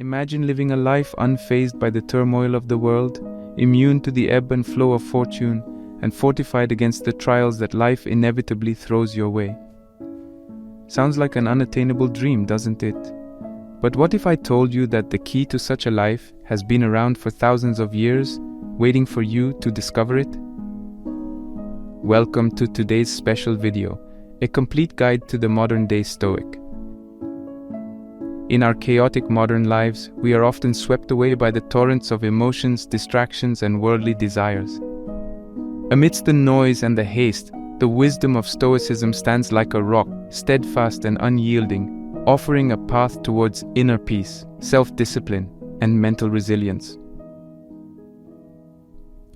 Imagine living a life unfazed by the turmoil of the world, immune to the ebb and flow of fortune, and fortified against the trials that life inevitably throws your way. Sounds like an unattainable dream, doesn't it? But what if I told you that the key to such a life has been around for thousands of years, waiting for you to discover it? Welcome to today's special video, a complete guide to the modern-day Stoic. In our chaotic modern lives, we are often swept away by the torrents of emotions, distractions, and worldly desires. Amidst the noise and the haste, the wisdom of Stoicism stands like a rock, steadfast and unyielding, offering a path towards inner peace, self-discipline, and mental resilience.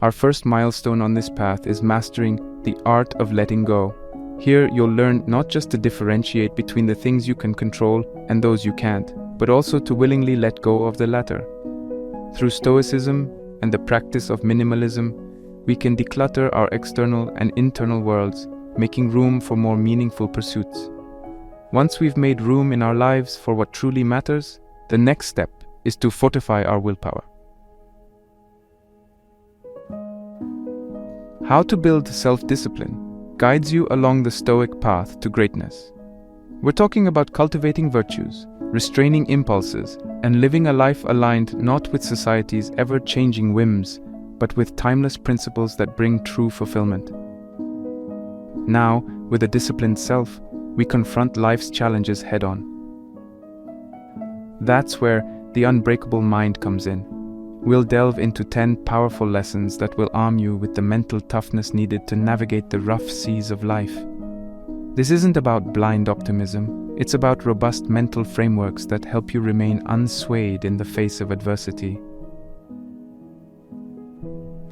Our first milestone on this path is mastering the art of letting go. Here, you'll learn not just to differentiate between the things you can control and those you can't, but also to willingly let go of the latter. Through Stoicism and the practice of minimalism, we can declutter our external and internal worlds, making room for more meaningful pursuits. Once we've made room in our lives for what truly matters, the next step is to fortify our willpower. How to build self-discipline guides you along the Stoic path to greatness. We're talking about cultivating virtues, restraining impulses, and living a life aligned not with society's ever-changing whims, but with timeless principles that bring true fulfillment. Now, with a disciplined self, we confront life's challenges head-on. That's where the unbreakable mind comes in. We'll delve into 10 powerful lessons that will arm you with the mental toughness needed to navigate the rough seas of life. This isn't about blind optimism, it's about robust mental frameworks that help you remain unswayed in the face of adversity.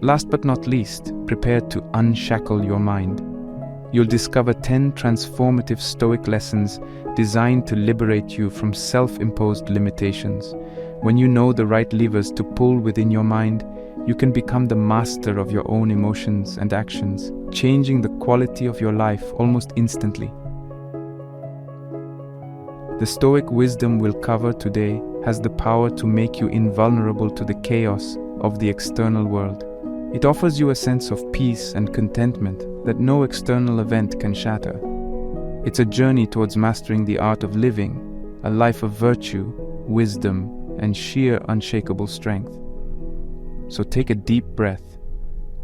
Last but not least, prepare to unshackle your mind. You'll discover 10 transformative Stoic lessons designed to liberate you from self-imposed limitations. When you know the right levers to pull within your mind, you can become the master of your own emotions and actions, changing the quality of your life almost instantly. The Stoic wisdom we'll cover today has the power to make you invulnerable to the chaos of the external world. It offers you a sense of peace and contentment that no external event can shatter. It's a journey towards mastering the art of living, a life of virtue, wisdom, and sheer unshakable strength. So take a deep breath.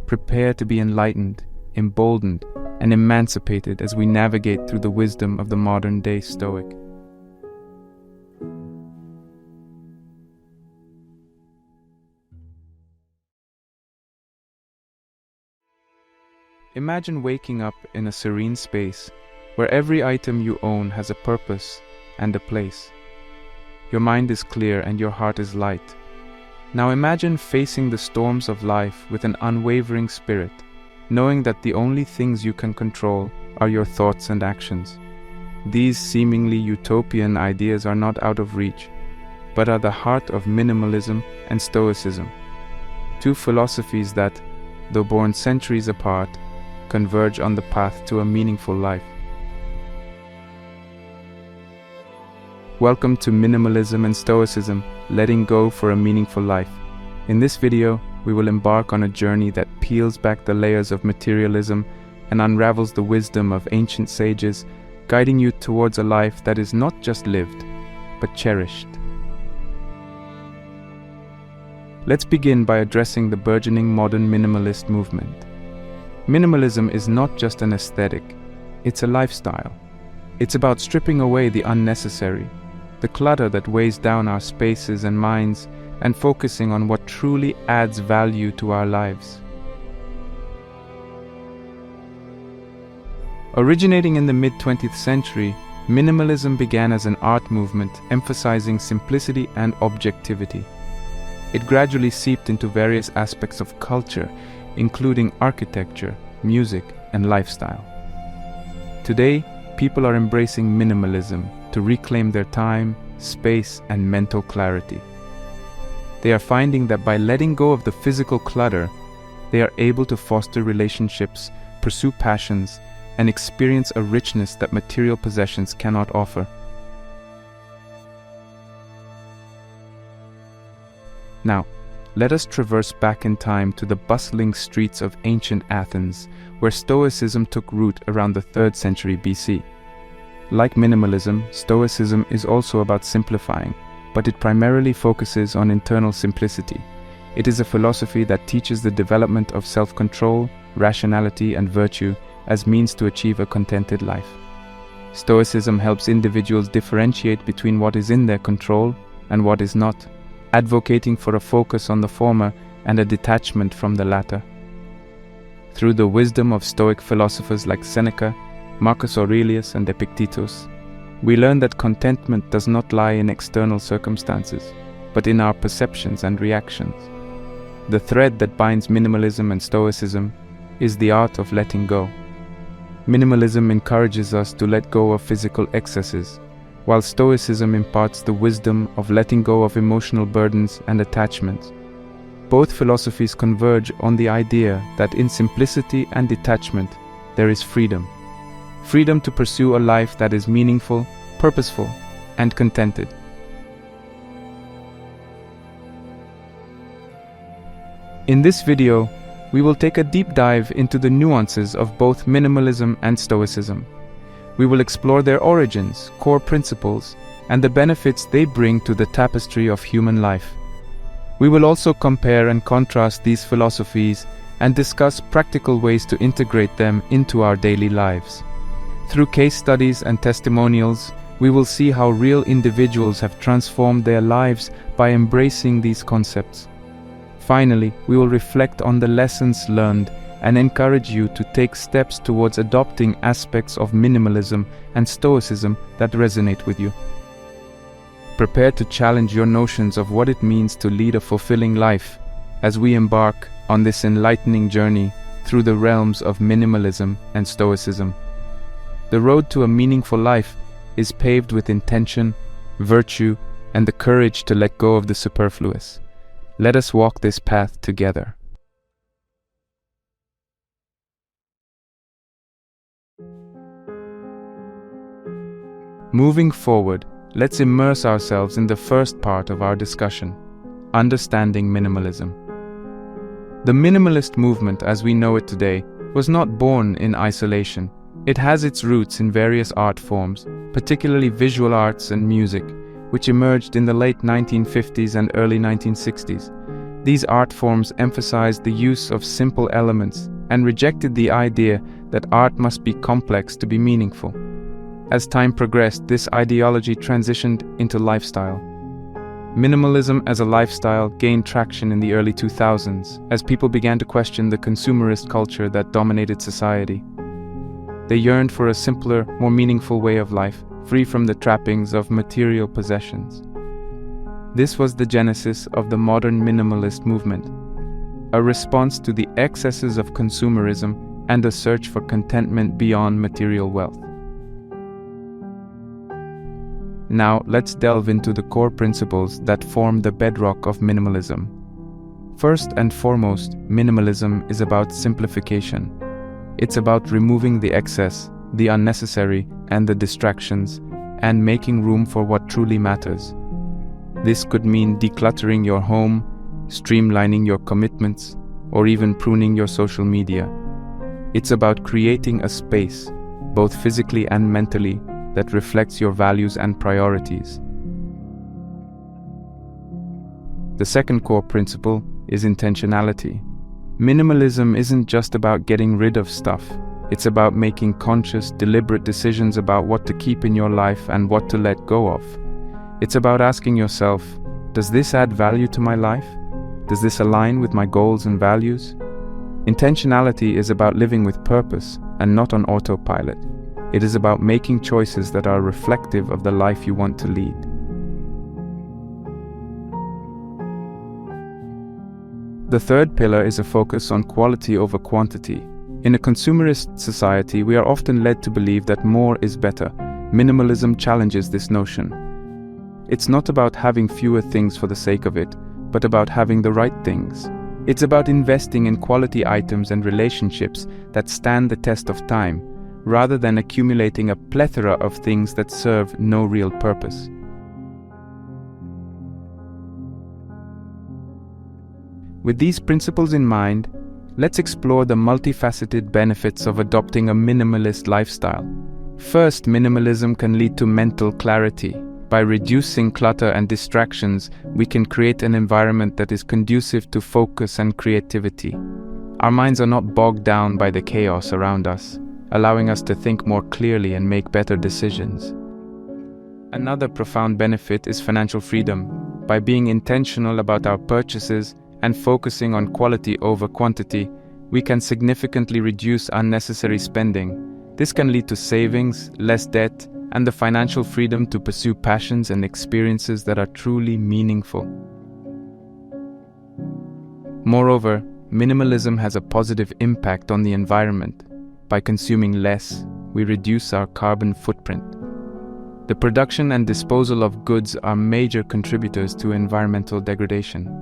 Prepare to be enlightened, emboldened, and emancipated as we navigate through the wisdom of the modern-day Stoic. Imagine waking up in a serene space where every item you own has a purpose and a place. Your mind is clear and your heart is light. Now imagine facing the storms of life with an unwavering spirit, knowing that the only things you can control are your thoughts and actions. These seemingly utopian ideas are not out of reach, but are the heart of minimalism and Stoicism, two philosophies that, though born centuries apart, converge on the path to a meaningful life. Welcome to Minimalism and Stoicism, letting go for a meaningful life. In this video, we will embark on a journey that peels back the layers of materialism and unravels the wisdom of ancient sages, guiding you towards a life that is not just lived, but cherished. Let's begin by addressing the burgeoning modern minimalist movement. Minimalism is not just an aesthetic, it's a lifestyle. It's about stripping away the unnecessary, the clutter that weighs down our spaces and minds, and focusing on what truly adds value to our lives. Originating in the mid-20th century, minimalism began as an art movement emphasizing simplicity and objectivity. It gradually seeped into various aspects of culture, including architecture, music, and lifestyle. Today, people are embracing minimalism to reclaim their time, space, and mental clarity. They are finding that by letting go of the physical clutter, they are able to foster relationships, pursue passions, and experience a richness that material possessions cannot offer. Now, let us traverse back in time to the bustling streets of ancient Athens, where Stoicism took root around the 3rd century BC. Like minimalism, Stoicism is also about simplifying, but it primarily focuses on internal simplicity. It is a philosophy that teaches the development of self-control, rationality, and virtue as means to achieve a contented life. Stoicism helps individuals differentiate between what is in their control and what is not, advocating for a focus on the former and a detachment from the latter. Through the wisdom of Stoic philosophers like Seneca, Marcus Aurelius, and Epictetus, we learn that contentment does not lie in external circumstances, but in our perceptions and reactions. The thread that binds minimalism and Stoicism is the art of letting go. Minimalism encourages us to let go of physical excesses, while Stoicism imparts the wisdom of letting go of emotional burdens and attachments. Both philosophies converge on the idea that in simplicity and detachment there is freedom. Freedom to pursue a life that is meaningful, purposeful, and contented. In this video, we will take a deep dive into the nuances of both minimalism and Stoicism. We will explore their origins, core principles, and the benefits they bring to the tapestry of human life. We will also compare and contrast these philosophies and discuss practical ways to integrate them into our daily lives. Through case studies and testimonials, we will see how real individuals have transformed their lives by embracing these concepts. Finally, we will reflect on the lessons learned and encourage you to take steps towards adopting aspects of minimalism and Stoicism that resonate with you. Prepare to challenge your notions of what it means to lead a fulfilling life as we embark on this enlightening journey through the realms of minimalism and Stoicism. The road to a meaningful life is paved with intention, virtue, and the courage to let go of the superfluous. Let us walk this path together. Moving forward, let's immerse ourselves in the first part of our discussion, understanding minimalism. The minimalist movement as we know it today was not born in isolation. It has its roots in various art forms, particularly visual arts and music, which emerged in the late 1950s and early 1960s. These art forms emphasized the use of simple elements and rejected the idea that art must be complex to be meaningful. As time progressed, this ideology transitioned into lifestyle. Minimalism as a lifestyle gained traction in the early 2000s as people began to question the consumerist culture that dominated society. They yearned for a simpler, more meaningful way of life, free from the trappings of material possessions. This was the genesis of the modern minimalist movement, a response to the excesses of consumerism and a search for contentment beyond material wealth. Now, let's delve into the core principles that form the bedrock of minimalism. First and foremost, minimalism is about simplification. It's about removing the excess, the unnecessary, and the distractions, and making room for what truly matters. This could mean decluttering your home, streamlining your commitments, or even pruning your social media. It's about creating a space, both physically and mentally, that reflects your values and priorities. The second core principle is intentionality. Minimalism isn't just about getting rid of stuff. It's about making conscious, deliberate decisions about what to keep in your life and what to let go of. It's about asking yourself, does this add value to my life? Does this align with my goals and values? Intentionality is about living with purpose and not on autopilot. It is about making choices that are reflective of the life you want to lead. The third pillar is a focus on quality over quantity. In a consumerist society, we are often led to believe that more is better. Minimalism challenges this notion. It's not about having fewer things for the sake of it, but about having the right things. It's about investing in quality items and relationships that stand the test of time, rather than accumulating a plethora of things that serve no real purpose. With these principles in mind, let's explore the multifaceted benefits of adopting a minimalist lifestyle. First, minimalism can lead to mental clarity. By reducing clutter and distractions, we can create an environment that is conducive to focus and creativity. Our minds are not bogged down by the chaos around us, allowing us to think more clearly and make better decisions. Another profound benefit is financial freedom. By being intentional about our purchases and focusing on quality over quantity, we can significantly reduce unnecessary spending. This can lead to savings, less debt, and the financial freedom to pursue passions and experiences that are truly meaningful. Moreover, minimalism has a positive impact on the environment. By consuming less, we reduce our carbon footprint. The production and disposal of goods are major contributors to environmental degradation.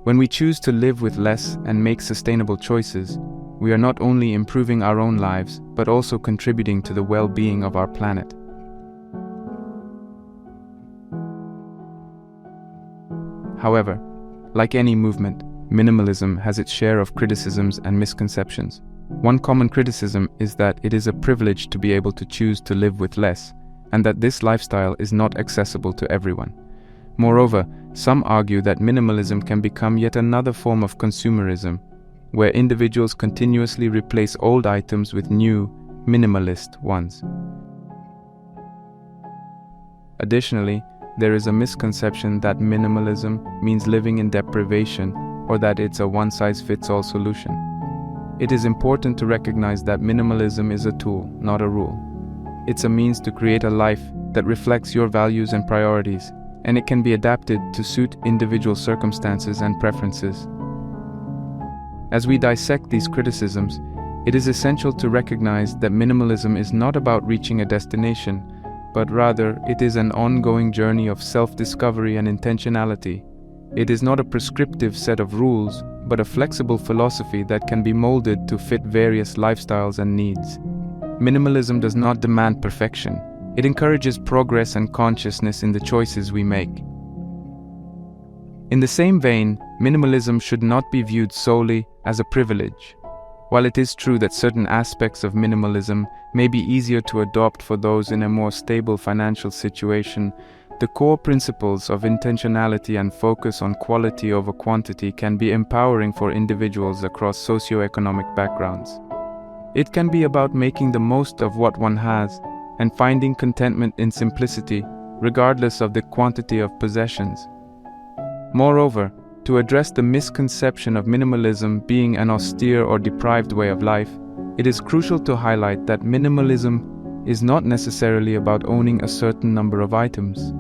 When we choose to live with less and make sustainable choices, we are not only improving our own lives, but also contributing to the well-being of our planet. However, like any movement, minimalism has its share of criticisms and misconceptions. One common criticism is that it is a privilege to be able to choose to live with less, and that this lifestyle is not accessible to everyone. Moreover, some argue that minimalism can become yet another form of consumerism, where individuals continuously replace old items with new, minimalist ones. Additionally, there is a misconception that minimalism means living in deprivation or that it's a one-size-fits-all solution. It is important to recognize that minimalism is a tool, not a rule. It's a means to create a life that reflects your values and priorities, and it can be adapted to suit individual circumstances and preferences. As we dissect these criticisms, it is essential to recognize that minimalism is not about reaching a destination, but rather it is an ongoing journey of self-discovery and intentionality. It is not a prescriptive set of rules, but a flexible philosophy that can be molded to fit various lifestyles and needs. Minimalism does not demand perfection. It encourages progress and consciousness in the choices we make. In the same vein, minimalism should not be viewed solely as a privilege. While it is true that certain aspects of minimalism may be easier to adopt for those in a more stable financial situation, the core principles of intentionality and focus on quality over quantity can be empowering for individuals across socioeconomic backgrounds. It can be about making the most of what one has and finding contentment in simplicity, regardless of the quantity of possessions. Moreover, to address the misconception of minimalism being an austere or deprived way of life, it is crucial to highlight that minimalism is not necessarily about owning a certain number of items.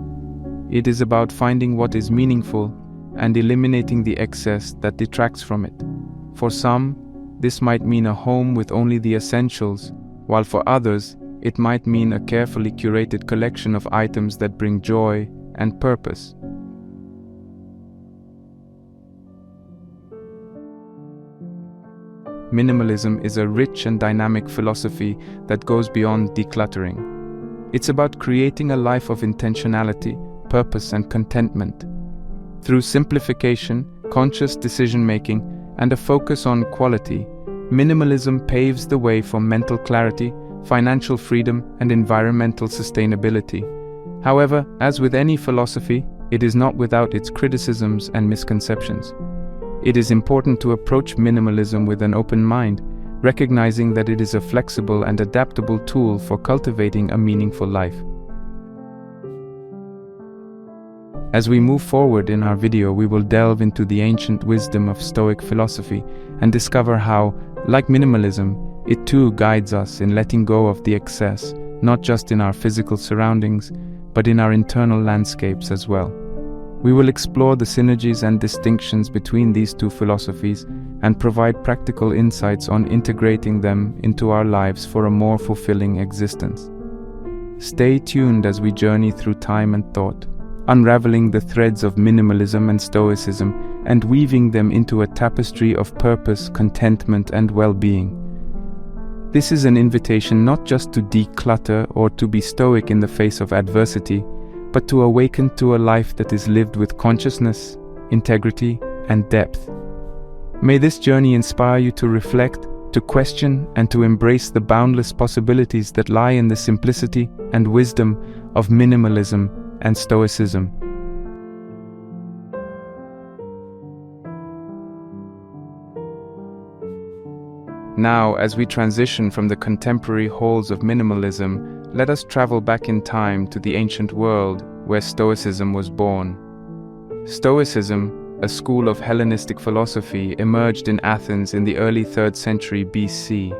It is about finding what is meaningful and eliminating the excess that detracts from it. For some, this might mean a home with only the essentials, while for others, it might mean a carefully curated collection of items that bring joy and purpose. Minimalism is a rich and dynamic philosophy that goes beyond decluttering. It's about creating a life of intentionality, purpose, and contentment. Through simplification, conscious decision-making, and a focus on quality, minimalism paves the way for mental clarity, financial freedom, and environmental sustainability. However, as with any philosophy, it is not without its criticisms and misconceptions. It is important to approach minimalism with an open mind, recognizing that it is a flexible and adaptable tool for cultivating a meaningful life. As we move forward in our video, we will delve into the ancient wisdom of Stoic philosophy and discover how, like minimalism, it too guides us in letting go of the excess, not just in our physical surroundings, but in our internal landscapes as well. We will explore the synergies and distinctions between these two philosophies and provide practical insights on integrating them into our lives for a more fulfilling existence. Stay tuned as we journey through time and thought, unraveling the threads of minimalism and Stoicism and weaving them into a tapestry of purpose, contentment, and well-being. This is an invitation not just to declutter or to be stoic in the face of adversity, but to awaken to a life that is lived with consciousness, integrity, and depth. May this journey inspire you to reflect, to question, and to embrace the boundless possibilities that lie in the simplicity and wisdom of minimalism and Stoicism. Now, as we transition from the contemporary halls of minimalism, let us travel back in time to the ancient world where Stoicism was born. Stoicism, a school of Hellenistic philosophy, emerged in Athens in the early 3rd century BC.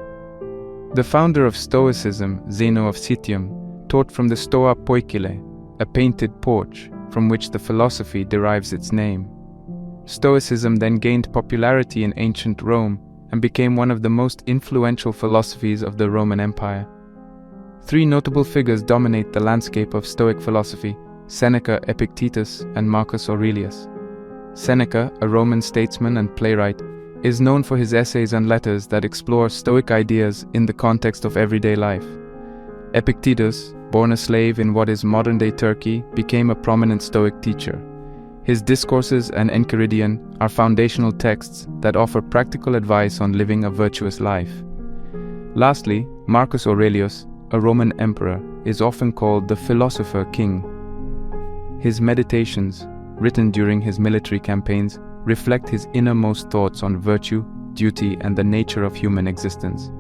The founder of Stoicism, Zeno of Citium, taught from the Stoa Poikile, a painted porch from which the philosophy derives its name. Stoicism then gained popularity in ancient Rome and became one of the most influential philosophies of the Roman Empire. 3 notable figures dominate the landscape of Stoic philosophy: Seneca, Epictetus, and Marcus Aurelius. Seneca, a Roman statesman and playwright, is known for his essays and letters that explore Stoic ideas in the context of everyday life. Epictetus, born a slave in what is modern-day Turkey, became a prominent Stoic teacher. His discourses and Enchiridion are foundational texts that offer practical advice on living a virtuous life. Lastly, Marcus Aurelius, a Roman emperor, is often called the philosopher king. His meditations, written during his military campaigns, reflect his innermost thoughts on virtue, duty, and the nature of human existence.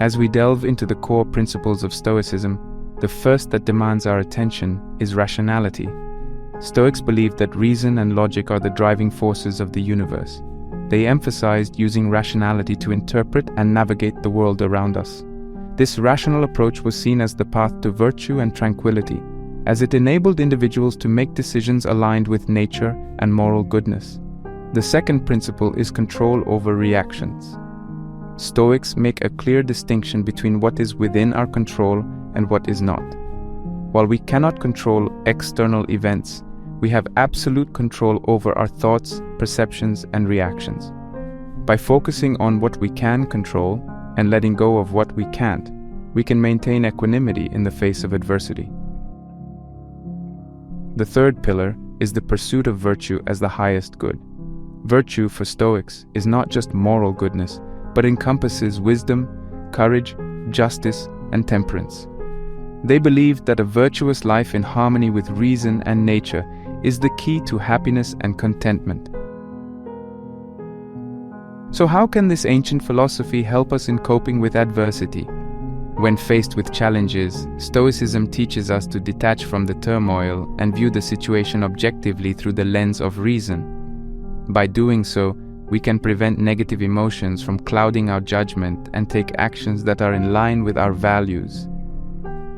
As we delve into the core principles of Stoicism, the first that demands our attention is rationality. Stoics believed that reason and logic are the driving forces of the universe. They emphasized using rationality to interpret and navigate the world around us. This rational approach was seen as the path to virtue and tranquility, as it enabled individuals to make decisions aligned with nature and moral goodness. The second principle is control over reactions. Stoics make a clear distinction between what is within our control and what is not. While we cannot control external events, we have absolute control over our thoughts, perceptions, and reactions. By focusing on what we can control and letting go of what we can't, we can maintain equanimity in the face of adversity. The third pillar is the pursuit of virtue as the highest good. Virtue for Stoics is not just moral goodness, but encompasses wisdom, courage, justice, and temperance. They believed that a virtuous life in harmony with reason and nature is the key to happiness and contentment. So how can this ancient philosophy help us in coping with adversity? When faced with challenges, Stoicism teaches us to detach from the turmoil and view the situation objectively through the lens of reason. By doing so, we can prevent negative emotions from clouding our judgment and take actions that are in line with our values.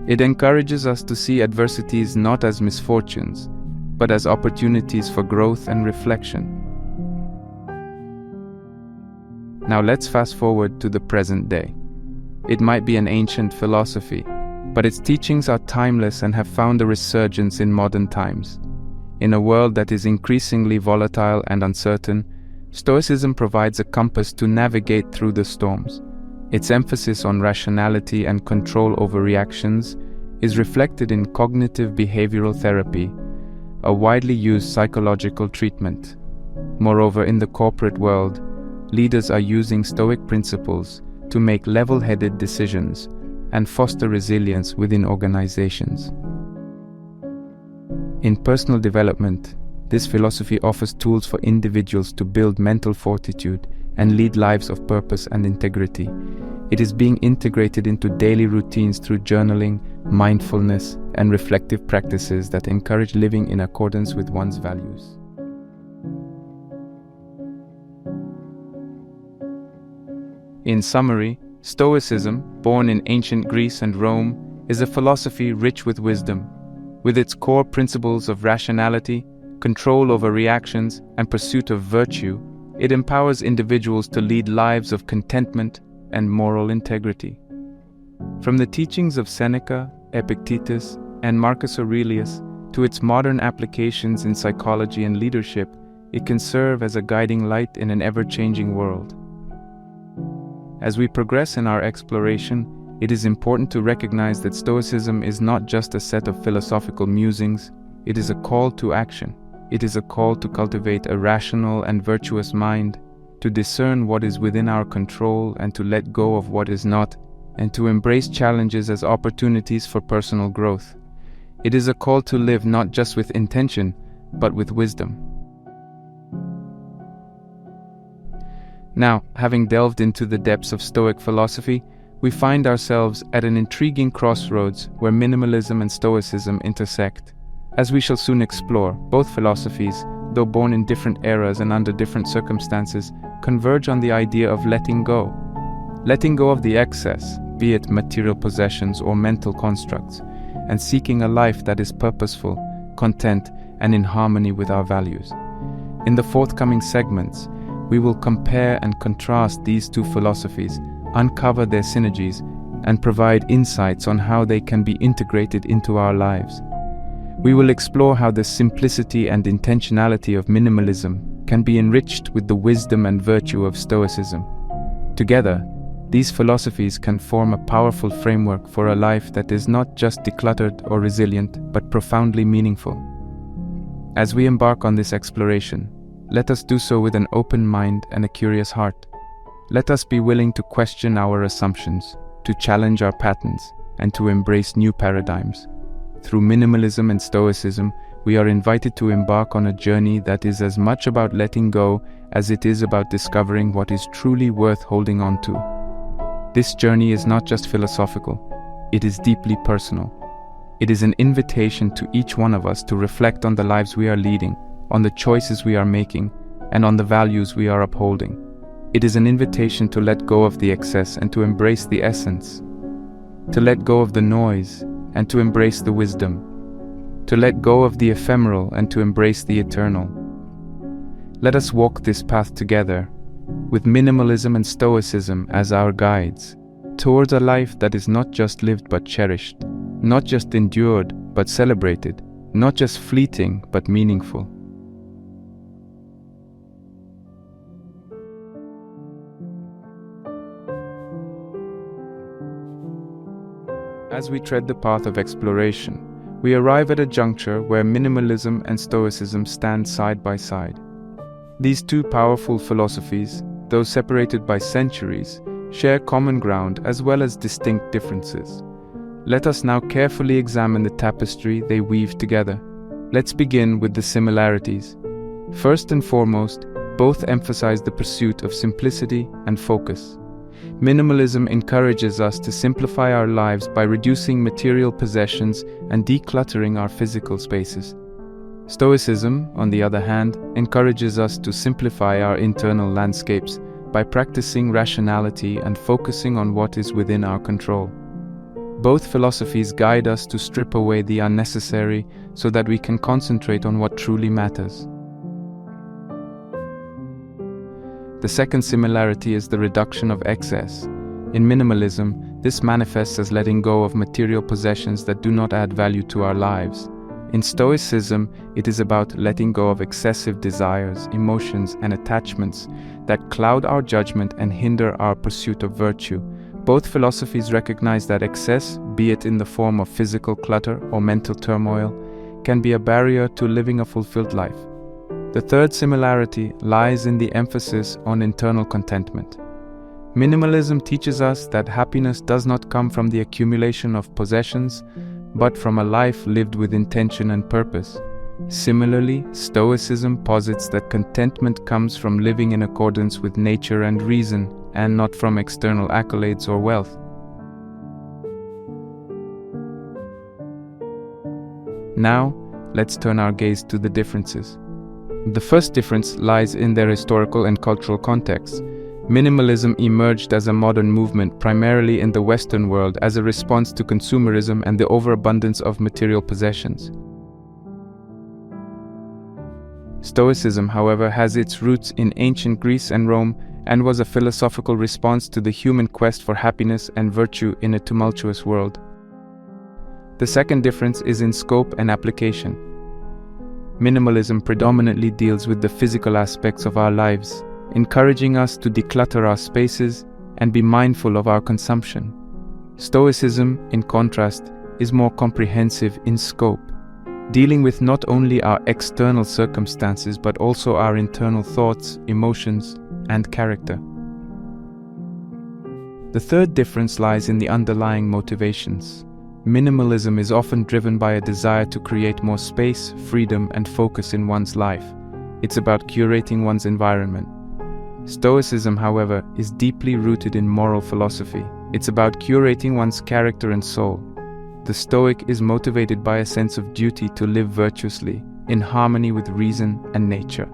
It encourages us to see adversities not as misfortunes, but as opportunities for growth and reflection. Now let's fast forward to the present day. It might be an ancient philosophy, but its teachings are timeless and have found a resurgence in modern times. In a world that is increasingly volatile and uncertain, Stoicism provides a compass to navigate through the storms. Its emphasis on rationality and control over reactions is reflected in cognitive behavioral therapy, a widely used psychological treatment. Moreover, in the corporate world, leaders are using Stoic principles to make level-headed decisions and foster resilience within organizations. In personal development, this philosophy offers tools for individuals to build mental fortitude and lead lives of purpose and integrity. It is being integrated into daily routines through journaling, mindfulness, and reflective practices that encourage living in accordance with one's values. In summary, Stoicism, born in ancient Greece and Rome, is a philosophy rich with wisdom. With its core principles of rationality, control over reactions, and pursuit of virtue, it empowers individuals to lead lives of contentment and moral integrity. From the teachings of Seneca, Epictetus, and Marcus Aurelius to its modern applications in psychology and leadership, it can serve as a guiding light in an ever-changing world. As we progress in our exploration, it is important to recognize that Stoicism is not just a set of philosophical musings, it is a call to action. It is a call to cultivate a rational and virtuous mind, to discern what is within our control and to let go of what is not, and to embrace challenges as opportunities for personal growth. It is a call to live not just with intention, but with wisdom. Now, having delved into the depths of Stoic philosophy, we find ourselves at an intriguing crossroads where minimalism and Stoicism intersect. As we shall soon explore, both philosophies, though born in different eras and under different circumstances, converge on the idea of letting go. Letting go of the excess, be it material possessions or mental constructs, and seeking a life that is purposeful, content, and in harmony with our values. In the forthcoming segments, we will compare and contrast these two philosophies, uncover their synergies, and provide insights on how they can be integrated into our lives. We will explore how the simplicity and intentionality of minimalism can be enriched with the wisdom and virtue of Stoicism. Together, these philosophies can form a powerful framework for a life that is not just decluttered or resilient, but profoundly meaningful. As we embark on this exploration, let us do so with an open mind and a curious heart. Let us be willing to question our assumptions, to challenge our patterns, and to embrace new paradigms. Through minimalism and Stoicism, we are invited to embark on a journey that is as much about letting go as it is about discovering what is truly worth holding on to. This journey is not just philosophical, it is deeply personal. It is an invitation to each one of us to reflect on the lives we are leading, on the choices we are making, and on the values we are upholding. It is an invitation to let go of the excess and to embrace the essence, to let go of the noise and to embrace the wisdom, to let go of the ephemeral and to embrace the eternal. Let us walk this path together, with minimalism and Stoicism as our guides, towards a life that is not just lived but cherished, not just endured but celebrated, not just fleeting but meaningful. As we tread the path of exploration, we arrive at a juncture where minimalism and Stoicism stand side by side. These two powerful philosophies, though separated by centuries, share common ground as well as distinct differences. Let us now carefully examine the tapestry they weave together. Let's begin with the similarities. First and foremost, both emphasize the pursuit of simplicity and focus. Minimalism encourages us to simplify our lives by reducing material possessions and decluttering our physical spaces. Stoicism, on the other hand, encourages us to simplify our internal landscapes by practicing rationality and focusing on what is within our control. Both philosophies guide us to strip away the unnecessary so that we can concentrate on what truly matters. The second similarity is the reduction of excess. In minimalism, this manifests as letting go of material possessions that do not add value to our lives. In Stoicism, it is about letting go of excessive desires, emotions, and attachments that cloud our judgment and hinder our pursuit of virtue. Both philosophies recognize that excess, be it in the form of physical clutter or mental turmoil, can be a barrier to living a fulfilled life. The third similarity lies in the emphasis on internal contentment. Minimalism teaches us that happiness does not come from the accumulation of possessions, but from a life lived with intention and purpose. Similarly, Stoicism posits that contentment comes from living in accordance with nature and reason, and not from external accolades or wealth. Now, let's turn our gaze to the differences. The first difference lies in their historical and cultural context. Minimalism emerged as a modern movement primarily in the Western world as a response to consumerism and the overabundance of material possessions. Stoicism, however, has its roots in ancient Greece and Rome and was a philosophical response to the human quest for happiness and virtue in a tumultuous world. The second difference is in scope and application. Minimalism predominantly deals with the physical aspects of our lives, encouraging us to declutter our spaces and be mindful of our consumption. Stoicism, in contrast, is more comprehensive in scope, dealing with not only our external circumstances but also our internal thoughts, emotions, and character. The third difference lies in the underlying motivations. Minimalism is often driven by a desire to create more space, freedom, and focus in one's life. It's about curating one's environment. Stoicism, however, is deeply rooted in moral philosophy. It's about curating one's character and soul. The Stoic is motivated by a sense of duty to live virtuously, in harmony with reason and nature.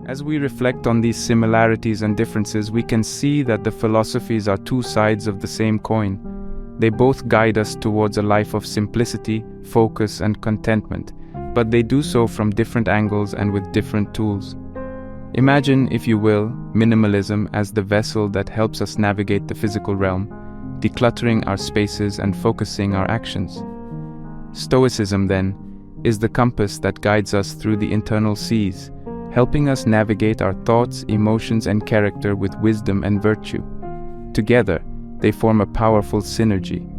As we reflect on these similarities and differences, we can see that the philosophies are two sides of the same coin. They both guide us towards a life of simplicity, focus, and contentment, but they do so from different angles and with different tools. Imagine, if you will, minimalism as the vessel that helps us navigate the physical realm, decluttering our spaces and focusing our actions. Stoicism, then, is the compass that guides us through the internal seas, helping us navigate our thoughts, emotions, and character with wisdom and virtue. Together, they form a powerful synergy.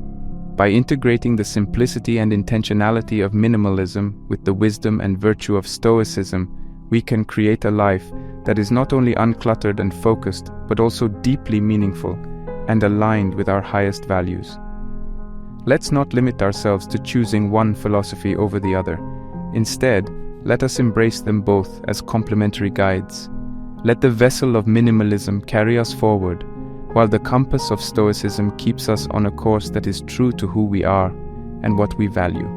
By integrating the simplicity and intentionality of minimalism with the wisdom and virtue of Stoicism, we can create a life that is not only uncluttered and focused, but also deeply meaningful and aligned with our highest values. Let's not limit ourselves to choosing one philosophy over the other. Instead, let us embrace them both as complementary guides. Let the vessel of minimalism carry us forward, while the compass of Stoicism keeps us on a course that is true to who we are and what we value.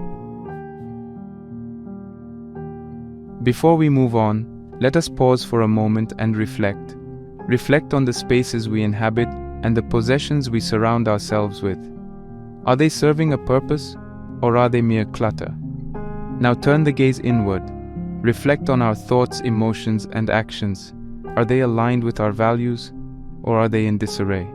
Before we move on, let us pause for a moment and reflect. Reflect on the spaces we inhabit and the possessions we surround ourselves with. Are they serving a purpose, or are they mere clutter? Now turn the gaze inward. Reflect on our thoughts, emotions, and actions. Are they aligned with our values, or are they in disarray?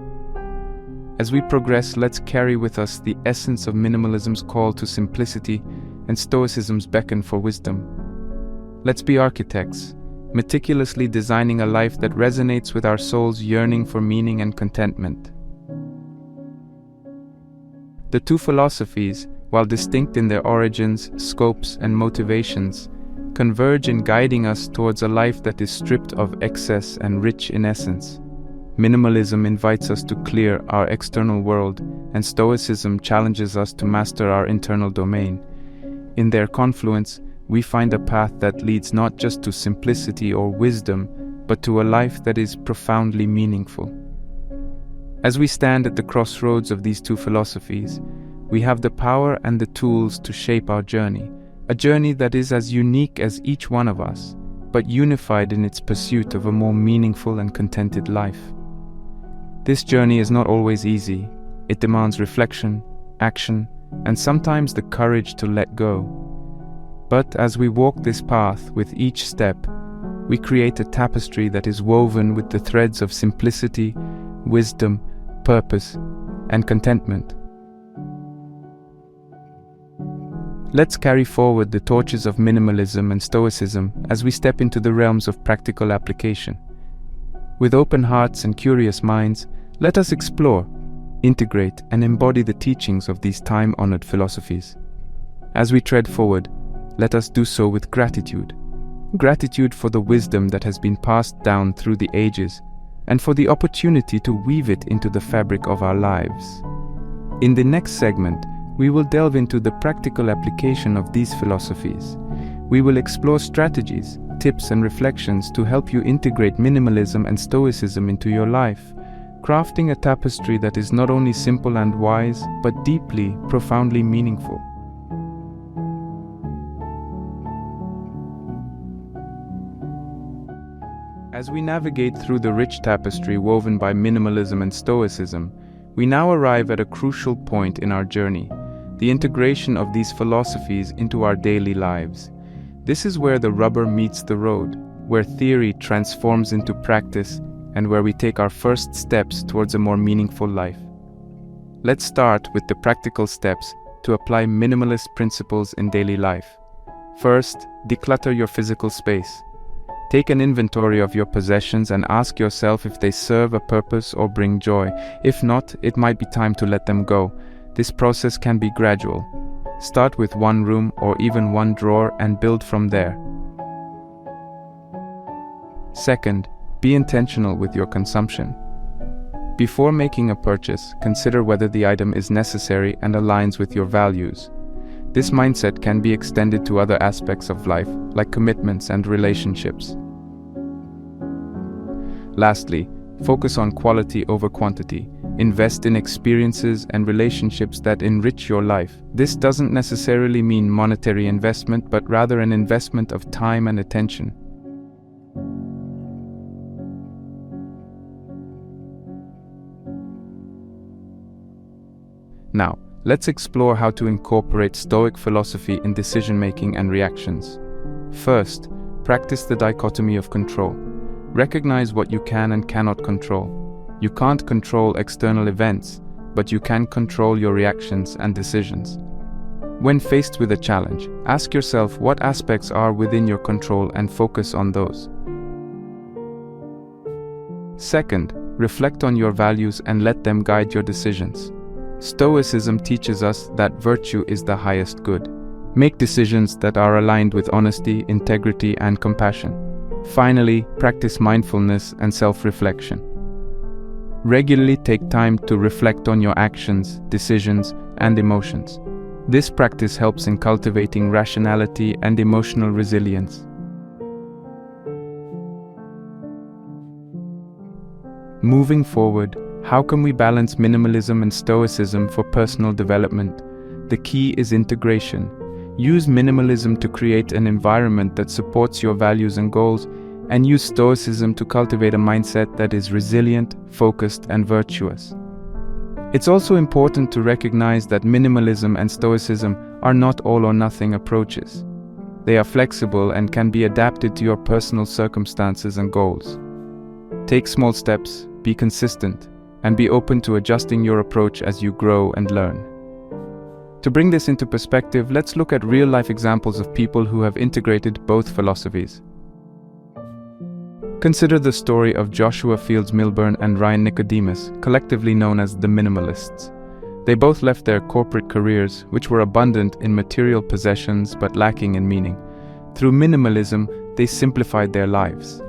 As we progress, let's carry with us the essence of minimalism's call to simplicity and Stoicism's beckon for wisdom. Let's be architects, meticulously designing a life that resonates with our soul's yearning for meaning and contentment. The two philosophies, while distinct in their origins, scopes, and motivations, converge in guiding us towards a life that is stripped of excess and rich in essence. Minimalism invites us to clear our external world, and Stoicism challenges us to master our internal domain. In their confluence, we find a path that leads not just to simplicity or wisdom, but to a life that is profoundly meaningful. As we stand at the crossroads of these two philosophies, we have the power and the tools to shape our journey, a journey that is as unique as each one of us, but unified in its pursuit of a more meaningful and contented life. This journey is not always easy. It demands reflection, action, and sometimes the courage to let go. But as we walk this path with each step, we create a tapestry that is woven with the threads of simplicity, wisdom, purpose, and contentment. Let's carry forward the torches of minimalism and Stoicism as we step into the realms of practical application. With open hearts and curious minds, let us explore, integrate, and embody the teachings of these time-honored philosophies. As we tread forward, let us do so with gratitude. Gratitude for the wisdom that has been passed down through the ages, and for the opportunity to weave it into the fabric of our lives. In the next segment, we will delve into the practical application of these philosophies. We will explore strategies, tips, and reflections to help you integrate minimalism and Stoicism into your life, crafting a tapestry that is not only simple and wise, but deeply, profoundly meaningful. As we navigate through the rich tapestry woven by minimalism and Stoicism, we now arrive at a crucial point in our journey, the integration of these philosophies into our daily lives. This is where the rubber meets the road, where theory transforms into practice, and where we take our first steps towards a more meaningful life. Let's start with the practical steps to apply minimalist principles in daily life. First, declutter your physical space. Take an inventory of your possessions and ask yourself if they serve a purpose or bring joy. If not, it might be time to let them go. This process can be gradual. Start with one room or even one drawer and build from there. Second, be intentional with your consumption. Before making a purchase, consider whether the item is necessary and aligns with your values. This mindset can be extended to other aspects of life, like commitments and relationships. Lastly, focus on quality over quantity. Invest in experiences and relationships that enrich your life. This doesn't necessarily mean monetary investment, but rather an investment of time and attention. Now, let's explore how to incorporate Stoic philosophy in decision-making and reactions. First, practice the dichotomy of control. Recognize what you can and cannot control. You can't control external events, but you can control your reactions and decisions. When faced with a challenge, ask yourself what aspects are within your control and focus on those. Second, reflect on your values and let them guide your decisions. Stoicism teaches us that virtue is the highest good. Make decisions that are aligned with honesty, integrity, and compassion. Finally, practice mindfulness and self-reflection. Regularly take time to reflect on your actions, decisions, and emotions. This practice helps in cultivating rationality and emotional resilience. Moving forward, how can we balance minimalism and Stoicism for personal development? The key is integration. Use minimalism to create an environment that supports your values and goals, and use Stoicism to cultivate a mindset that is resilient, focused, and virtuous. It's also important to recognize that minimalism and Stoicism are not all-or-nothing approaches. They are flexible and can be adapted to your personal circumstances and goals. Take small steps, be consistent, and be open to adjusting your approach as you grow and learn. To bring this into perspective, let's look at real-life examples of people who have integrated both philosophies. Consider the story of Joshua Fields Millburn and Ryan Nicodemus, collectively known as the Minimalists. They both left their corporate careers, which were abundant in material possessions but lacking in meaning. Through minimalism, they simplified their lives.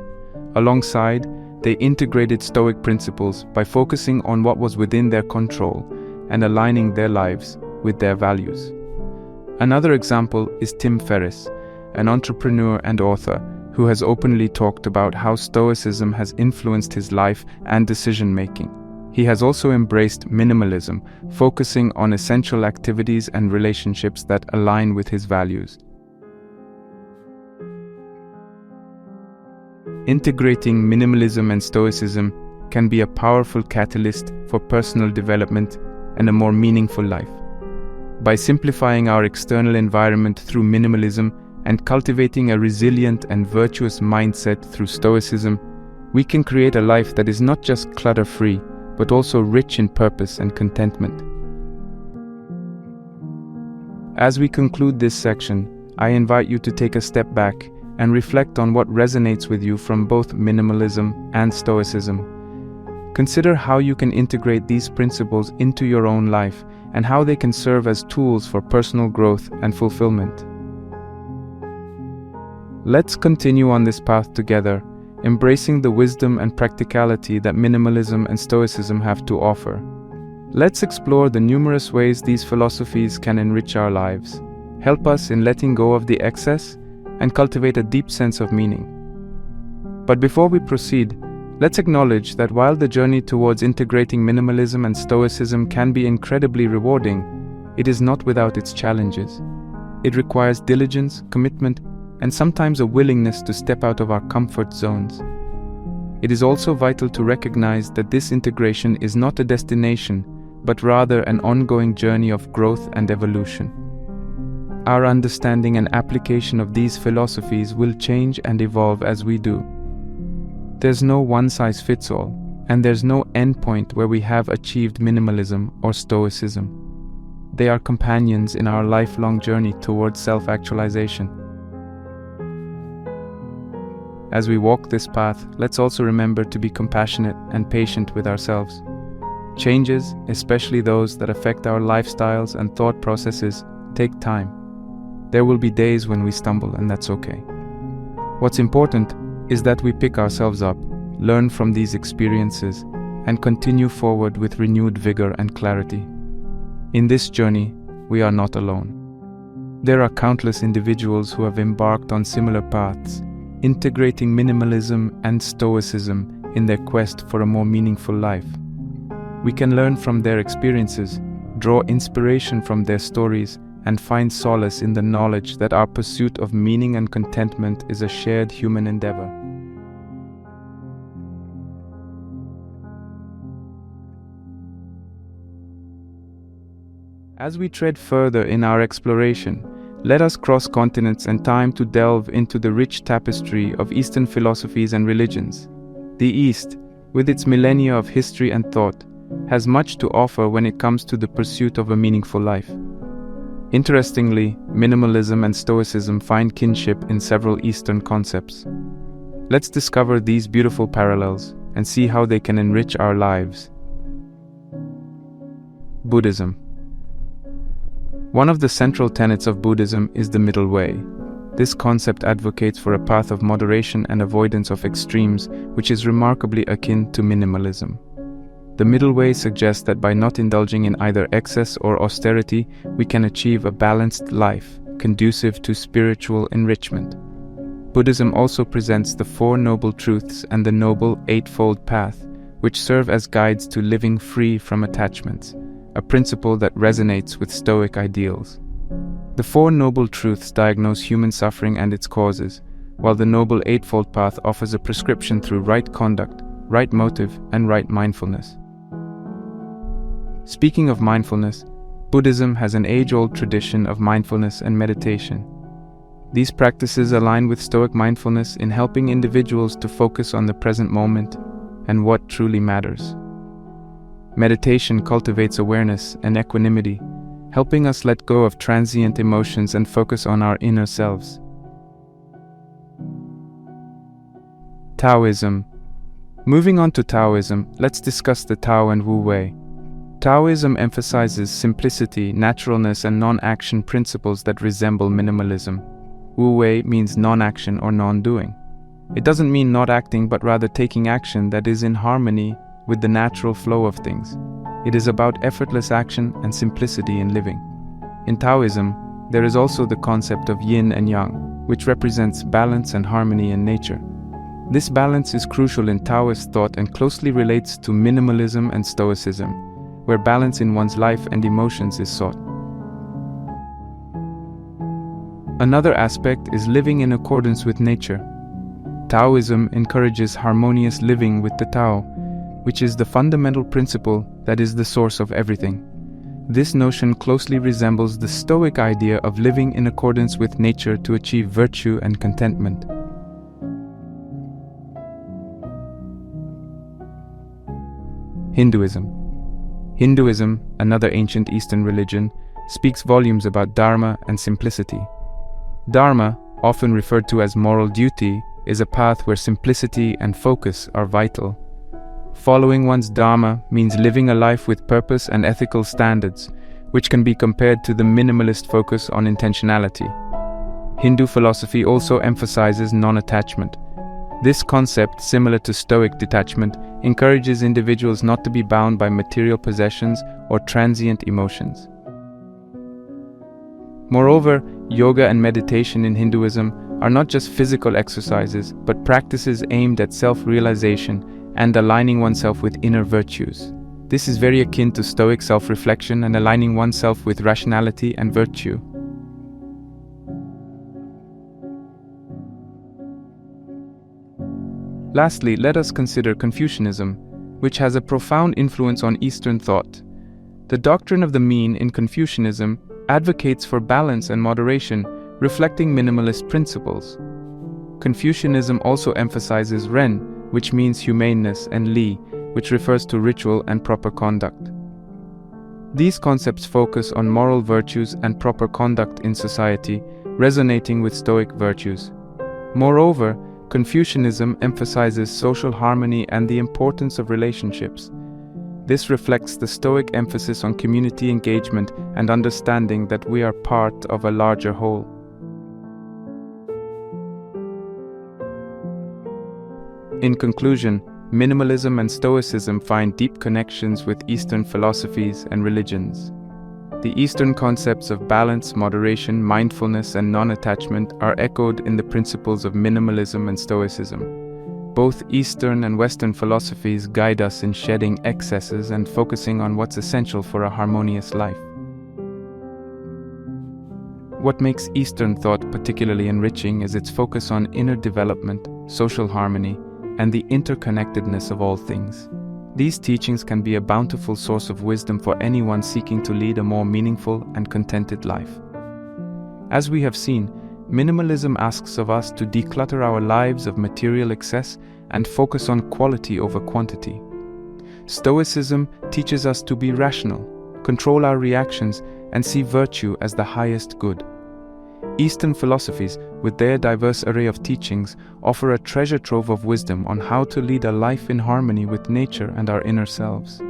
Alongside, they integrated Stoic principles by focusing on what was within their control and aligning their lives with their values. Another example is Tim Ferriss, an entrepreneur and author who has openly talked about how Stoicism has influenced his life and decision-making. He has also embraced minimalism, focusing on essential activities and relationships that align with his values. Integrating minimalism and Stoicism can be a powerful catalyst for personal development and a more meaningful life. By simplifying our external environment through minimalism and cultivating a resilient and virtuous mindset through Stoicism, we can create a life that is not just clutter-free, but also rich in purpose and contentment. As we conclude this section, I invite you to take a step back and reflect on what resonates with you from both minimalism and Stoicism. Consider how you can integrate these principles into your own life and how they can serve as tools for personal growth and fulfillment. Let's continue on this path together, embracing the wisdom and practicality that minimalism and Stoicism have to offer. Let's explore the numerous ways these philosophies can enrich our lives, help us in letting go of the excess, and cultivate a deep sense of meaning. But before we proceed, let's acknowledge that while the journey towards integrating minimalism and Stoicism can be incredibly rewarding, it is not without its challenges. It requires diligence, commitment, and sometimes a willingness to step out of our comfort zones. It is also vital to recognize that this integration is not a destination, but rather an ongoing journey of growth and evolution. Our understanding and application of these philosophies will change and evolve as we do. There's no one-size-fits-all, and there's no endpoint where we have achieved minimalism or Stoicism. They are companions in our lifelong journey towards self-actualization. As we walk this path, let's also remember to be compassionate and patient with ourselves. Changes, especially those that affect our lifestyles and thought processes, take time. There will be days when we stumble, and that's okay. What's important is that we pick ourselves up, learn from these experiences, and continue forward with renewed vigor and clarity. In this journey, we are not alone. There are countless individuals who have embarked on similar paths, integrating minimalism and Stoicism in their quest for a more meaningful life. We can learn from their experiences, draw inspiration from their stories, and find solace in the knowledge that our pursuit of meaning and contentment is a shared human endeavor. As we tread further in our exploration, let us cross continents and time to delve into the rich tapestry of Eastern philosophies and religions. The East, with its millennia of history and thought, has much to offer when it comes to the pursuit of a meaningful life. Interestingly, minimalism and Stoicism find kinship in several Eastern concepts. Let's discover these beautiful parallels and see how they can enrich our lives. Buddhism. One of the central tenets of Buddhism is the middle way. This concept advocates for a path of moderation and avoidance of extremes, which is remarkably akin to minimalism. The middle way suggests that by not indulging in either excess or austerity, we can achieve a balanced life, conducive to spiritual enrichment. Buddhism also presents the Four Noble Truths and the Noble Eightfold Path, which serve as guides to living free from attachments, a principle that resonates with Stoic ideals. The Four Noble Truths diagnose human suffering and its causes, while the Noble Eightfold Path offers a prescription through right conduct, right motive, and right mindfulness. Speaking of mindfulness, Buddhism has an age-old tradition of mindfulness and meditation. These practices align with Stoic mindfulness in helping individuals to focus on the present moment and what truly matters. Meditation cultivates awareness and equanimity, helping us let go of transient emotions and focus on our inner selves. Taoism. Moving on to Taoism, let's discuss the Tao and Wu Wei. Taoism emphasizes simplicity, naturalness, and non-action principles that resemble minimalism. Wu Wei means non-action or non-doing. It doesn't mean not acting, but rather taking action that is in harmony with the natural flow of things. It is about effortless action and simplicity in living. In Taoism, there is also the concept of yin and yang, which represents balance and harmony in nature. This balance is crucial in Taoist thought and closely relates to minimalism and Stoicism, where balance in one's life and emotions is sought. Another aspect is living in accordance with nature. Taoism encourages harmonious living with the Tao, which is the fundamental principle that is the source of everything. This notion closely resembles the Stoic idea of living in accordance with nature to achieve virtue and contentment. Hinduism. Hinduism, another ancient Eastern religion, speaks volumes about dharma and simplicity. Dharma, often referred to as moral duty, is a path where simplicity and focus are vital. Following one's dharma means living a life with purpose and ethical standards, which can be compared to the minimalist focus on intentionality. Hindu philosophy also emphasizes non-attachment. This concept, similar to Stoic detachment, encourages individuals not to be bound by material possessions or transient emotions. Moreover, yoga and meditation in Hinduism are not just physical exercises, but practices aimed at self-realization and aligning oneself with inner virtues. This is very akin to Stoic self-reflection and aligning oneself with rationality and virtue. Lastly, let us consider Confucianism, which has a profound influence on Eastern thought. The doctrine of the mean in Confucianism advocates for balance and moderation, reflecting minimalist principles. Confucianism also emphasizes Ren, which means humaneness, and Li, which refers to ritual and proper conduct. These concepts focus on moral virtues and proper conduct in society, resonating with Stoic virtues. Moreover, Confucianism emphasizes social harmony and the importance of relationships. This reflects the Stoic emphasis on community engagement and understanding that we are part of a larger whole. In conclusion, minimalism and Stoicism find deep connections with Eastern philosophies and religions. The Eastern concepts of balance, moderation, mindfulness, and non-attachment are echoed in the principles of minimalism and Stoicism. Both Eastern and Western philosophies guide us in shedding excesses and focusing on what's essential for a harmonious life. What makes Eastern thought particularly enriching is its focus on inner development, social harmony, and the interconnectedness of all things. These teachings can be a bountiful source of wisdom for anyone seeking to lead a more meaningful and contented life. As we have seen, minimalism asks of us to declutter our lives of material excess and focus on quality over quantity. Stoicism teaches us to be rational, control our reactions, and see virtue as the highest good. Eastern philosophies, with their diverse array of teachings, offer a treasure trove of wisdom on how to lead a life in harmony with nature and our inner selves.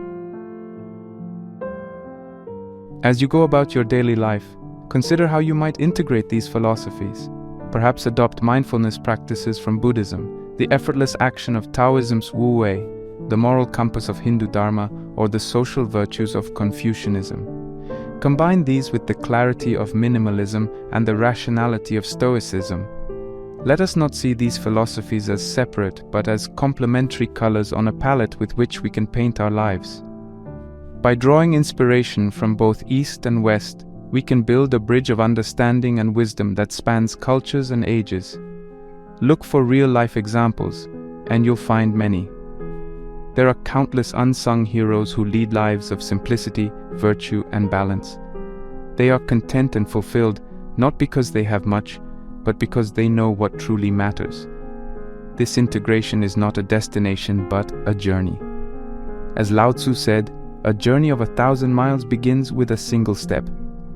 As you go about your daily life, consider how you might integrate these philosophies. Perhaps adopt mindfulness practices from Buddhism, the effortless action of Taoism's Wu Wei, the moral compass of Hindu Dharma, or the social virtues of Confucianism. Combine these with the clarity of minimalism and the rationality of Stoicism. Let us not see these philosophies as separate, but as complementary colors on a palette with which we can paint our lives. By drawing inspiration from both East and West, we can build a bridge of understanding and wisdom that spans cultures and ages. Look for real-life examples, and you'll find many. There are countless unsung heroes who lead lives of simplicity, virtue, and balance. They are content and fulfilled, not because they have much, but because they know what truly matters. This integration is not a destination, but a journey. As Lao Tzu said, a journey of 1,000 miles begins with a single step.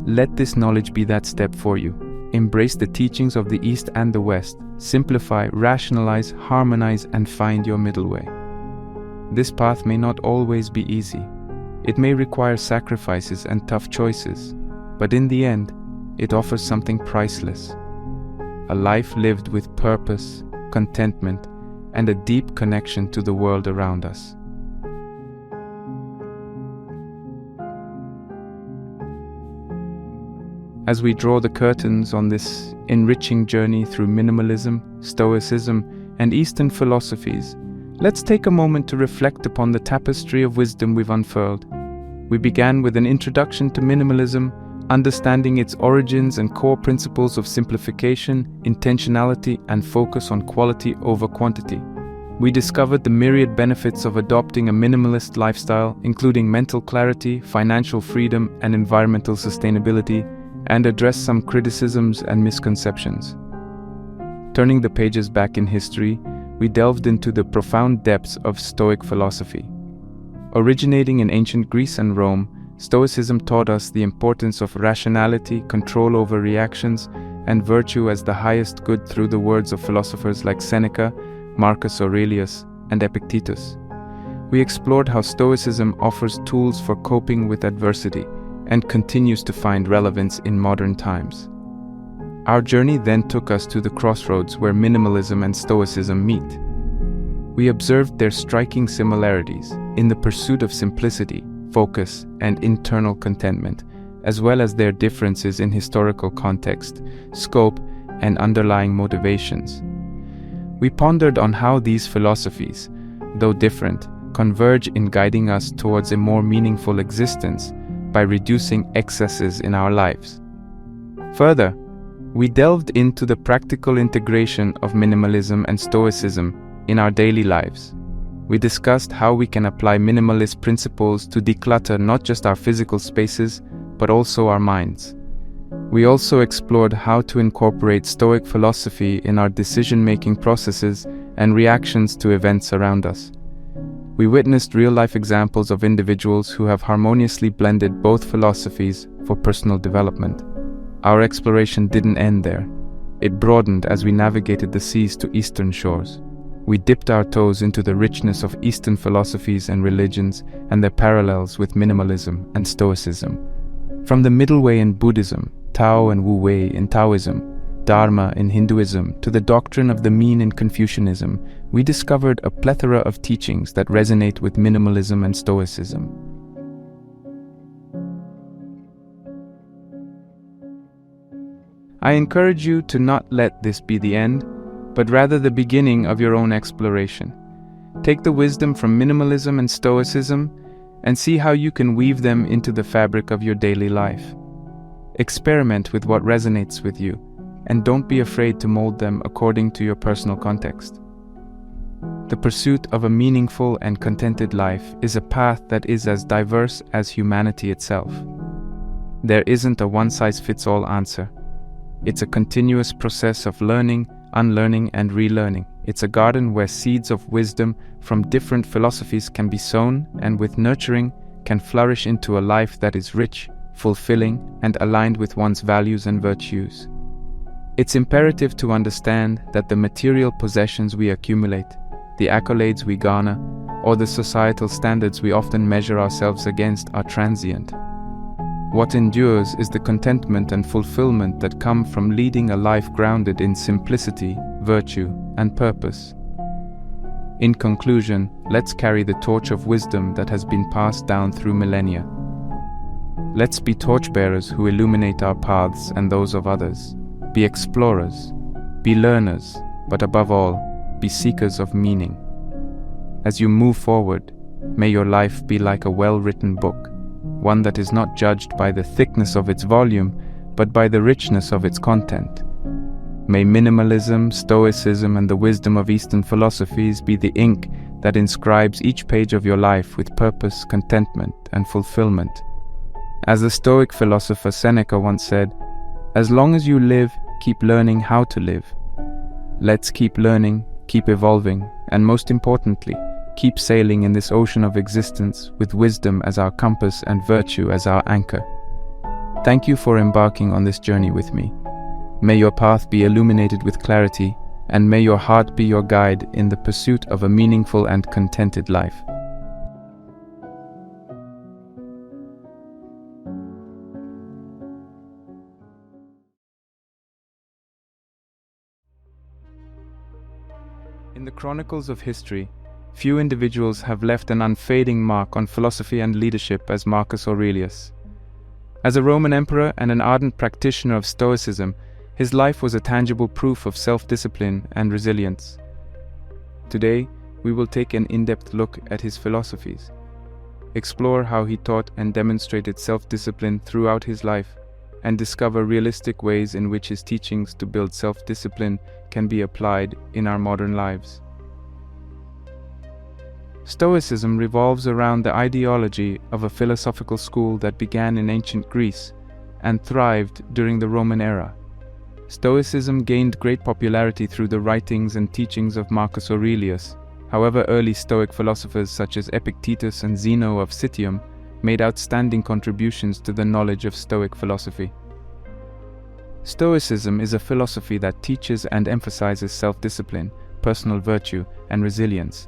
Let this knowledge be that step for you. Embrace the teachings of the East and the West. Simplify, rationalize, harmonize, and find your middle way. This path may not always be easy. It may require sacrifices and tough choices, but in the end, it offers something priceless. A life lived with purpose, contentment, and a deep connection to the world around us. As we draw the curtains on this enriching journey through minimalism, Stoicism, and Eastern philosophies, let's take a moment to reflect upon the tapestry of wisdom we've unfurled. We began with an introduction to minimalism, understanding its origins and core principles of simplification, intentionality, and focus on quality over quantity. We discovered the myriad benefits of adopting a minimalist lifestyle, including mental clarity, financial freedom, and environmental sustainability, and addressed some criticisms and misconceptions. Turning the pages back in history, we delved into the profound depths of Stoic philosophy. Originating in ancient Greece and Rome, Stoicism taught us the importance of rationality, control over reactions, and virtue as the highest good through the words of philosophers like Seneca, Marcus Aurelius, and Epictetus. We explored how Stoicism offers tools for coping with adversity and continues to find relevance in modern times. Our journey then took us to the crossroads where minimalism and Stoicism meet. We observed their striking similarities in the pursuit of simplicity, focus, and internal contentment, as well as their differences in historical context, scope, and underlying motivations. We pondered on how these philosophies, though different, converge in guiding us towards a more meaningful existence by reducing excesses in our lives. Further, we delved into the practical integration of minimalism and Stoicism in our daily lives. We discussed how we can apply minimalist principles to declutter not just our physical spaces, but also our minds. We also explored how to incorporate Stoic philosophy in our decision-making processes and reactions to events around us. We witnessed real-life examples of individuals who have harmoniously blended both philosophies for personal development. Our exploration didn't end there. It broadened as we navigated the seas to eastern shores. We dipped our toes into the richness of Eastern philosophies and religions and their parallels with minimalism and Stoicism. From the middle way in Buddhism, Tao and Wu Wei in Taoism, Dharma in Hinduism to the doctrine of the mean in Confucianism, we discovered a plethora of teachings that resonate with minimalism and Stoicism. I encourage you to not let this be the end, but rather the beginning of your own exploration. Take the wisdom from minimalism and Stoicism and see how you can weave them into the fabric of your daily life. Experiment with what resonates with you, and don't be afraid to mold them according to your personal context. The pursuit of a meaningful and contented life is a path that is as diverse as humanity itself. There isn't a one-size-fits-all answer. It's a continuous process of learning, unlearning, and relearning. It's a garden where seeds of wisdom from different philosophies can be sown, and with nurturing, can flourish into a life that is rich, fulfilling, and aligned with one's values and virtues. It's imperative to understand that the material possessions we accumulate, the accolades we garner, or the societal standards we often measure ourselves against are transient. What endures is the contentment and fulfillment that come from leading a life grounded in simplicity, virtue, and purpose. In conclusion, let's carry the torch of wisdom that has been passed down through millennia. Let's be torchbearers who illuminate our paths and those of others. Be explorers, be learners, but above all, be seekers of meaning. As you move forward, may your life be like a well-written book, one that is not judged by the thickness of its volume, but by the richness of its content. May minimalism, Stoicism, and the wisdom of Eastern philosophies be the ink that inscribes each page of your life with purpose, contentment, and fulfillment. As the Stoic philosopher Seneca once said, "As long as you live, keep learning how to live." Let's keep learning, keep evolving, and most importantly, keep sailing in this ocean of existence with wisdom as our compass and virtue as our anchor. Thank you for embarking on this journey with me. May your path be illuminated with clarity, and may your heart be your guide in the pursuit of a meaningful and contented life. In the chronicles of history, few individuals have left an unfading mark on philosophy and leadership as Marcus Aurelius. As a Roman emperor and an ardent practitioner of Stoicism, his life was a tangible proof of self-discipline and resilience. Today, we will take an in-depth look at his philosophies, explore how he taught and demonstrated self-discipline throughout his life, and discover realistic ways in which his teachings to build self-discipline can be applied in our modern lives. Stoicism revolves around the ideology of a philosophical school that began in ancient Greece and thrived during the Roman era. Stoicism gained great popularity through the writings and teachings of Marcus Aurelius. However, early Stoic philosophers such as Epictetus and Zeno of Citium made outstanding contributions to the knowledge of Stoic philosophy. Stoicism is a philosophy that teaches and emphasizes self-discipline, personal virtue, and resilience.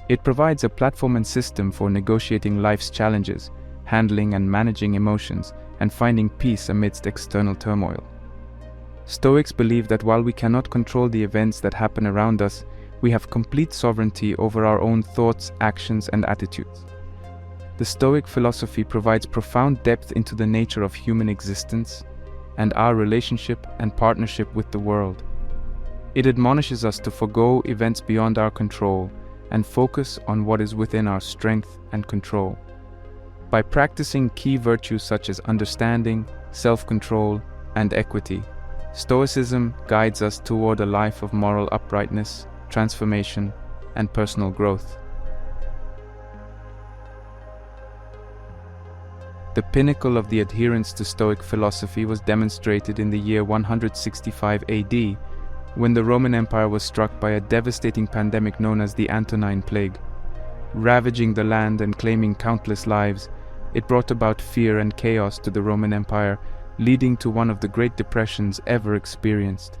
It provides a platform and system for negotiating life's challenges, handling and managing emotions, and finding peace amidst external turmoil. Stoics believe that while we cannot control the events that happen around us, we have complete sovereignty over our own thoughts, actions, and attitudes. The Stoic philosophy provides profound depth into the nature of human existence and our relationship and partnership with the world. It admonishes us to forego events beyond our control and focus on what is within our strength and control. By practicing key virtues such as understanding, self-control, and equity, Stoicism guides us toward a life of moral uprightness, transformation, and personal growth. The pinnacle of the adherence to Stoic philosophy was demonstrated in the year 165 AD, when the Roman Empire was struck by a devastating pandemic known as the Antonine Plague. Ravaging the land and claiming countless lives, it brought about fear and chaos to the Roman Empire, leading to one of the Great Depressions ever experienced.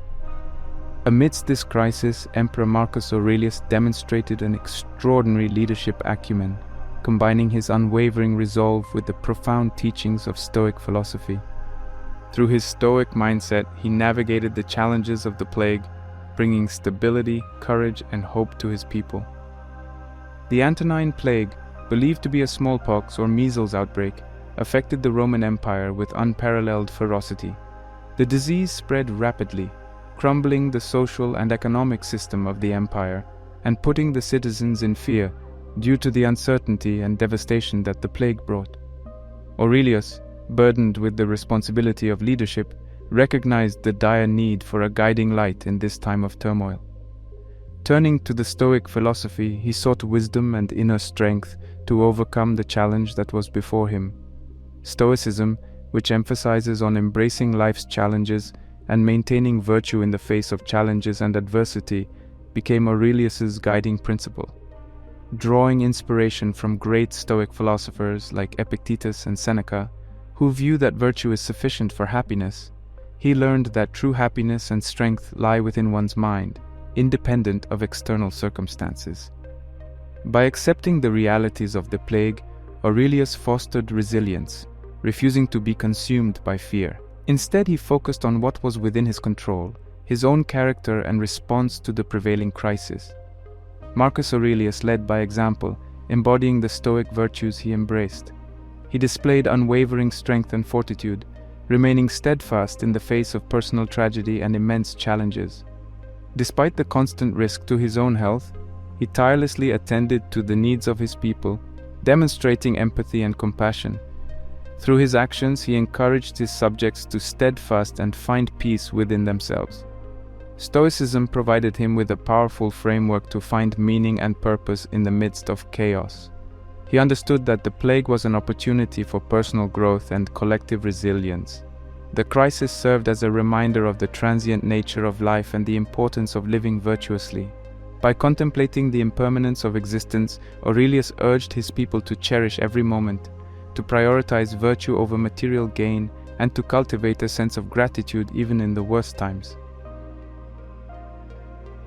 Amidst this crisis, Emperor Marcus Aurelius demonstrated an extraordinary leadership acumen, combining his unwavering resolve with the profound teachings of Stoic philosophy. Through his Stoic mindset, he navigated the challenges of the plague, bringing stability, courage, and hope to his people. The Antonine Plague, believed to be a smallpox or measles outbreak, affected the Roman Empire with unparalleled ferocity. The disease spread rapidly, crumbling the social and economic system of the empire and putting the citizens in fear due to the uncertainty and devastation that the plague brought. Aurelius, burdened with the responsibility of leadership, recognized the dire need for a guiding light in this time of turmoil. Turning to the Stoic philosophy, he sought wisdom and inner strength to overcome the challenge that was before him. Stoicism, which emphasizes on embracing life's challenges and maintaining virtue in the face of challenges and adversity, became Aurelius's guiding principle. Drawing inspiration from great Stoic philosophers like Epictetus and Seneca, who view that virtue is sufficient for happiness, he learned that true happiness and strength lie within one's mind, independent of external circumstances. By accepting the realities of the plague, Aurelius fostered resilience, refusing to be consumed by fear. Instead, he focused on what was within his control, his own character and response to the prevailing crisis. Marcus Aurelius led by example, embodying the Stoic virtues he embraced. He displayed unwavering strength and fortitude, remaining steadfast in the face of personal tragedy and immense challenges. Despite the constant risk to his own health, he tirelessly attended to the needs of his people, demonstrating empathy and compassion. Through his actions, he encouraged his subjects to steadfast and find peace within themselves. Stoicism provided him with a powerful framework to find meaning and purpose in the midst of chaos. He understood that the plague was an opportunity for personal growth and collective resilience. The crisis served as a reminder of the transient nature of life and the importance of living virtuously. By contemplating the impermanence of existence, Aurelius urged his people to cherish every moment, to prioritize virtue over material gain, and to cultivate a sense of gratitude even in the worst times.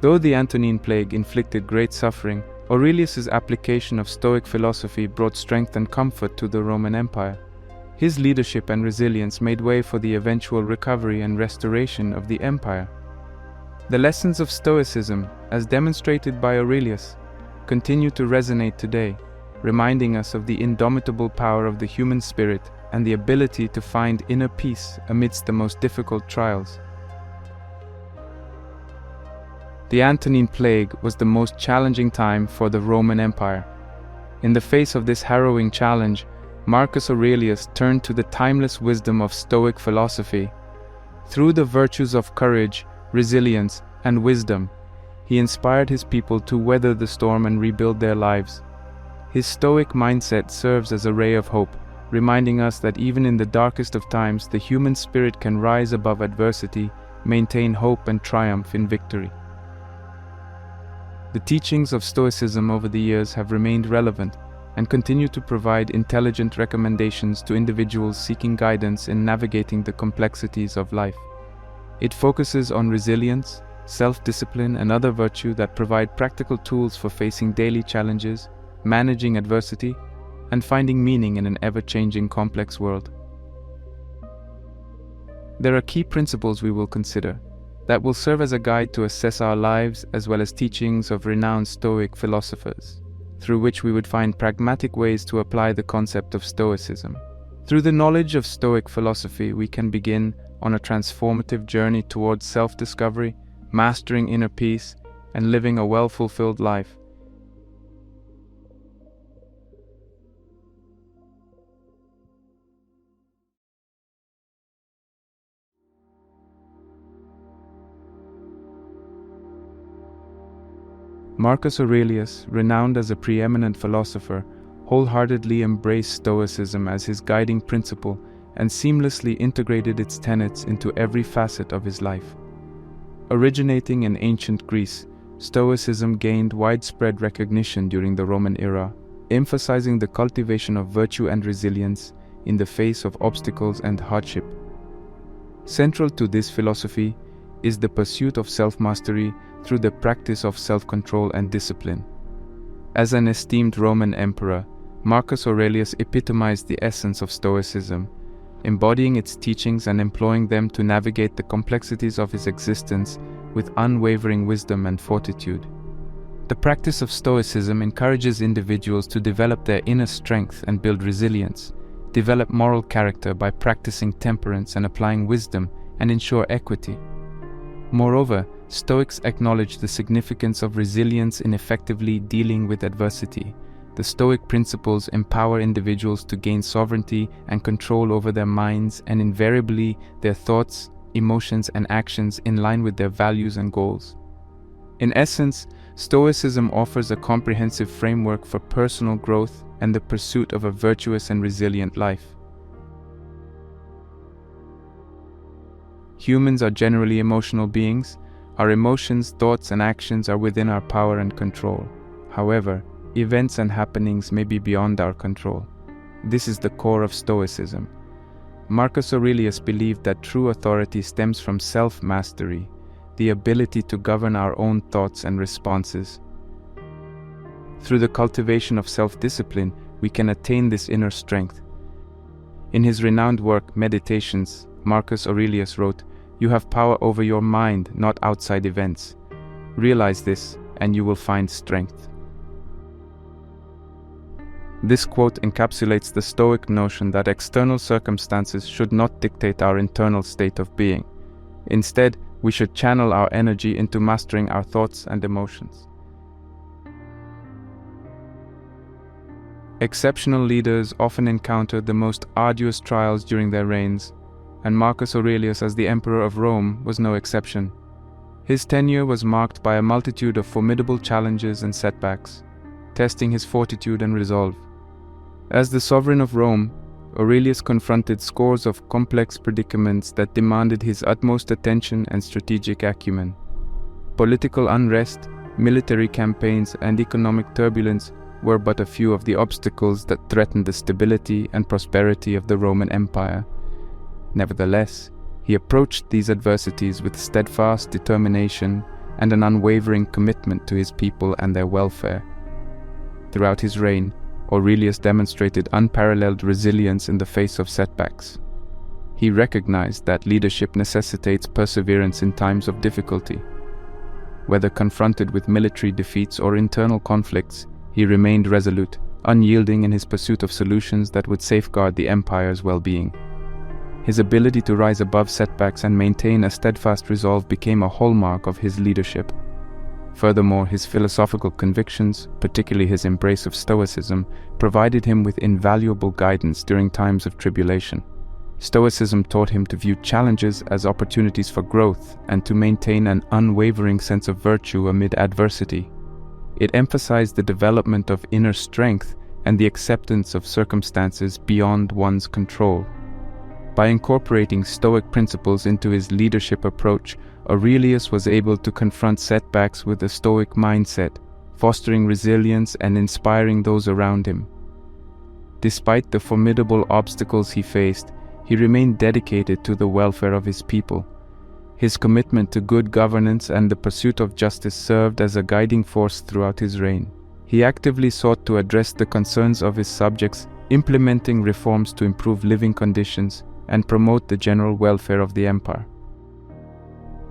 Though the Antonine Plague inflicted great suffering, Aurelius's application of Stoic philosophy brought strength and comfort to the Roman Empire. His leadership and resilience made way for the eventual recovery and restoration of the empire. The lessons of Stoicism, as demonstrated by Aurelius, continue to resonate today, reminding us of the indomitable power of the human spirit and the ability to find inner peace amidst the most difficult trials. The Antonine Plague was the most challenging time for the Roman Empire. In the face of this harrowing challenge, Marcus Aurelius turned to the timeless wisdom of Stoic philosophy. Through the virtues of courage, resilience, and wisdom, he inspired his people to weather the storm and rebuild their lives. His Stoic mindset serves as a ray of hope, reminding us that even in the darkest of times, the human spirit can rise above adversity, maintain hope, and triumph in victory. The teachings of Stoicism over the years have remained relevant and continue to provide intelligent recommendations to individuals seeking guidance in navigating the complexities of life. It focuses on resilience, self-discipline, and other virtue that provide practical tools for facing daily challenges, managing adversity, and finding meaning in an ever-changing complex world. There are key principles we will consider that will serve as a guide to assess our lives, as well as teachings of renowned Stoic philosophers, through which we would find pragmatic ways to apply the concept of Stoicism. Through the knowledge of Stoic philosophy, we can begin on a transformative journey towards self-discovery, mastering inner peace, and living a well-fulfilled life. Marcus Aurelius, renowned as a preeminent philosopher, wholeheartedly embraced Stoicism as his guiding principle and seamlessly integrated its tenets into every facet of his life. Originating in ancient Greece, Stoicism gained widespread recognition during the Roman era, emphasizing the cultivation of virtue and resilience in the face of obstacles and hardship. Central to this philosophy is the pursuit of self-mastery through the practice of self-control and discipline. As an esteemed Roman emperor, Marcus Aurelius epitomized the essence of Stoicism, embodying its teachings and employing them to navigate the complexities of his existence with unwavering wisdom and fortitude. The practice of Stoicism encourages individuals to develop their inner strength and build resilience, develop moral character by practicing temperance and applying wisdom, and ensure equity. Moreover, Stoics acknowledge the significance of resilience in effectively dealing with adversity. The Stoic principles empower individuals to gain sovereignty and control over their minds and invariably their thoughts, emotions, and actions in line with their values and goals. In essence, Stoicism offers a comprehensive framework for personal growth and the pursuit of a virtuous and resilient life. Humans are generally emotional beings. Our emotions, thoughts, and actions are within our power and control. However, events and happenings may be beyond our control. This is the core of Stoicism. Marcus Aurelius believed that true authority stems from self-mastery, the ability to govern our own thoughts and responses. Through the cultivation of self-discipline, we can attain this inner strength. In his renowned work, Meditations, Marcus Aurelius wrote, "You have power over your mind, not outside events. Realize this, and you will find strength." This quote encapsulates the Stoic notion that external circumstances should not dictate our internal state of being. Instead, we should channel our energy into mastering our thoughts and emotions. Exceptional leaders often encounter the most arduous trials during their reigns, and Marcus Aurelius, as the Emperor of Rome, was no exception. His tenure was marked by a multitude of formidable challenges and setbacks, testing his fortitude and resolve. As the sovereign of Rome, Aurelius confronted scores of complex predicaments that demanded his utmost attention and strategic acumen. Political unrest, military campaigns, and economic turbulence were but a few of the obstacles that threatened the stability and prosperity of the Roman Empire. Nevertheless, he approached these adversities with steadfast determination and an unwavering commitment to his people and their welfare. Throughout his reign, Aurelius demonstrated unparalleled resilience in the face of setbacks. He recognized that leadership necessitates perseverance in times of difficulty. Whether confronted with military defeats or internal conflicts, he remained resolute, unyielding in his pursuit of solutions that would safeguard the empire's well-being. His ability to rise above setbacks and maintain a steadfast resolve became a hallmark of his leadership. Furthermore, his philosophical convictions, particularly his embrace of Stoicism, provided him with invaluable guidance during times of tribulation. Stoicism taught him to view challenges as opportunities for growth and to maintain an unwavering sense of virtue amid adversity. It emphasized the development of inner strength and the acceptance of circumstances beyond one's control. By incorporating Stoic principles into his leadership approach, Aurelius was able to confront setbacks with a Stoic mindset, fostering resilience and inspiring those around him. Despite the formidable obstacles he faced, he remained dedicated to the welfare of his people. His commitment to good governance and the pursuit of justice served as a guiding force throughout his reign. He actively sought to address the concerns of his subjects, implementing reforms to improve living conditions and promote the general welfare of the empire.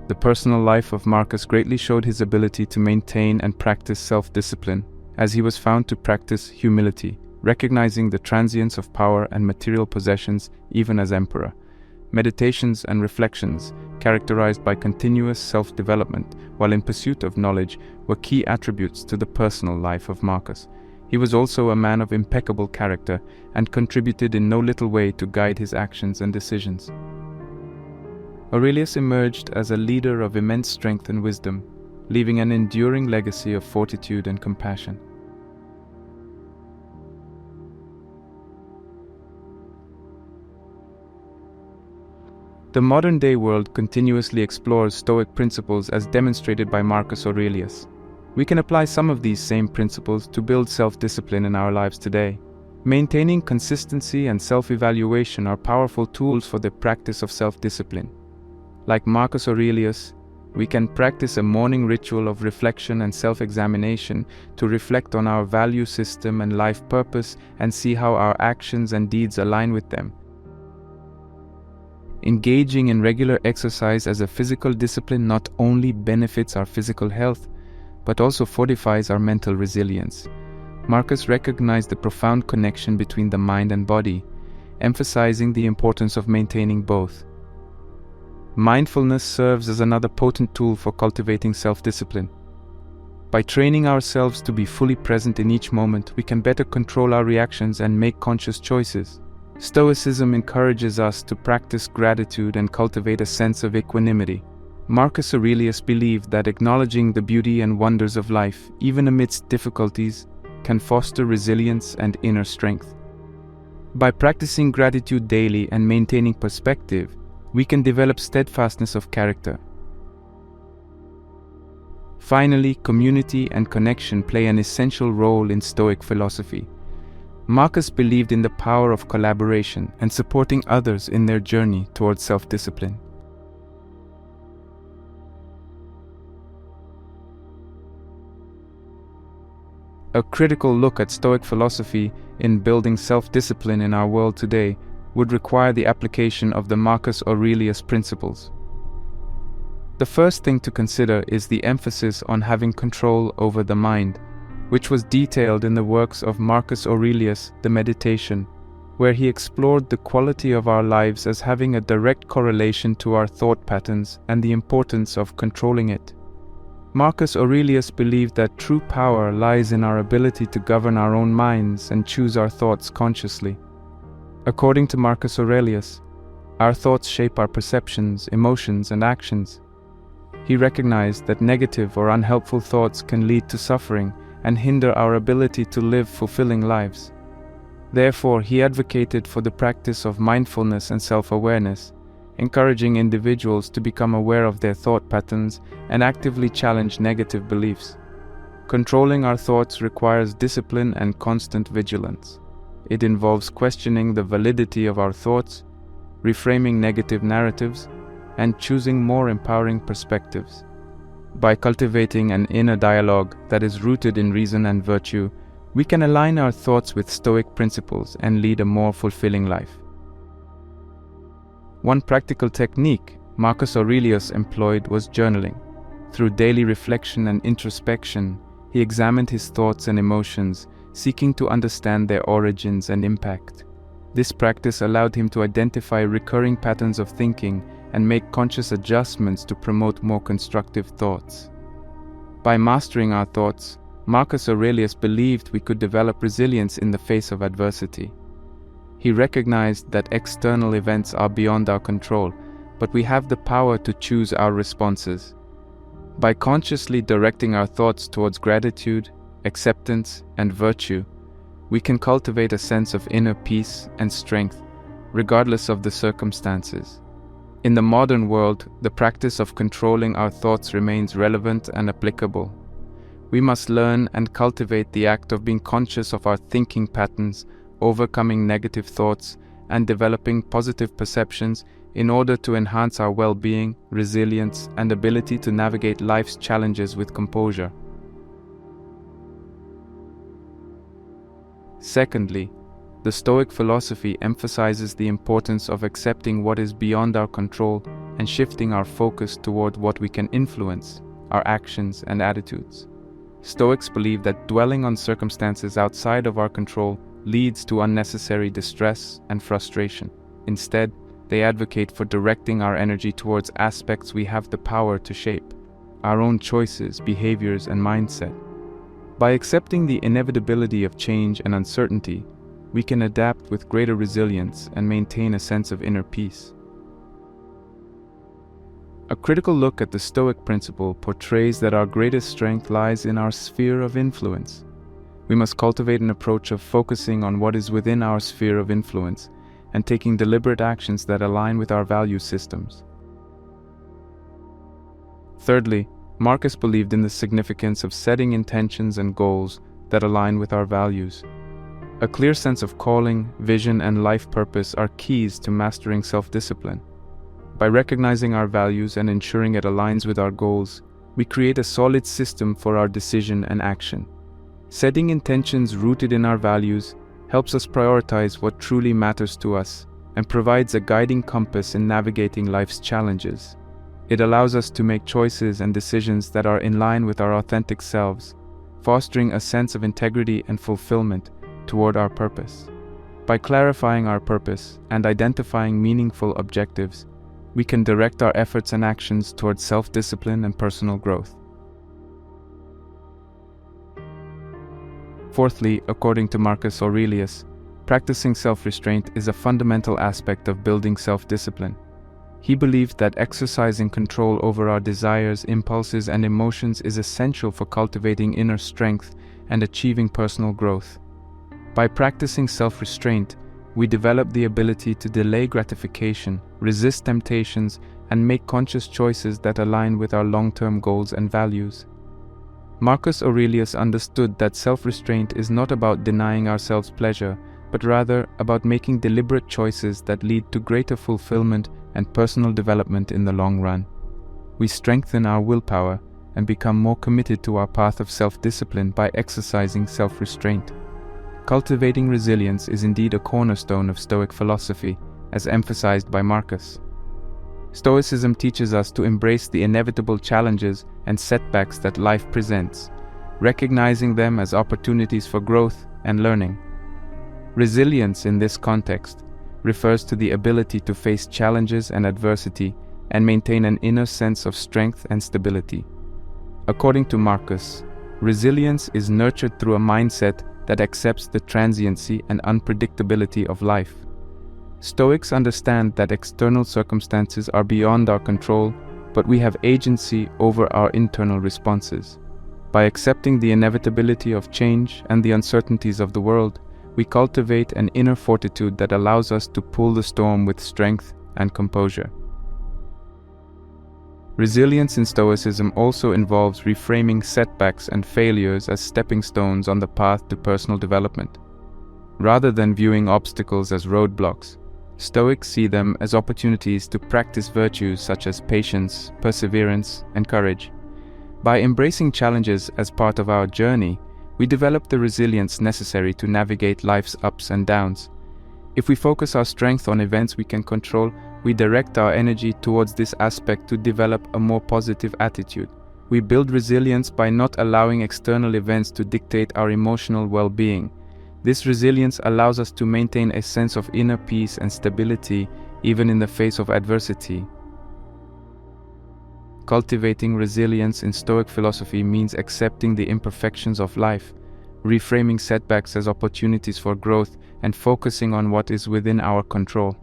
The personal life of Marcus greatly showed his ability to maintain and practice self-discipline, as he was found to practice humility, recognizing the transience of power and material possessions even as emperor. Meditations and reflections, characterized by continuous self-development while in pursuit of knowledge, were key attributes to the personal life of Marcus. He was also a man of impeccable character and contributed in no little way to guide his actions and decisions. Aurelius emerged as a leader of immense strength and wisdom, leaving an enduring legacy of fortitude and compassion. The modern-day world continuously explores Stoic principles as demonstrated by Marcus Aurelius. We can apply some of these same principles to build self-discipline in our lives today. Maintaining consistency and self-evaluation are powerful tools for the practice of self-discipline. Like Marcus Aurelius, we can practice a morning ritual of reflection and self-examination to reflect on our value system and life purpose and see how our actions and deeds align with them. Engaging in regular exercise as a physical discipline not only benefits our physical health, but also fortifies our mental resilience. Marcus recognized the profound connection between the mind and body, emphasizing the importance of maintaining both. Mindfulness serves as another potent tool for cultivating self-discipline. By training ourselves to be fully present in each moment, we can better control our reactions and make conscious choices. Stoicism encourages us to practice gratitude and cultivate a sense of equanimity. Marcus Aurelius believed that acknowledging the beauty and wonders of life, even amidst difficulties, can foster resilience and inner strength. By practicing gratitude daily and maintaining perspective, we can develop steadfastness of character. Finally, community and connection play an essential role in Stoic philosophy. Marcus believed in the power of collaboration and supporting others in their journey towards self-discipline. A critical look at Stoic philosophy in building self-discipline in our world today would require the application of the Marcus Aurelius principles. The first thing to consider is the emphasis on having control over the mind, which was detailed in the works of Marcus Aurelius, The Meditation, where he explored the quality of our lives as having a direct correlation to our thought patterns and the importance of controlling it. Marcus Aurelius believed that true power lies in our ability to govern our own minds and choose our thoughts consciously. According to Marcus Aurelius, our thoughts shape our perceptions, emotions, and actions. He recognized that negative or unhelpful thoughts can lead to suffering and hinder our ability to live fulfilling lives. Therefore, he advocated for the practice of mindfulness and self-awareness, encouraging individuals to become aware of their thought patterns and actively challenge negative beliefs. Controlling our thoughts requires discipline and constant vigilance. It involves questioning the validity of our thoughts, reframing negative narratives, and choosing more empowering perspectives. By cultivating an inner dialogue that is rooted in reason and virtue, we can align our thoughts with Stoic principles and lead a more fulfilling life. One practical technique Marcus Aurelius employed was journaling. Through daily reflection and introspection, he examined his thoughts and emotions, seeking to understand their origins and impact. This practice allowed him to identify recurring patterns of thinking and make conscious adjustments to promote more constructive thoughts. By mastering our thoughts, Marcus Aurelius believed we could develop resilience in the face of adversity. He recognized that external events are beyond our control, but we have the power to choose our responses. By consciously directing our thoughts towards gratitude, acceptance, and virtue, we can cultivate a sense of inner peace and strength, regardless of the circumstances. In the modern world, the practice of controlling our thoughts remains relevant and applicable. We must learn and cultivate the act of being conscious of our thinking patterns, overcoming negative thoughts, and developing positive perceptions in order to enhance our well-being, resilience, and ability to navigate life's challenges with composure. Secondly, the Stoic philosophy emphasizes the importance of accepting what is beyond our control and shifting our focus toward what we can influence, our actions and attitudes. Stoics believe that dwelling on circumstances outside of our control leads to unnecessary distress and frustration. Instead, they advocate for directing our energy towards aspects we have the power to shape, our own choices, behaviors, and mindset. By accepting the inevitability of change and uncertainty, we can adapt with greater resilience and maintain a sense of inner peace. A critical look at the Stoic principle portrays that our greatest strength lies in our sphere of influence. We must cultivate an approach of focusing on what is within our sphere of influence and taking deliberate actions that align with our value systems. Thirdly, Marcus believed in the significance of setting intentions and goals that align with our values. A clear sense of calling, vision, and life purpose are keys to mastering self-discipline. By recognizing our values and ensuring it aligns with our goals, we create a solid system for our decision and action. Setting intentions rooted in our values helps us prioritize what truly matters to us and provides a guiding compass in navigating life's challenges. It allows us to make choices and decisions that are in line with our authentic selves, fostering a sense of integrity and fulfillment toward our purpose. By clarifying our purpose and identifying meaningful objectives, we can direct our efforts and actions towards self-discipline and personal growth. Fourthly, according to Marcus Aurelius, practicing self-restraint is a fundamental aspect of building self-discipline. He believed that exercising control over our desires, impulses, and emotions is essential for cultivating inner strength and achieving personal growth. By practicing self-restraint, we develop the ability to delay gratification, resist temptations, and make conscious choices that align with our long-term goals and values. Marcus Aurelius understood that self-restraint is not about denying ourselves pleasure, but rather about making deliberate choices that lead to greater fulfillment and personal development in the long run. We strengthen our willpower and become more committed to our path of self-discipline by exercising self-restraint. Cultivating resilience is indeed a cornerstone of Stoic philosophy, as emphasized by Marcus. Stoicism teaches us to embrace the inevitable challenges and setbacks that life presents, recognizing them as opportunities for growth and learning. Resilience in this context refers to the ability to face challenges and adversity and maintain an inner sense of strength and stability. According to Marcus, resilience is nurtured through a mindset that accepts the transiency and unpredictability of life. Stoics understand that external circumstances are beyond our control, but we have agency over our internal responses. By accepting the inevitability of change and the uncertainties of the world, we cultivate an inner fortitude that allows us to pull the storm with strength and composure. Resilience in Stoicism also involves reframing setbacks and failures as stepping stones on the path to personal development. Rather than viewing obstacles as roadblocks, Stoics see them as opportunities to practice virtues such as patience, perseverance, and courage. By embracing challenges as part of our journey, we develop the resilience necessary to navigate life's ups and downs. If we focus our strength on events we can control, we direct our energy towards this aspect to develop a more positive attitude. We build resilience by not allowing external events to dictate our emotional well-being. This resilience allows us to maintain a sense of inner peace and stability even in the face of adversity. Cultivating resilience in Stoic philosophy means accepting the imperfections of life, reframing setbacks as opportunities for growth, and focusing on what is within our control.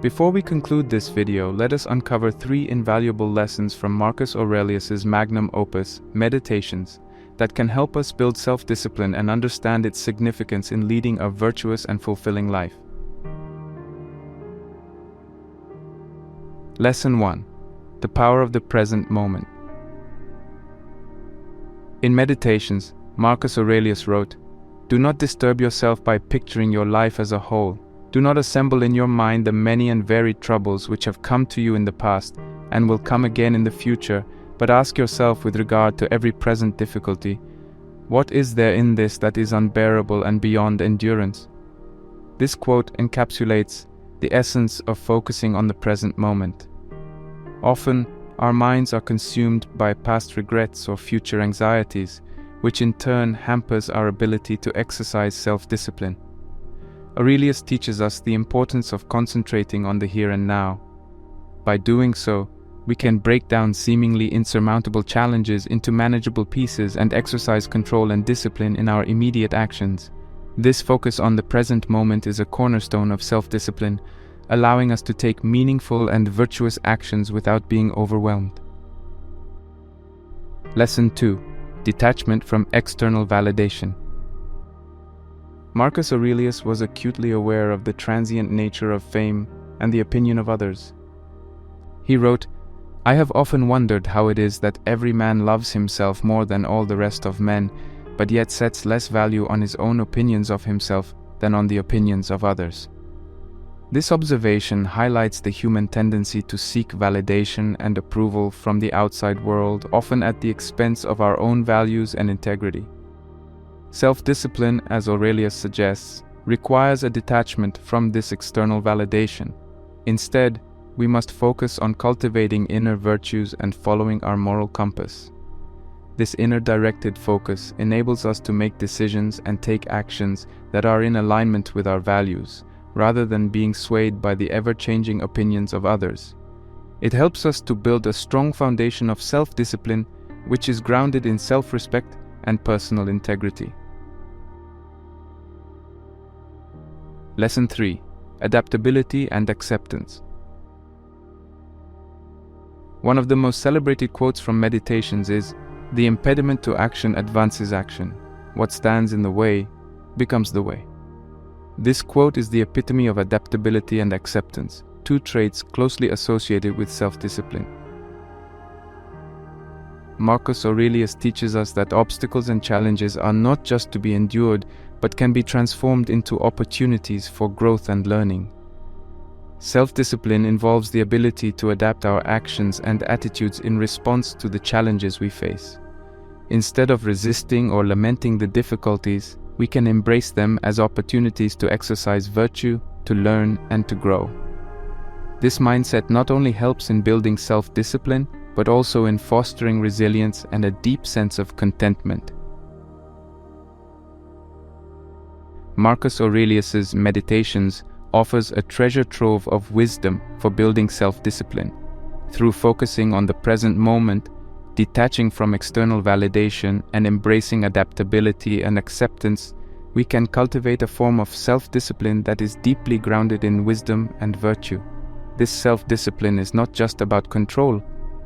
Before we conclude this video, let us uncover 3 invaluable lessons from Marcus Aurelius's magnum opus, Meditations, that can help us build self-discipline and understand its significance in leading a virtuous and fulfilling life. Lesson 1. The power of the present moment. In Meditations, Marcus Aurelius wrote, "Do not disturb yourself by picturing your life as a whole. Do not assemble in your mind the many and varied troubles which have come to you in the past and will come again in the future, but ask yourself with regard to every present difficulty, what is there in this that is unbearable and beyond endurance?" This quote encapsulates the essence of focusing on the present moment. Often, our minds are consumed by past regrets or future anxieties, which in turn hampers our ability to exercise self-discipline. Aurelius teaches us the importance of concentrating on the here and now. By doing so, we can break down seemingly insurmountable challenges into manageable pieces and exercise control and discipline in our immediate actions. This focus on the present moment is a cornerstone of self-discipline, allowing us to take meaningful and virtuous actions without being overwhelmed. Lesson 2. Detachment from external validation. Marcus Aurelius was acutely aware of the transient nature of fame and the opinion of others. He wrote, "I have often wondered how it is that every man loves himself more than all the rest of men, but yet sets less value on his own opinions of himself than on the opinions of others." This observation highlights the human tendency to seek validation and approval from the outside world, often at the expense of our own values and integrity. Self-discipline, as Aurelius suggests, requires a detachment from this external validation. Instead, we must focus on cultivating inner virtues and following our moral compass. This inner-directed focus enables us to make decisions and take actions that are in alignment with our values, rather than being swayed by the ever-changing opinions of others. It helps us to build a strong foundation of self-discipline, which is grounded in self-respect and personal integrity. Lesson 3: Adaptability and Acceptance. One of the most celebrated quotes from Meditations is, "The impediment to action advances action. What stands in the way becomes the way." This quote is the epitome of adaptability and acceptance, two traits closely associated with self-discipline. Marcus Aurelius teaches us that obstacles and challenges are not just to be endured, but can be transformed into opportunities for growth and learning. Self-discipline involves the ability to adapt our actions and attitudes in response to the challenges we face. Instead of resisting or lamenting the difficulties, we can embrace them as opportunities to exercise virtue, to learn, and to grow. This mindset not only helps in building self-discipline, but also in fostering resilience and a deep sense of contentment. Marcus Aurelius's Meditations offers a treasure trove of wisdom for building self-discipline. Through focusing on the present moment, detaching from external validation, and embracing adaptability and acceptance, we can cultivate a form of self-discipline that is deeply grounded in wisdom and virtue. This self-discipline is not just about control,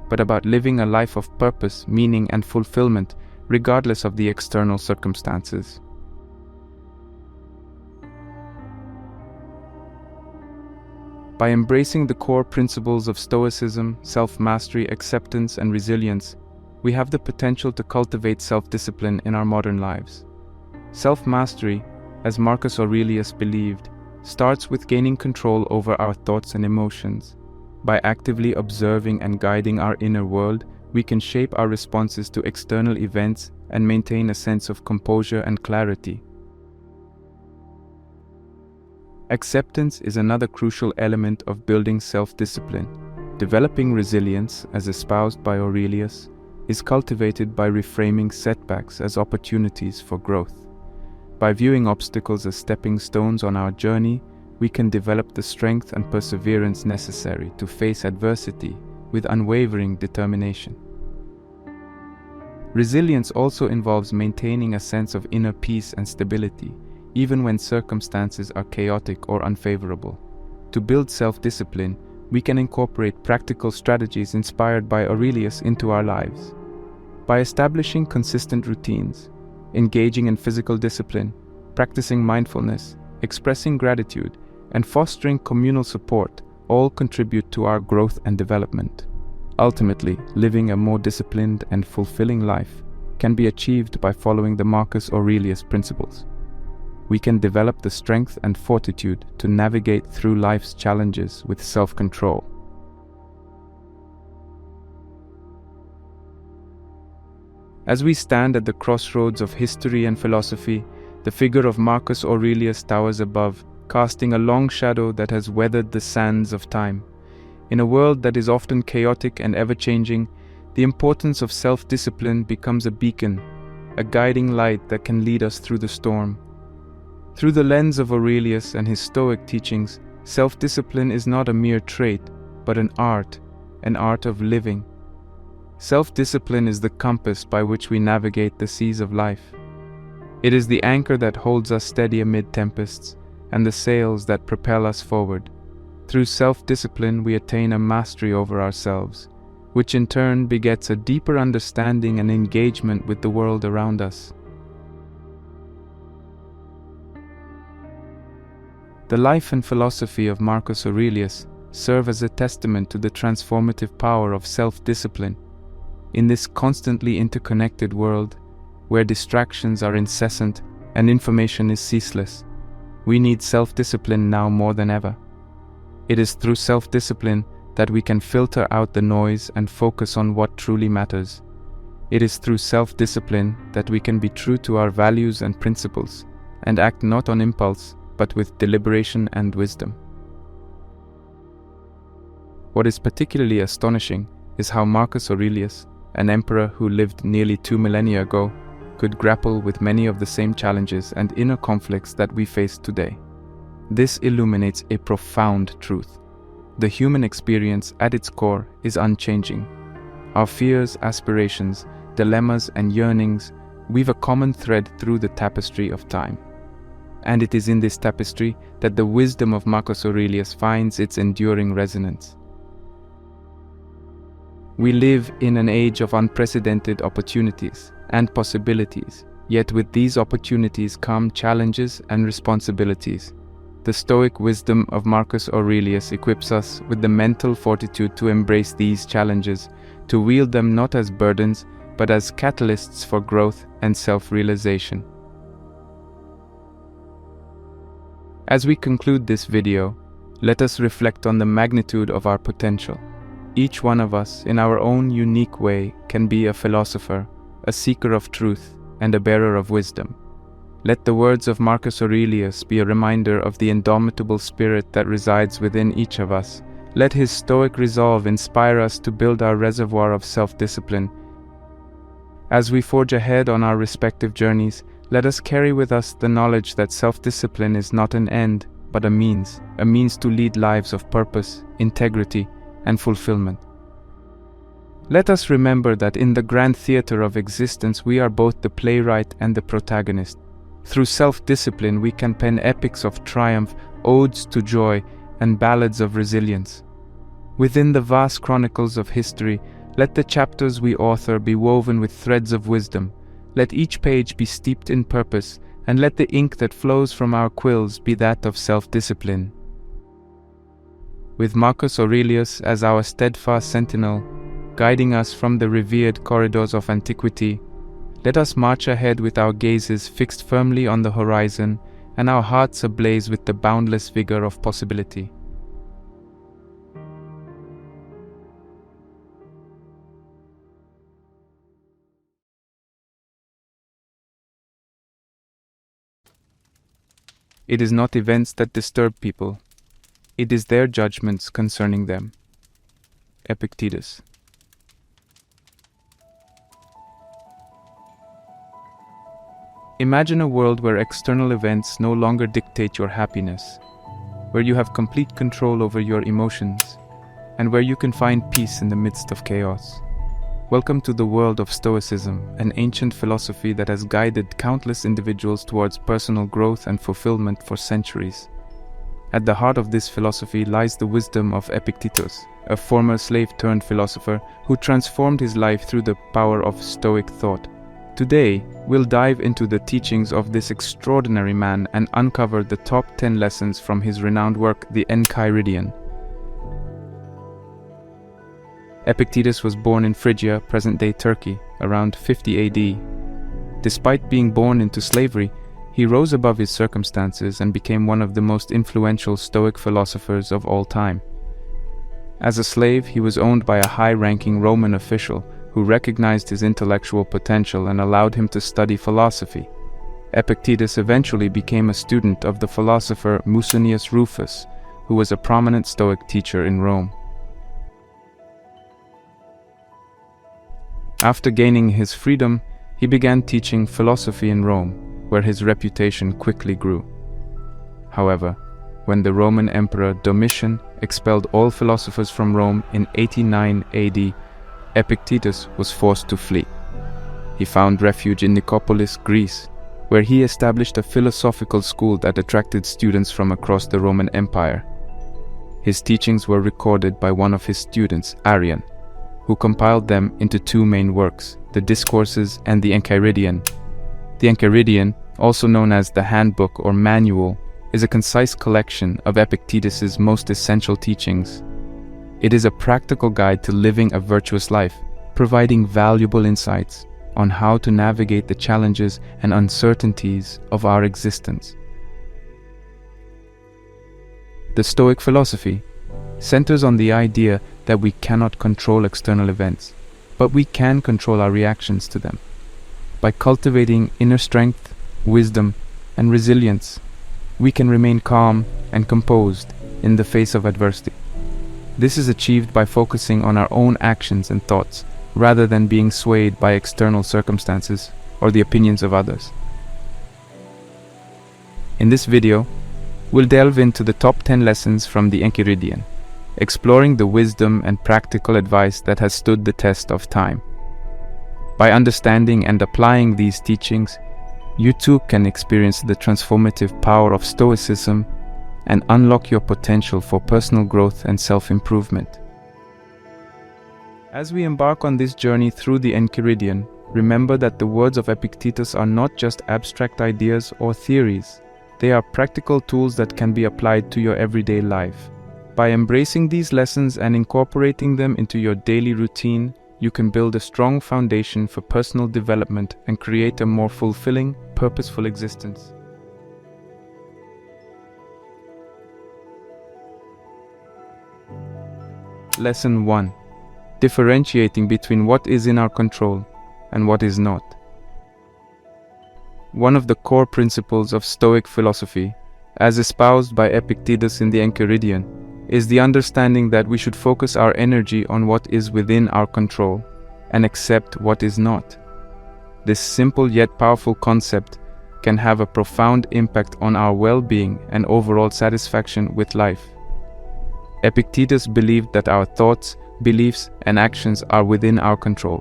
but about living a life of purpose, meaning, and fulfillment, regardless of the external circumstances. By embracing the core principles of Stoicism, self-mastery, acceptance, and resilience, we have the potential to cultivate self-discipline in our modern lives. Self-mastery, as Marcus Aurelius believed, starts with gaining control over our thoughts and emotions. By actively observing and guiding our inner world, we can shape our responses to external events and maintain a sense of composure and clarity. Acceptance is another crucial element of building self-discipline. Developing resilience, as espoused by Aurelius, is cultivated by reframing setbacks as opportunities for growth. By viewing obstacles as stepping stones on our journey, we can develop the strength and perseverance necessary to face adversity with unwavering determination. Resilience also involves maintaining a sense of inner peace and stability, even when circumstances are chaotic or unfavorable. To build self-discipline, we can incorporate practical strategies inspired by Aurelius into our lives. By establishing consistent routines, engaging in physical discipline, practicing mindfulness, expressing gratitude, and fostering communal support, all contribute to our growth and development. Ultimately, living a more disciplined and fulfilling life can be achieved by following the Marcus Aurelius principles. We can develop the strength and fortitude to navigate through life's challenges with self-control. As we stand at the crossroads of history and philosophy, the figure of Marcus Aurelius towers above, casting a long shadow that has weathered the sands of time. In a world that is often chaotic and ever-changing, the importance of self-discipline becomes a beacon, a guiding light that can lead us through the storm. Through the lens of Aurelius and his Stoic teachings, self-discipline is not a mere trait, but an art of living. Self-discipline is the compass by which we navigate the seas of life. It is the anchor that holds us steady amid tempests, and the sails that propel us forward. Through self-discipline, we attain a mastery over ourselves, which in turn begets a deeper understanding and engagement with the world around us. The life and philosophy of Marcus Aurelius serve as a testament to the transformative power of self-discipline. In this constantly interconnected world, where distractions are incessant and information is ceaseless, we need self-discipline now more than ever. It is through self-discipline that we can filter out the noise and focus on what truly matters. It is through self-discipline that we can be true to our values and principles, and act not on impulse, but with deliberation and wisdom. What is particularly astonishing is how Marcus Aurelius, an emperor who lived nearly 2 millennia ago, could grapple with many of the same challenges and inner conflicts that we face today. This illuminates a profound truth. The human experience at its core is unchanging. Our fears, aspirations, dilemmas, and yearnings weave a common thread through the tapestry of time. And it is in this tapestry that the wisdom of Marcus Aurelius finds its enduring resonance. We live in an age of unprecedented opportunities and possibilities, yet with these opportunities come challenges and responsibilities. The Stoic wisdom of Marcus Aurelius equips us with the mental fortitude to embrace these challenges, to wield them not as burdens, but as catalysts for growth and self-realization. As we conclude this video, let us reflect on the magnitude of our potential. Each one of us, in our own unique way, can be a philosopher, a seeker of truth, and a bearer of wisdom. Let the words of Marcus Aurelius be a reminder of the indomitable spirit that resides within each of us. Let his stoic resolve inspire us to build our reservoir of self-discipline. As we forge ahead on our respective journeys, let us carry with us the knowledge that self-discipline is not an end, but a means to lead lives of purpose, integrity, and fulfillment. Let us remember that in the grand theater of existence we are both the playwright and the protagonist. Through self-discipline we can pen epics of triumph, odes to joy, and ballads of resilience. Within the vast chronicles of history, let the chapters we author be woven with threads of wisdom. Let each page be steeped in purpose, and let the ink that flows from our quills be that of self-discipline. With Marcus Aurelius as our steadfast sentinel, guiding us from the revered corridors of antiquity, let us march ahead with our gazes fixed firmly on the horizon and our hearts ablaze with the boundless vigor of possibility. It is not events that disturb people. It is their judgments concerning them. Epictetus. Imagine a world where external events no longer dictate your happiness, where you have complete control over your emotions, and where you can find peace in the midst of chaos. Welcome to the world of Stoicism, an ancient philosophy that has guided countless individuals towards personal growth and fulfillment for centuries. At the heart of this philosophy lies the wisdom of Epictetus, a former slave-turned-philosopher who transformed his life through the power of Stoic thought. Today, we'll dive into the teachings of this extraordinary man and uncover the top 10 lessons from his renowned work, the Enchiridion. Epictetus was born in Phrygia, present-day Turkey, around 50 AD. Despite being born into slavery, he rose above his circumstances and became one of the most influential Stoic philosophers of all time. As a slave, he was owned by a high-ranking Roman official who recognized his intellectual potential and allowed him to study philosophy. Epictetus eventually became a student of the philosopher Musonius Rufus, who was a prominent Stoic teacher in Rome. After gaining his freedom, he began teaching philosophy in Rome, where his reputation quickly grew. However, when the Roman Emperor Domitian expelled all philosophers from Rome in 89 AD, Epictetus was forced to flee. He found refuge in Nicopolis, Greece, where he established a philosophical school that attracted students from across the Roman Empire. His teachings were recorded by one of his students, Arrian, who compiled them into two main works, the Discourses and the Enchiridion. The Enchiridion, also known as the Handbook or Manual, is a concise collection of Epictetus's most essential teachings. It is a practical guide to living a virtuous life, providing valuable insights on how to navigate the challenges and uncertainties of our existence. The Stoic philosophy centers on the idea that we cannot control external events, but we can control our reactions to them. By cultivating inner strength, wisdom, and resilience, we can remain calm and composed in the face of adversity. This is achieved by focusing on our own actions and thoughts, rather than being swayed by external circumstances or the opinions of others. In this video, we'll delve into the top 10 lessons from the Enchiridion, exploring the wisdom and practical advice that has stood the test of time. By understanding and applying these teachings, you too can experience the transformative power of Stoicism and unlock your potential for personal growth and self-improvement. As we embark on this journey through the Enchiridion, remember that the words of Epictetus are not just abstract ideas or theories. They are practical tools that can be applied to your everyday life. By embracing these lessons and incorporating them into your daily routine, you can build a strong foundation for personal development and create a more fulfilling, purposeful existence. Lesson 1. Differentiating between what is in our control and what is not. One of the core principles of Stoic philosophy, as espoused by Epictetus in the Enchiridion, is the understanding that we should focus our energy on what is within our control and accept what is not. This simple yet powerful concept can have a profound impact on our well-being and overall satisfaction with life. Epictetus believed that our thoughts, beliefs, and actions are within our control,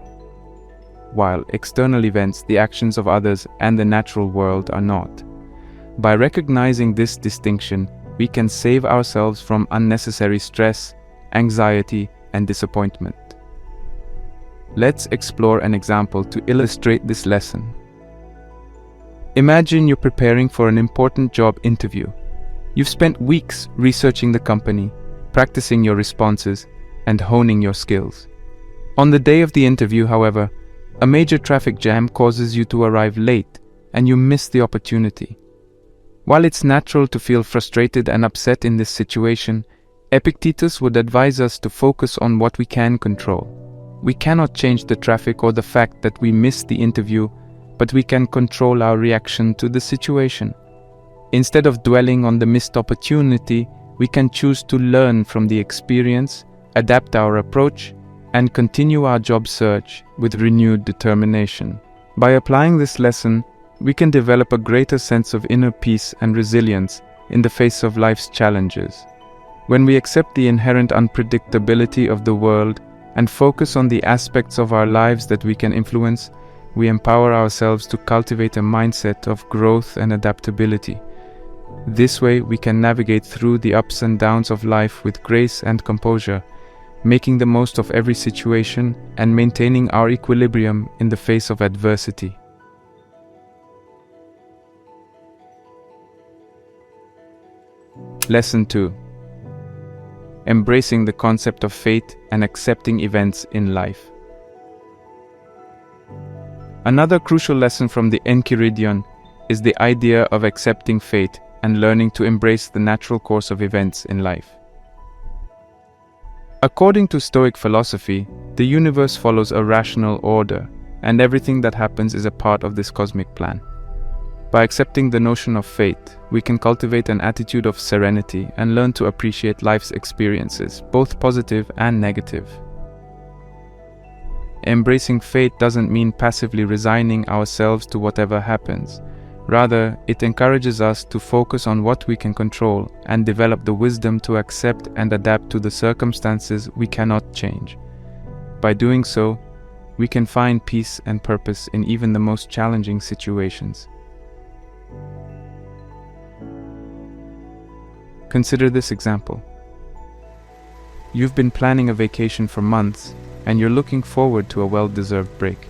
while external events, the actions of others, and the natural world are not. By recognizing this distinction, we can save ourselves from unnecessary stress, anxiety, and disappointment. Let's explore an example to illustrate this lesson. Imagine you're preparing for an important job interview. You've spent weeks researching the company, practicing your responses, and honing your skills. On the day of the interview, however, a major traffic jam causes you to arrive late, and you miss the opportunity. While it's natural to feel frustrated and upset in this situation, Epictetus would advise us to focus on what we can control. We cannot change the traffic or the fact that we missed the interview, but we can control our reaction to the situation. Instead of dwelling on the missed opportunity, we can choose to learn from the experience, adapt our approach, and continue our job search with renewed determination. By applying this lesson, we can develop a greater sense of inner peace and resilience in the face of life's challenges. When we accept the inherent unpredictability of the world and focus on the aspects of our lives that we can influence, we empower ourselves to cultivate a mindset of growth and adaptability. This way, we can navigate through the ups and downs of life with grace and composure, making the most of every situation and maintaining our equilibrium in the face of adversity. Lesson 2. Embracing the concept of fate and accepting events in life. Another crucial lesson from the Enchiridion is the idea of accepting fate and learning to embrace the natural course of events in life. According to Stoic philosophy, the universe follows a rational order, and everything that happens is a part of this cosmic plan. By accepting the notion of fate, we can cultivate an attitude of serenity and learn to appreciate life's experiences, both positive and negative. Embracing fate doesn't mean passively resigning ourselves to whatever happens. Rather, it encourages us to focus on what we can control and develop the wisdom to accept and adapt to the circumstances we cannot change. By doing so, we can find peace and purpose in even the most challenging situations. Consider this example. You've been planning a vacation for months, and you're looking forward to a well-deserved break.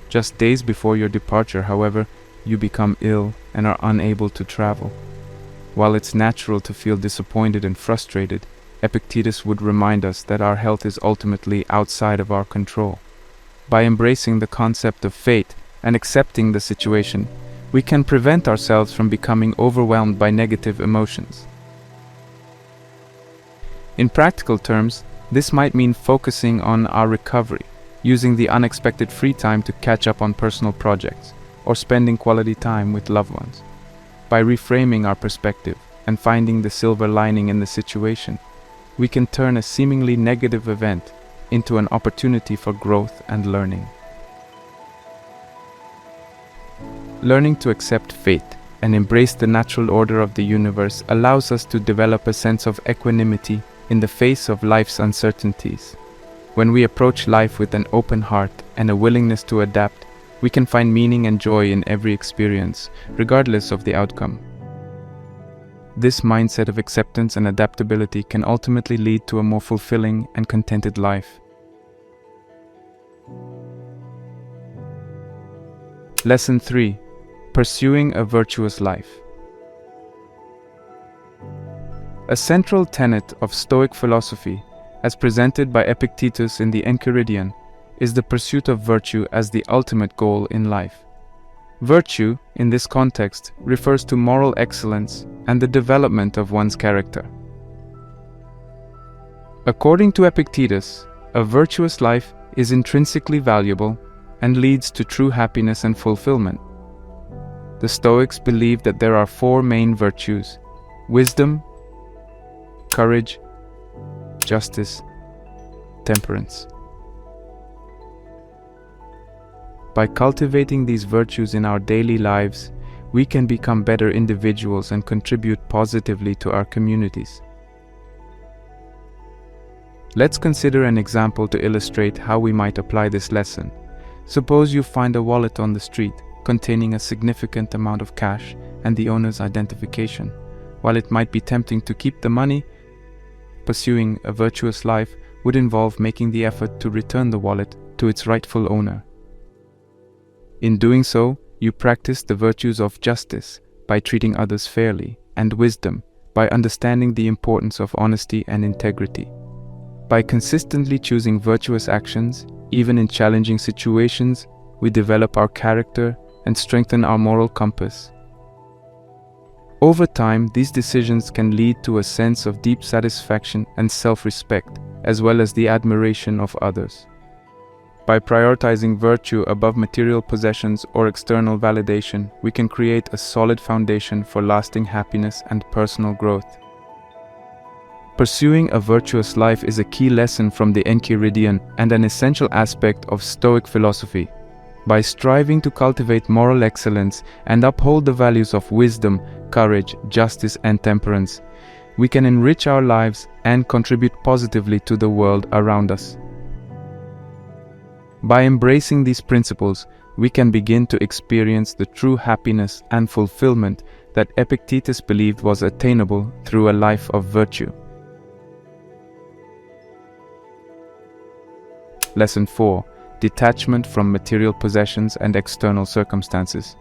Just days before your departure, however, you become ill and are unable to travel. While it's natural to feel disappointed and frustrated, Epictetus would remind us that our health is ultimately outside of our control. By embracing the concept of fate and accepting the situation, we can prevent ourselves from becoming overwhelmed by negative emotions. In practical terms, this might mean focusing on our recovery, using the unexpected free time to catch up on personal projects, or spending quality time with loved ones. By reframing our perspective and finding the silver lining in the situation, we can turn a seemingly negative event into an opportunity for growth and learning. Learning to accept fate and embrace the natural order of the universe allows us to develop a sense of equanimity in the face of life's uncertainties. When we approach life with an open heart and a willingness to adapt, we can find meaning and joy in every experience, regardless of the outcome. This mindset of acceptance and adaptability can ultimately lead to a more fulfilling and contented life. Lesson 3. Pursuing a virtuous life. A central tenet of Stoic philosophy, as presented by Epictetus in the Enchiridion, is the pursuit of virtue as the ultimate goal in life. Virtue, in this context, refers to moral excellence and the development of one's character. According to Epictetus, a virtuous life is intrinsically valuable and leads to true happiness and fulfillment. The Stoics believe that there are four main virtues: wisdom, courage, justice, temperance. By cultivating these virtues in our daily lives, we can become better individuals and contribute positively to our communities. Let's consider an example to illustrate how we might apply this lesson. Suppose you find a wallet on the street containing a significant amount of cash and the owner's identification. While it might be tempting to keep the money, pursuing a virtuous life would involve making the effort to return the wallet to its rightful owner. In doing so, you practice the virtues of justice by treating others fairly, and wisdom by understanding the importance of honesty and integrity. By consistently choosing virtuous actions, even in challenging situations, we develop our character and strengthen our moral compass. Over time, these decisions can lead to a sense of deep satisfaction and self-respect, as well as the admiration of others. By prioritizing virtue above material possessions or external validation, we can create a solid foundation for lasting happiness and personal growth. Pursuing a virtuous life is a key lesson from the Enchiridion and an essential aspect of Stoic philosophy. By striving to cultivate moral excellence and uphold the values of wisdom, courage, justice, and temperance, we can enrich our lives and contribute positively to the world around us. By embracing these principles, we can begin to experience the true happiness and fulfillment that Epictetus believed was attainable through a life of virtue. Lesson 4. Detachment from material possessions and external circumstances.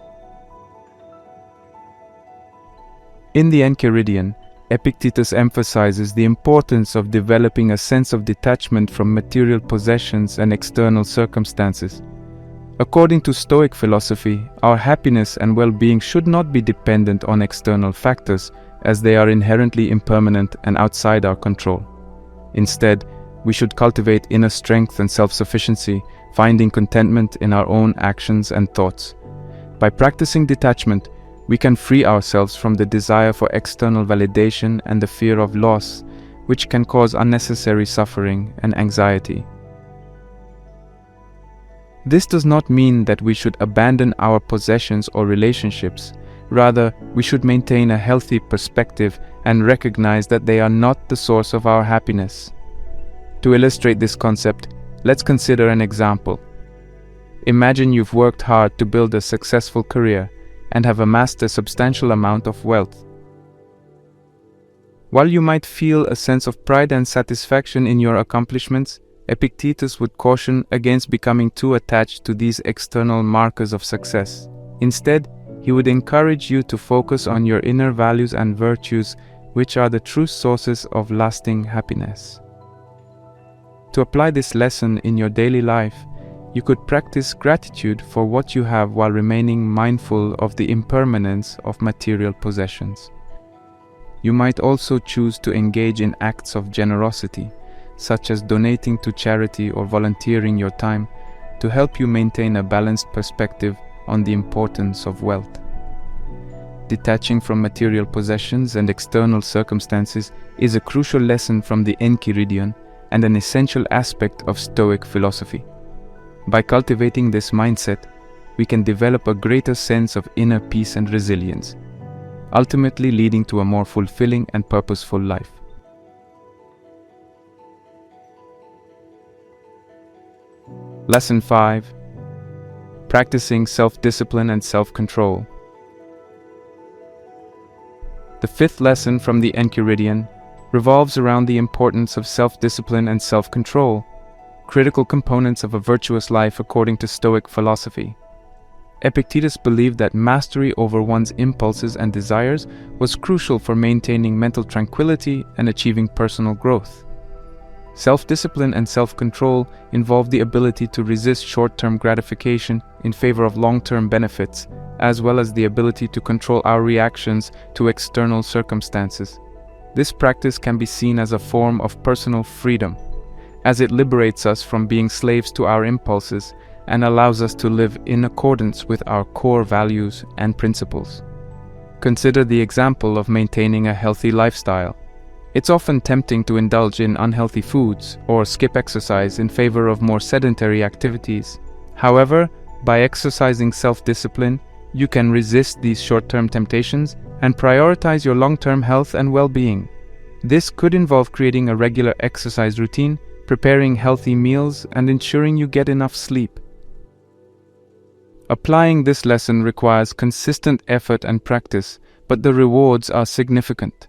In the Enchiridion, Epictetus emphasizes the importance of developing a sense of detachment from material possessions and external circumstances. According to Stoic philosophy, our happiness and well-being should not be dependent on external factors, as they are inherently impermanent and outside our control. Instead, we should cultivate inner strength and self-sufficiency, finding contentment in our own actions and thoughts. By practicing detachment, we can free ourselves from the desire for external validation and the fear of loss, which can cause unnecessary suffering and anxiety. This does not mean that we should abandon our possessions or relationships. Rather, we should maintain a healthy perspective and recognize that they are not the source of our happiness. To illustrate this concept, let's consider an example. Imagine you've worked hard to build a successful career and have amassed a substantial amount of wealth. While you might feel a sense of pride and satisfaction in your accomplishments, Epictetus would caution against becoming too attached to these external markers of success. Instead, he would encourage you to focus on your inner values and virtues, which are the true sources of lasting happiness. To apply this lesson in your daily life, you could practice gratitude for what you have while remaining mindful of the impermanence of material possessions. You might also choose to engage in acts of generosity, such as donating to charity or volunteering your time, to help you maintain a balanced perspective on the importance of wealth. Detaching from material possessions and external circumstances is a crucial lesson from the Enchiridion and an essential aspect of Stoic philosophy. By cultivating this mindset, we can develop a greater sense of inner peace and resilience, ultimately leading to a more fulfilling and purposeful life. Lesson 5. Practicing self-discipline and self-control. The fifth lesson from the Enchiridion revolves around the importance of self-discipline and self-control, critical components of a virtuous life according to Stoic philosophy. Epictetus believed that mastery over one's impulses and desires was crucial for maintaining mental tranquility and achieving personal growth. Self-discipline and self-control involve the ability to resist short-term gratification in favor of long-term benefits, as well as the ability to control our reactions to external circumstances. This practice can be seen as a form of personal freedom, as it liberates us from being slaves to our impulses and allows us to live in accordance with our core values and principles. Consider the example of maintaining a healthy lifestyle. It's often tempting to indulge in unhealthy foods or skip exercise in favor of more sedentary activities. However, by exercising self-discipline, you can resist these short-term temptations and prioritize your long-term health and well-being. This could involve creating a regular exercise routine, preparing healthy meals, and ensuring you get enough sleep. Applying this lesson requires consistent effort and practice, but the rewards are significant.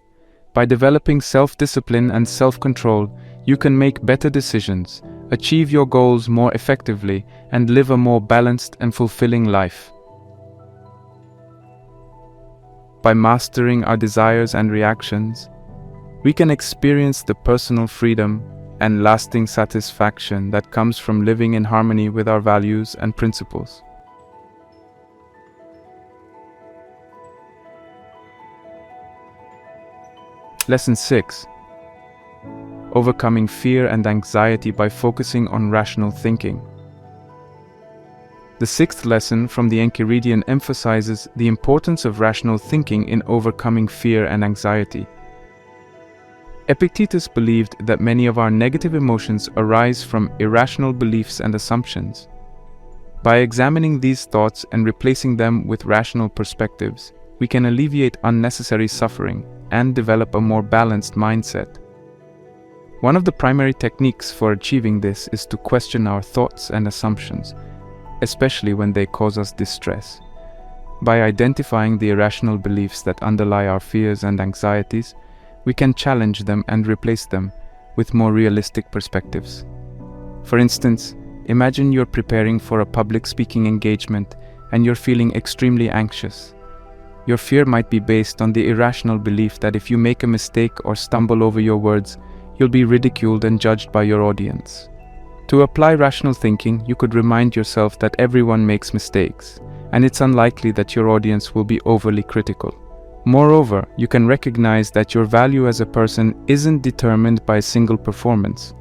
By developing self-discipline and self-control, you can make better decisions, achieve your goals more effectively, and live a more balanced and fulfilling life. By mastering our desires and reactions, we can experience the personal freedom and lasting satisfaction that comes from living in harmony with our values and principles. Lesson 6. Overcoming fear and anxiety by focusing on rational thinking. The sixth lesson from the Enchiridion emphasizes the importance of rational thinking in overcoming fear and anxiety. Epictetus believed that many of our negative emotions arise from irrational beliefs and assumptions. By examining these thoughts and replacing them with rational perspectives, we can alleviate unnecessary suffering and develop a more balanced mindset. One of the primary techniques for achieving this is to question our thoughts and assumptions, especially when they cause us distress. By identifying the irrational beliefs that underlie our fears and anxieties, we can challenge them and replace them with more realistic perspectives. For instance, imagine you're preparing for a public speaking engagement and you're feeling extremely anxious. Your fear might be based on the irrational belief that if you make a mistake or stumble over your words, you'll be ridiculed and judged by your audience. To apply rational thinking, you could remind yourself that everyone makes mistakes, and it's unlikely that your audience will be overly critical. Moreover, you can recognize that your value as a person isn't determined by a single performance.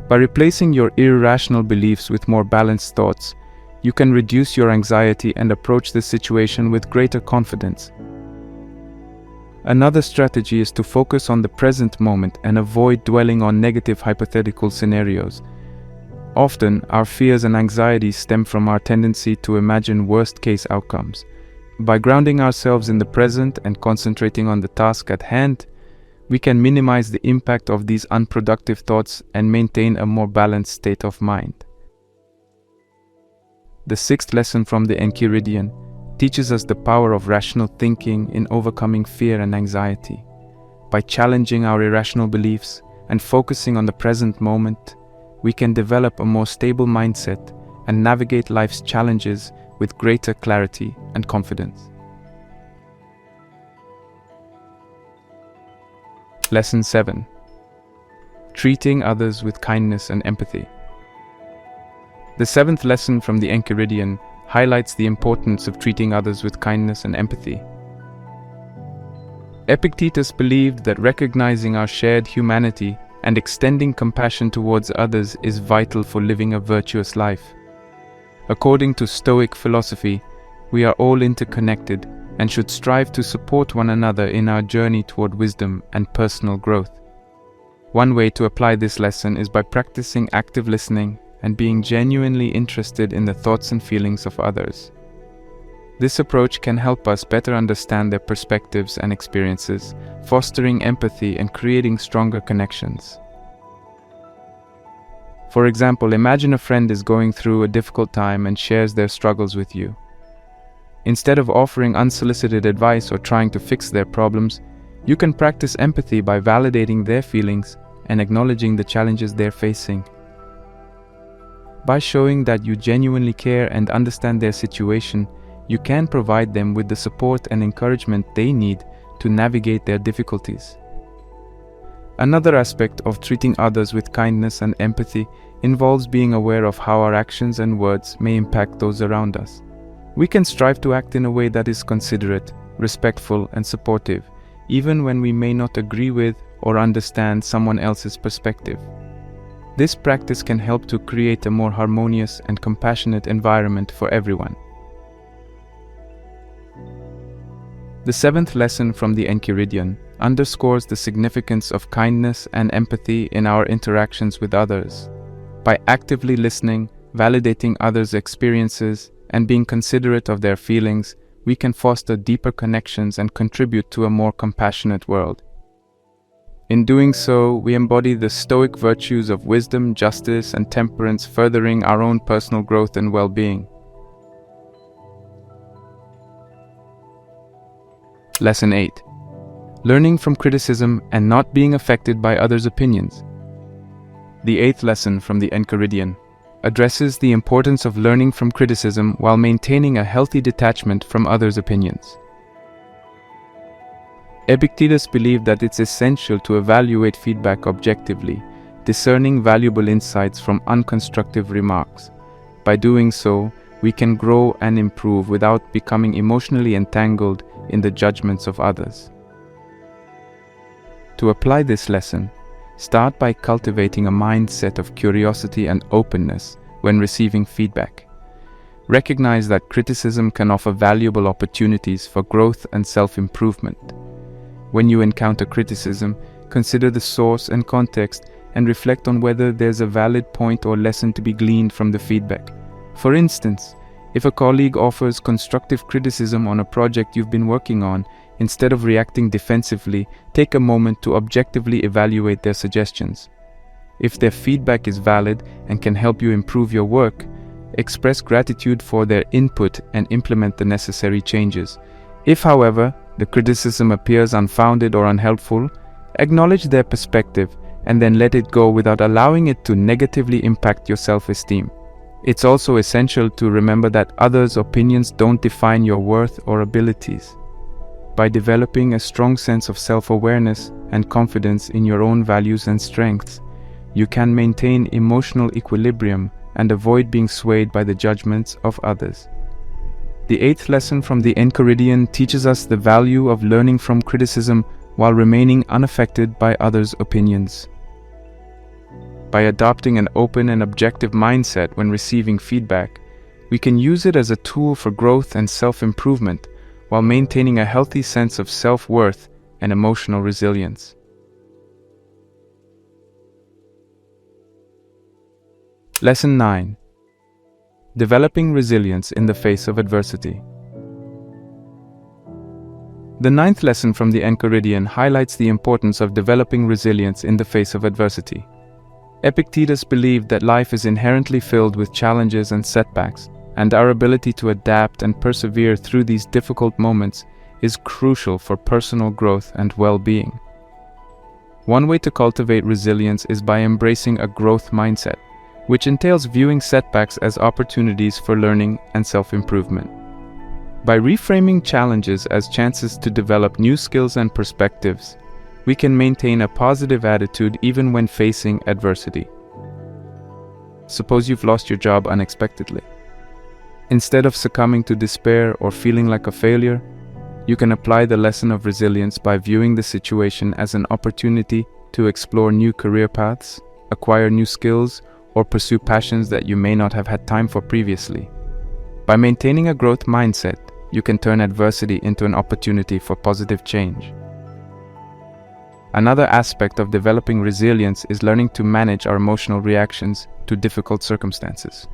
By replacing your irrational beliefs with more balanced thoughts, you can reduce your anxiety and approach the situation with greater confidence. Another strategy is to focus on the present moment and avoid dwelling on negative hypothetical scenarios. Often, our fears and anxieties stem from our tendency to imagine worst-case outcomes. By grounding ourselves in the present and concentrating on the task at hand, we can minimize the impact of these unproductive thoughts and maintain a more balanced state of mind. The sixth lesson from the Enchiridion teaches us the power of rational thinking in overcoming fear and anxiety. By challenging our irrational beliefs and focusing on the present moment, we can develop a more stable mindset and navigate life's challenges with greater clarity and confidence. Lesson 7. Treating others with kindness and empathy. The seventh lesson from the Enchiridion highlights the importance of treating others with kindness and empathy. Epictetus believed that recognizing our shared humanity and extending compassion towards others is vital for living a virtuous life. According to Stoic philosophy, we are all interconnected and should strive to support one another in our journey toward wisdom and personal growth. One way to apply this lesson is by practicing active listening and being genuinely interested in the thoughts and feelings of others. This approach can help us better understand their perspectives and experiences, fostering empathy and creating stronger connections. For example, imagine a friend is going through a difficult time and shares their struggles with you. Instead of offering unsolicited advice or trying to fix their problems, you can practice empathy by validating their feelings and acknowledging the challenges they're facing. By showing that you genuinely care and understand their situation, you can provide them with the support and encouragement they need to navigate their difficulties. Another aspect of treating others with kindness and empathy involves being aware of how our actions and words may impact those around us. We can strive to act in a way that is considerate, respectful, and supportive, even when we may not agree with or understand someone else's perspective. This practice can help to create a more harmonious and compassionate environment for everyone. The seventh lesson from the Enchiridion underscores the significance of kindness and empathy in our interactions with others. By actively listening, validating others' experiences, and being considerate of their feelings, we can foster deeper connections and contribute to a more compassionate world. In doing so, we embody the Stoic virtues of wisdom, justice, and temperance, furthering our own personal growth and well-being. Lesson 8. Learning from criticism and not being affected by others' opinions. The eighth lesson from the Enchiridion addresses the importance of learning from criticism while maintaining a healthy detachment from others' opinions. Epictetus believed that it's essential to evaluate feedback objectively, discerning valuable insights from unconstructive remarks. By doing so, we can grow and improve without becoming emotionally entangled in the judgments of others. To apply this lesson, start by cultivating a mindset of curiosity and openness when receiving feedback. Recognize that criticism can offer valuable opportunities for growth and self-improvement. When you encounter criticism, consider the source and context and reflect on whether there's a valid point or lesson to be gleaned from the feedback. For instance, if a colleague offers constructive criticism on a project you've been working on, instead of reacting defensively, take a moment to objectively evaluate their suggestions. If their feedback is valid and can help you improve your work, express gratitude for their input and implement the necessary changes. If, however, the criticism appears unfounded or unhelpful, acknowledge their perspective and then let it go without allowing it to negatively impact your self-esteem. It's also essential to remember that others' opinions don't define your worth or abilities. By developing a strong sense of self-awareness and confidence in your own values and strengths, you can maintain emotional equilibrium and avoid being swayed by the judgments of others. The eighth lesson from the Enchiridion teaches us the value of learning from criticism while remaining unaffected by others' opinions. By adopting an open and objective mindset when receiving feedback, we can use it as a tool for growth and self-improvement while maintaining a healthy sense of self-worth and emotional resilience. Lesson 9. Developing resilience in the face of adversity. The ninth lesson from the Enchiridion highlights the importance of developing resilience in the face of adversity. Epictetus believed that life is inherently filled with challenges and setbacks, and our ability to adapt and persevere through these difficult moments is crucial for personal growth and well-being. One way to cultivate resilience is by embracing a growth mindset, which entails viewing setbacks as opportunities for learning and self-improvement. By reframing challenges as chances to develop new skills and perspectives, we can maintain a positive attitude even when facing adversity. Suppose you've lost your job unexpectedly. Instead of succumbing to despair or feeling like a failure, you can apply the lesson of resilience by viewing the situation as an opportunity to explore new career paths, acquire new skills, or pursue passions that you may not have had time for previously. By maintaining a growth mindset, you can turn adversity into an opportunity for positive change. Another aspect of developing resilience is learning to manage our emotional reactions to difficult circumstances.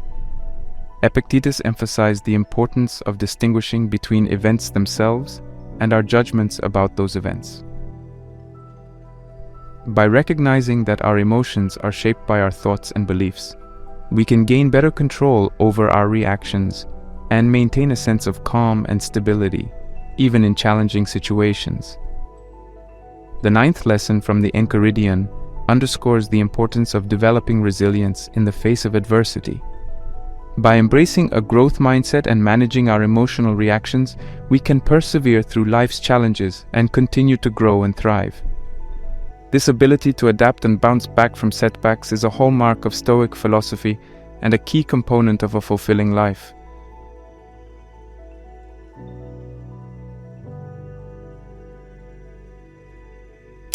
Epictetus emphasized the importance of distinguishing between events themselves and our judgments about those events. By recognizing that our emotions are shaped by our thoughts and beliefs, we can gain better control over our reactions and maintain a sense of calm and stability, even in challenging situations. The 9th lesson from the Enchiridion underscores the importance of developing resilience in the face of adversity. By embracing a growth mindset and managing our emotional reactions, we can persevere through life's challenges and continue to grow and thrive. This ability to adapt and bounce back from setbacks is a hallmark of Stoic philosophy and a key component of a fulfilling life.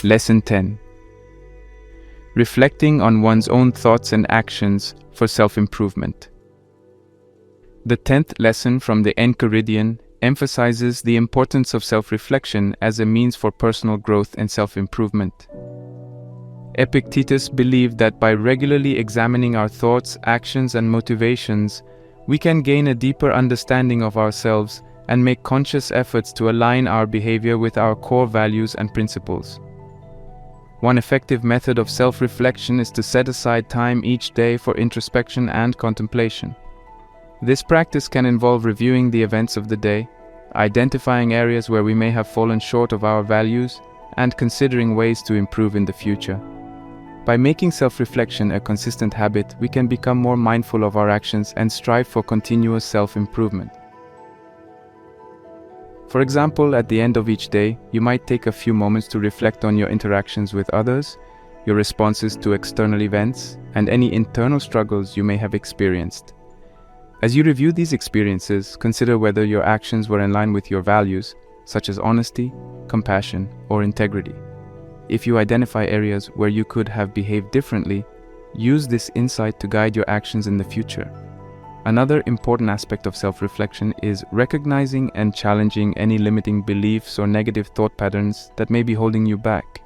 Lesson 10. Reflecting on one's own thoughts and actions for self-improvement. The 10th lesson from the Enchiridion emphasizes the importance of self-reflection as a means for personal growth and self-improvement. Epictetus believed that by regularly examining our thoughts, actions, and motivations, we can gain a deeper understanding of ourselves and make conscious efforts to align our behavior with our core values and principles. One effective method of self-reflection is to set aside time each day for introspection and contemplation. This practice can involve reviewing the events of the day, identifying areas where we may have fallen short of our values, and considering ways to improve in the future. By making self-reflection a consistent habit, we can become more mindful of our actions and strive for continuous self-improvement. For example, at the end of each day, you might take a few moments to reflect on your interactions with others, your responses to external events, and any internal struggles you may have experienced. As you review these experiences, consider whether your actions were in line with your values, such as honesty, compassion, or integrity. If you identify areas where you could have behaved differently, use this insight to guide your actions in the future. Another important aspect of self-reflection is recognizing and challenging any limiting beliefs or negative thought patterns that may be holding you back.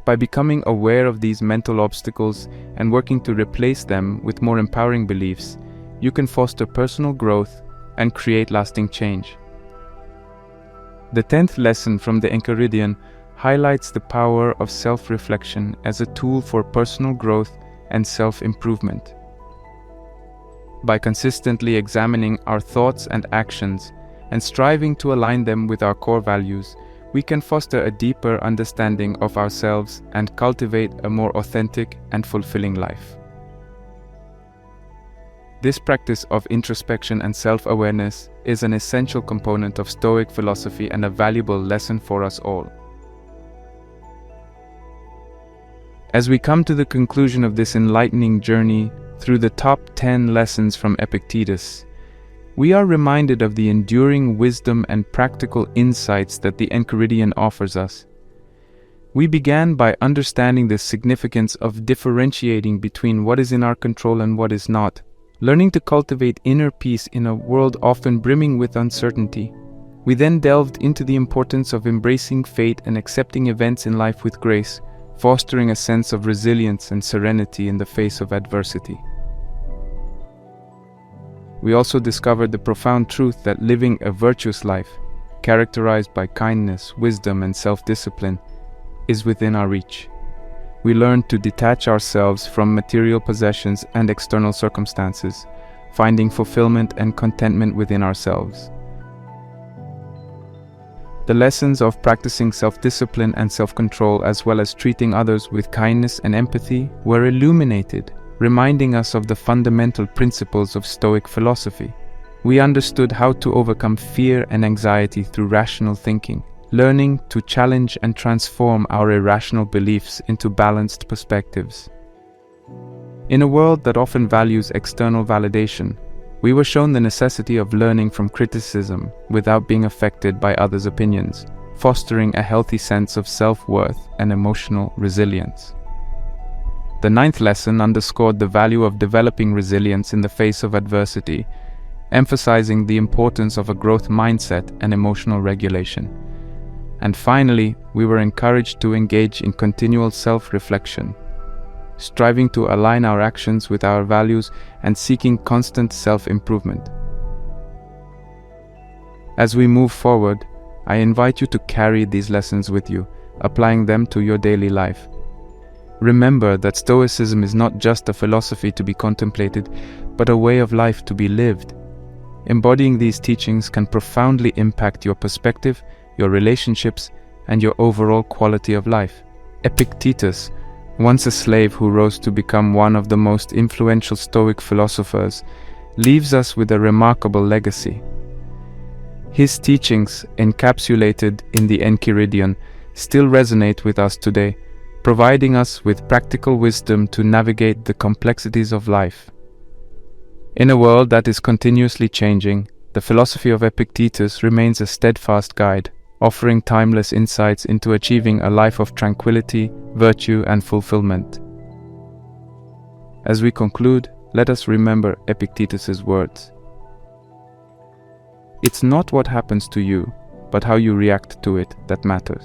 By becoming aware of these mental obstacles and working to replace them with more empowering beliefs, you can foster personal growth and create lasting change. The 10th lesson from the Enchiridion highlights the power of self-reflection as a tool for personal growth and self-improvement. By consistently examining our thoughts and actions and striving to align them with our core values, we can foster a deeper understanding of ourselves and cultivate a more authentic and fulfilling life. This practice of introspection and self-awareness is an essential component of Stoic philosophy and a valuable lesson for us all. As we come to the conclusion of this enlightening journey through the top 10 lessons from Epictetus, we are reminded of the enduring wisdom and practical insights that the Enchiridion offers us. We began by understanding the significance of differentiating between what is in our control and what is not, learning to cultivate inner peace in a world often brimming with uncertainty. We then delved into the importance of embracing fate and accepting events in life with grace, fostering a sense of resilience and serenity in the face of adversity. We also discovered the profound truth that living a virtuous life, characterized by kindness, wisdom, and self-discipline, is within our reach. We learned to detach ourselves from material possessions and external circumstances, finding fulfillment and contentment within ourselves. The lessons of practicing self-discipline and self-control, as well as treating others with kindness and empathy, were illuminated, reminding us of the fundamental principles of Stoic philosophy. We understood how to overcome fear and anxiety through rational thinking, learning to challenge and transform our irrational beliefs into balanced perspectives. In a world that often values external validation, we were shown the necessity of learning from criticism without being affected by others' opinions. fostering a healthy sense of self-worth and emotional resilience. The ninth lesson underscored the value of developing resilience in the face of adversity, emphasizing the importance of a growth mindset and emotional regulation. And finally, we were encouraged to engage in continual self-reflection, striving to align our actions with our values and seeking constant self-improvement. As we move forward, I invite you to carry these lessons with you, applying them to your daily life. Remember that Stoicism is not just a philosophy to be contemplated, but a way of life to be lived. Embodying these teachings can profoundly impact your perspective, your relationships, and your overall quality of life. Epictetus, once a slave who rose to become one of the most influential Stoic philosophers, leaves us with a remarkable legacy. His teachings, encapsulated in the Enchiridion, still resonate with us today, providing us with practical wisdom to navigate the complexities of life. In a world that is continuously changing, the philosophy of Epictetus remains a steadfast guide, offering timeless insights into achieving a life of tranquility, virtue, and fulfillment. As we conclude, let us remember Epictetus's words. It's not what happens to you, but how you react to it that matters.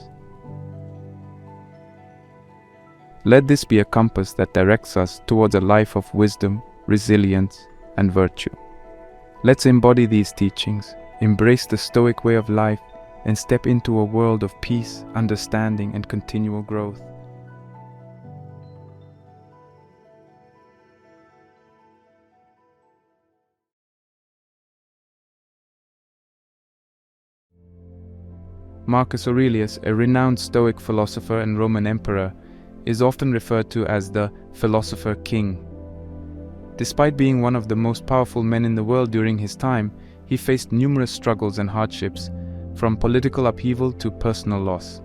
Let this be a compass that directs us towards a life of wisdom, resilience, and virtue. Let's embody these teachings, embrace the Stoic way of life, and step into a world of peace, understanding, and continual growth. Marcus Aurelius, a renowned Stoic philosopher and Roman emperor, is often referred to as the philosopher king. Despite being one of the most powerful men in the world during his time, he faced numerous struggles and hardships, from political upheaval to personal loss.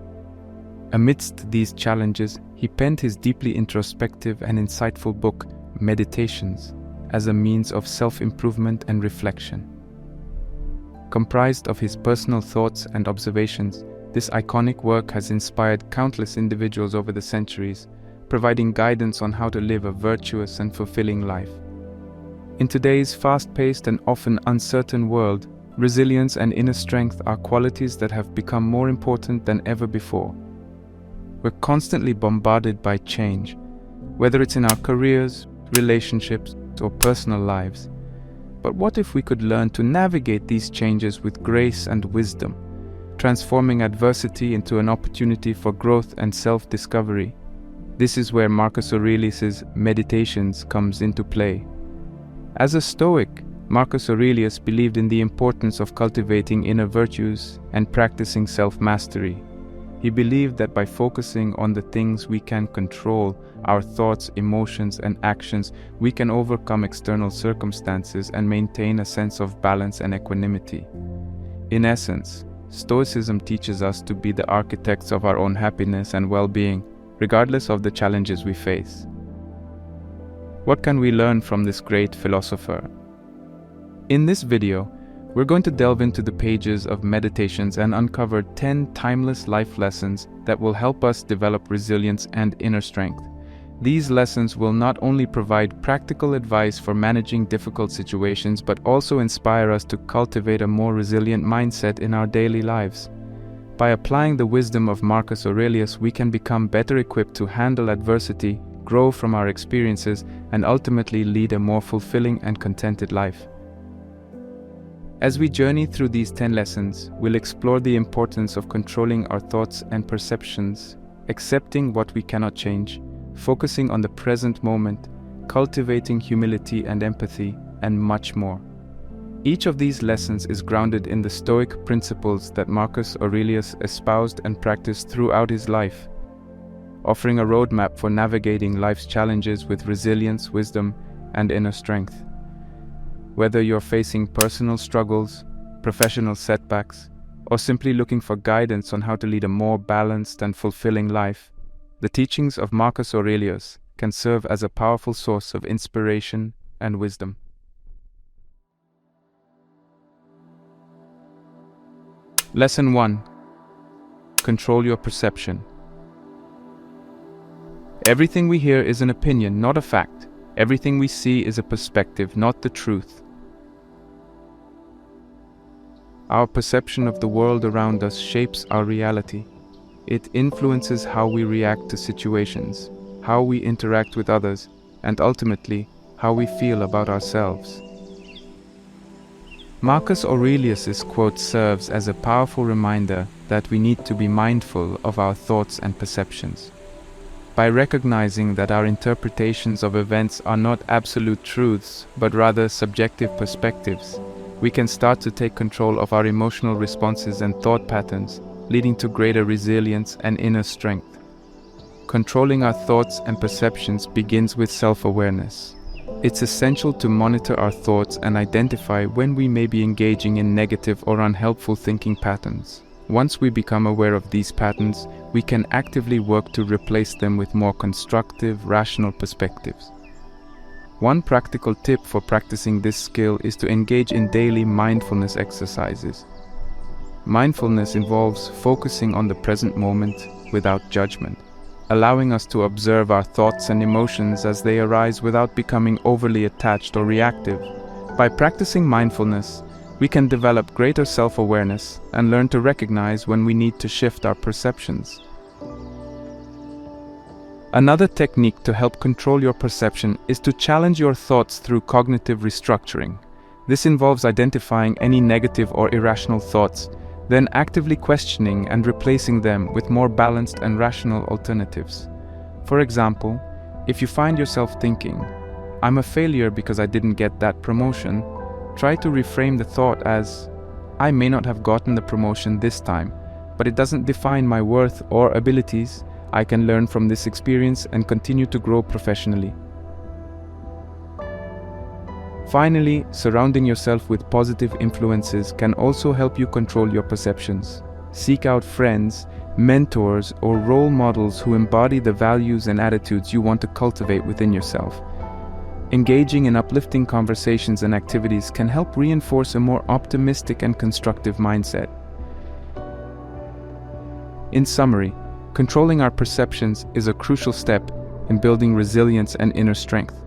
Amidst these challenges, he penned his deeply introspective and insightful book, Meditations, as a means of self-improvement and reflection. Comprised of his personal thoughts and observations, this iconic work has inspired countless individuals over the centuries, providing guidance on how to live a virtuous and fulfilling life. In today's fast-paced and often uncertain world, resilience and inner strength are qualities that have become more important than ever before. We're constantly bombarded by change, whether it's in our careers, relationships, or personal lives. But what if we could learn to navigate these changes with grace and wisdom, transforming adversity into an opportunity for growth and self-discovery? This is where Marcus Aurelius's Meditations comes into play. As a Stoic, Marcus Aurelius believed in the importance of cultivating inner virtues and practicing self-mastery. He believed that by focusing on the things we can control, our thoughts, emotions, and actions, we can overcome external circumstances and maintain a sense of balance and equanimity. In essence, Stoicism teaches us to be the architects of our own happiness and well-being, regardless of the challenges we face. What can we learn from this great philosopher? In this video, we're going to delve into the pages of Meditations and uncover 10 timeless life lessons that will help us develop resilience and inner strength. These lessons will not only provide practical advice for managing difficult situations, but also inspire us to cultivate a more resilient mindset in our daily lives. By applying the wisdom of Marcus Aurelius, we can become better equipped to handle adversity, grow from our experiences, and ultimately lead a more fulfilling and contented life. As we journey through these 10 lessons, we'll explore the importance of controlling our thoughts and perceptions, accepting what we cannot change, focusing on the present moment, cultivating humility and empathy, and much more. Each of these lessons is grounded in the Stoic principles that Marcus Aurelius espoused and practiced throughout his life, offering a roadmap for navigating life's challenges with resilience, wisdom, and inner strength. Whether you're facing personal struggles, professional setbacks, or simply looking for guidance on how to lead a more balanced and fulfilling life, the teachings of Marcus Aurelius can serve as a powerful source of inspiration and wisdom. Lesson 1. control your perception. Everything we hear is an opinion, not a fact. Everything we see is a perspective, not the truth. Our perception of the world around us shapes our reality. It influences how we react to situations, how we interact with others, and ultimately, how we feel about ourselves. Marcus Aurelius' quote serves as a powerful reminder that we need to be mindful of our thoughts and perceptions. By recognizing that our interpretations of events are not absolute truths, but rather subjective perspectives, we can start to take control of our emotional responses and thought patterns, leading to greater resilience and inner strength. Controlling our thoughts and perceptions begins with self-awareness. It's essential to monitor our thoughts and identify when we may be engaging in negative or unhelpful thinking patterns. Once we become aware of these patterns, we can actively work to replace them with more constructive, rational perspectives. One practical tip for practicing this skill is to engage in daily mindfulness exercises. Mindfulness involves focusing on the present moment without judgment, allowing us to observe our thoughts and emotions as they arise without becoming overly attached or reactive. By practicing mindfulness, we can develop greater self-awareness and learn to recognize when we need to shift our perceptions. Another technique to help control your perception is to challenge your thoughts through cognitive restructuring. This involves identifying any negative or irrational thoughts, then actively questioning and replacing them with more balanced and rational alternatives. For example, if you find yourself thinking, "I'm a failure because I didn't get that promotion," try to reframe the thought as, "I may not have gotten the promotion this time, but it doesn't define my worth or abilities. I can learn from this experience and continue to grow professionally." Finally, surrounding yourself with positive influences can also help you control your perceptions. Seek out friends, mentors, or role models who embody the values and attitudes you want to cultivate within yourself. Engaging in uplifting conversations and activities can help reinforce a more optimistic and constructive mindset. In summary, controlling our perceptions is a crucial step in building resilience and inner strength.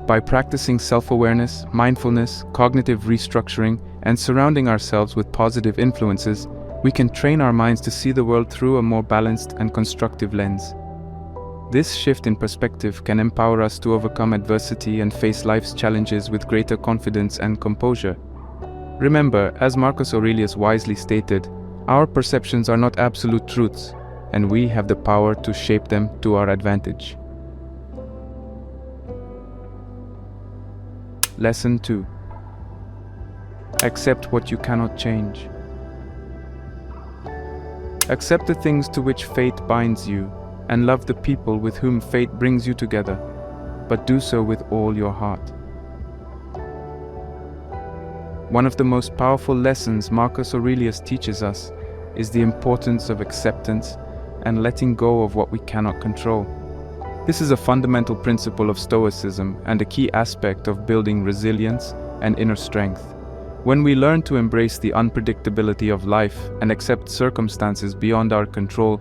By practicing self-awareness, mindfulness, cognitive restructuring, and surrounding ourselves with positive influences, we can train our minds to see the world through a more balanced and constructive lens. This shift in perspective can empower us to overcome adversity and face life's challenges with greater confidence and composure. Remember, as Marcus Aurelius wisely stated, our perceptions are not absolute truths, and we have the power to shape them to our advantage. Lesson 2. Accept what you cannot change. Accept the things to which fate binds you, and love the people with whom fate brings you together, but do so with all your heart. One of the most powerful lessons Marcus Aurelius teaches us is the importance of acceptance and letting go of what we cannot control. This is a fundamental principle of Stoicism and a key aspect of building resilience and inner strength. When we learn to embrace the unpredictability of life and accept circumstances beyond our control,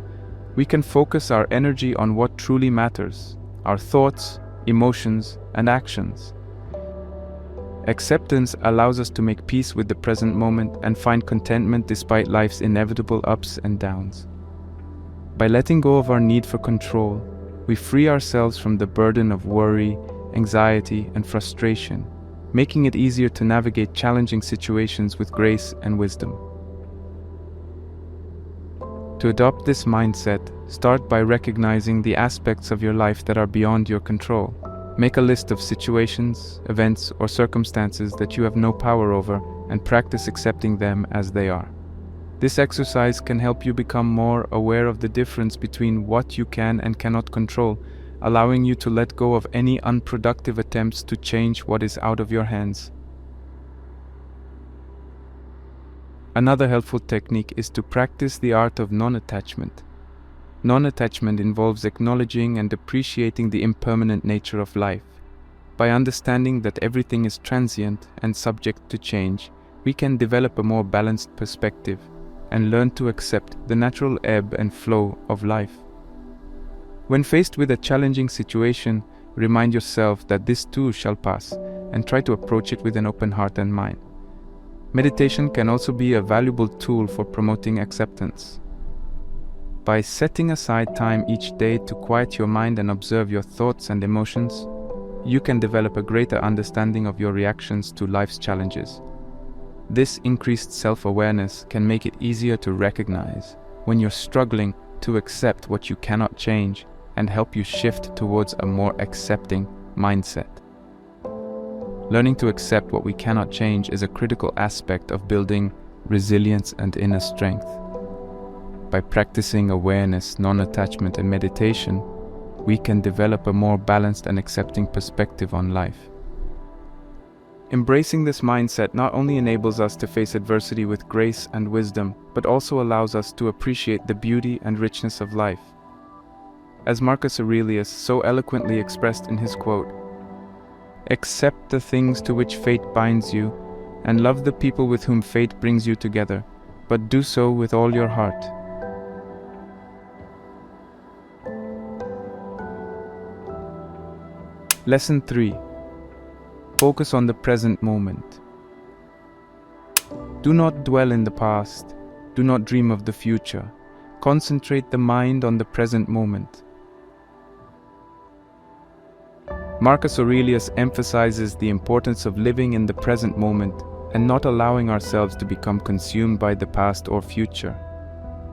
we can focus our energy on what truly matters: our thoughts, emotions, and actions. Acceptance allows us to make peace with the present moment and find contentment despite life's inevitable ups and downs. By letting go of our need for control, we free ourselves from the burden of worry, anxiety, and frustration, making it easier to navigate challenging situations with grace and wisdom. To adopt this mindset, start by recognizing the aspects of your life that are beyond your control. Make a list of situations, events, or circumstances that you have no power over and practice accepting them as they are. This exercise can help you become more aware of the difference between what you can and cannot control, allowing you to let go of any unproductive attempts to change what is out of your hands. Another helpful technique is to practice the art of non-attachment. Non-attachment involves acknowledging and appreciating the impermanent nature of life. By understanding that everything is transient and subject to change, we can develop a more balanced perspective, and learn to accept the natural ebb and flow of life. When faced with a challenging situation, remind yourself that this too shall pass, and try to approach it with an open heart and mind. Meditation can also be a valuable tool for promoting acceptance. By setting aside time each day to quiet your mind and observe your thoughts and emotions, you can develop a greater understanding of your reactions to life's challenges. This increased self-awareness can make it easier to recognize when you're struggling to accept what you cannot change and help you shift towards a more accepting mindset. Learning to accept what we cannot change is a critical aspect of building resilience and inner strength. By practicing awareness, non-attachment, and meditation, we can develop a more balanced and accepting perspective on life. Embracing this mindset not only enables us to face adversity with grace and wisdom, but also allows us to appreciate the beauty and richness of life. As Marcus Aurelius so eloquently expressed in his quote, "Accept the things to which fate binds you, and love the people with whom fate brings you together, but do so with all your heart." Lesson 3. Focus on the present moment. Do not dwell in the past. Do not dream of the future. Concentrate the mind on the present moment. Marcus Aurelius emphasizes the importance of living in the present moment and not allowing ourselves to become consumed by the past or future.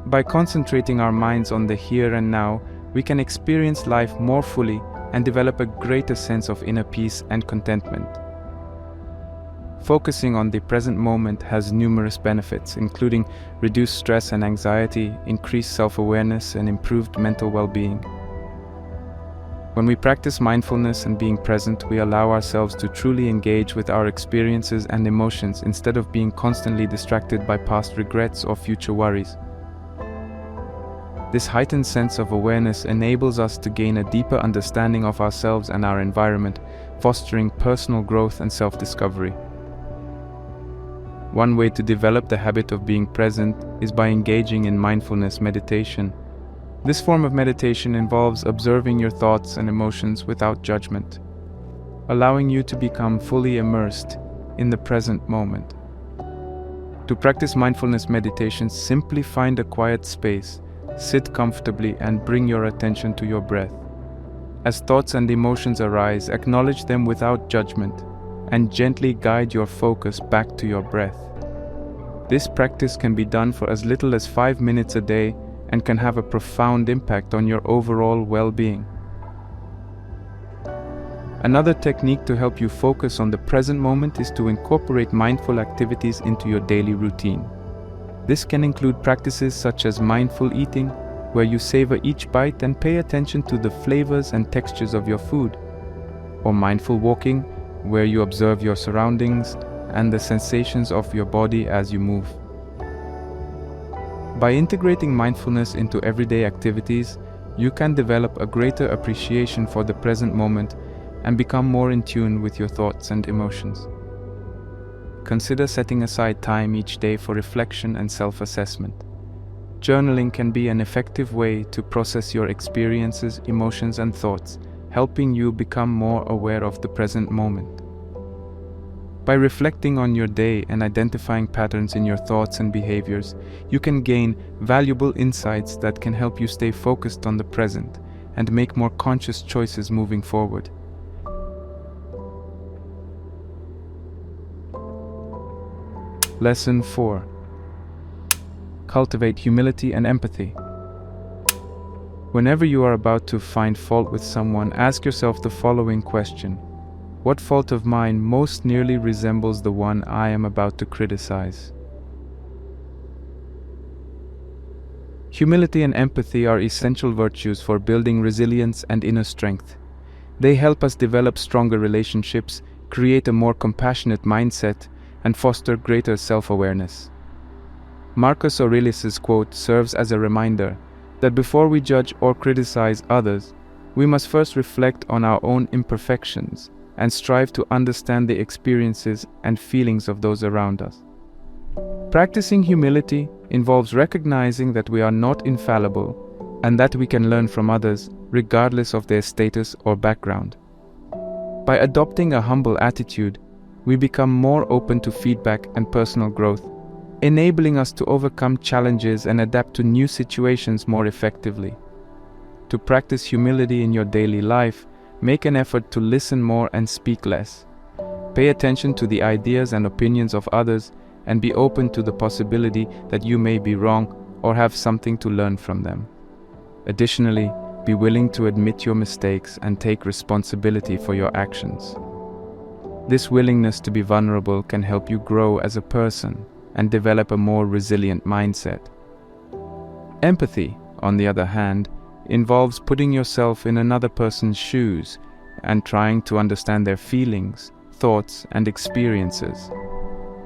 By concentrating our minds on the here and now, we can experience life more fully and develop a greater sense of inner peace and contentment. Focusing on the present moment has numerous benefits, including reduced stress and anxiety, increased self-awareness, and improved mental well-being. When we practice mindfulness and being present, we allow ourselves to truly engage with our experiences and emotions instead of being constantly distracted by past regrets or future worries. This heightened sense of awareness enables us to gain a deeper understanding of ourselves and our environment, fostering personal growth and self-discovery. One way to develop the habit of being present is by engaging in mindfulness meditation. This form of meditation involves observing your thoughts and emotions without judgment, allowing you to become fully immersed in the present moment. To practice mindfulness meditation, simply find a quiet space, sit comfortably, and bring your attention to your breath. As thoughts and emotions arise, acknowledge them without judgment and gently guide your focus back to your breath. This practice can be done for as little as 5 minutes a day and can have a profound impact on your overall well-being. Another technique to help you focus on the present moment is to incorporate mindful activities into your daily routine. This can include practices such as mindful eating, where you savor each bite and pay attention to the flavors and textures of your food, or mindful walking, where you observe your surroundings and the sensations of your body as you move. By integrating mindfulness into everyday activities, you can develop a greater appreciation for the present moment and become more in tune with your thoughts and emotions. Consider setting aside time each day for reflection and self-assessment. Journaling can be an effective way to process your experiences, emotions, and thoughts, helping you become more aware of the present moment. By reflecting on your day and identifying patterns in your thoughts and behaviors, you can gain valuable insights that can help you stay focused on the present and make more conscious choices moving forward. Lesson 4. Cultivate humility and empathy. Whenever you are about to find fault with someone, ask yourself the following question: what fault of mine most nearly resembles the one I am about to criticize? Humility and empathy are essential virtues for building resilience and inner strength. They help us develop stronger relationships, create a more compassionate mindset, and foster greater self-awareness. Marcus Aurelius' quote serves as a reminder that before we judge or criticize others, we must first reflect on our own imperfections and strive to understand the experiences and feelings of those around us. Practicing humility involves recognizing that we are not infallible and that we can learn from others regardless of their status or background. By adopting a humble attitude, we become more open to feedback and personal growth, enabling us to overcome challenges and adapt to new situations more effectively. To practice humility in your daily life, make an effort to listen more and speak less. Pay attention to the ideas and opinions of others and be open to the possibility that you may be wrong or have something to learn from them. Additionally, be willing to admit your mistakes and take responsibility for your actions. This willingness to be vulnerable can help you grow as a person and develop a more resilient mindset. Empathy, on the other hand, involves putting yourself in another person's shoes and trying to understand their feelings, thoughts, and experiences.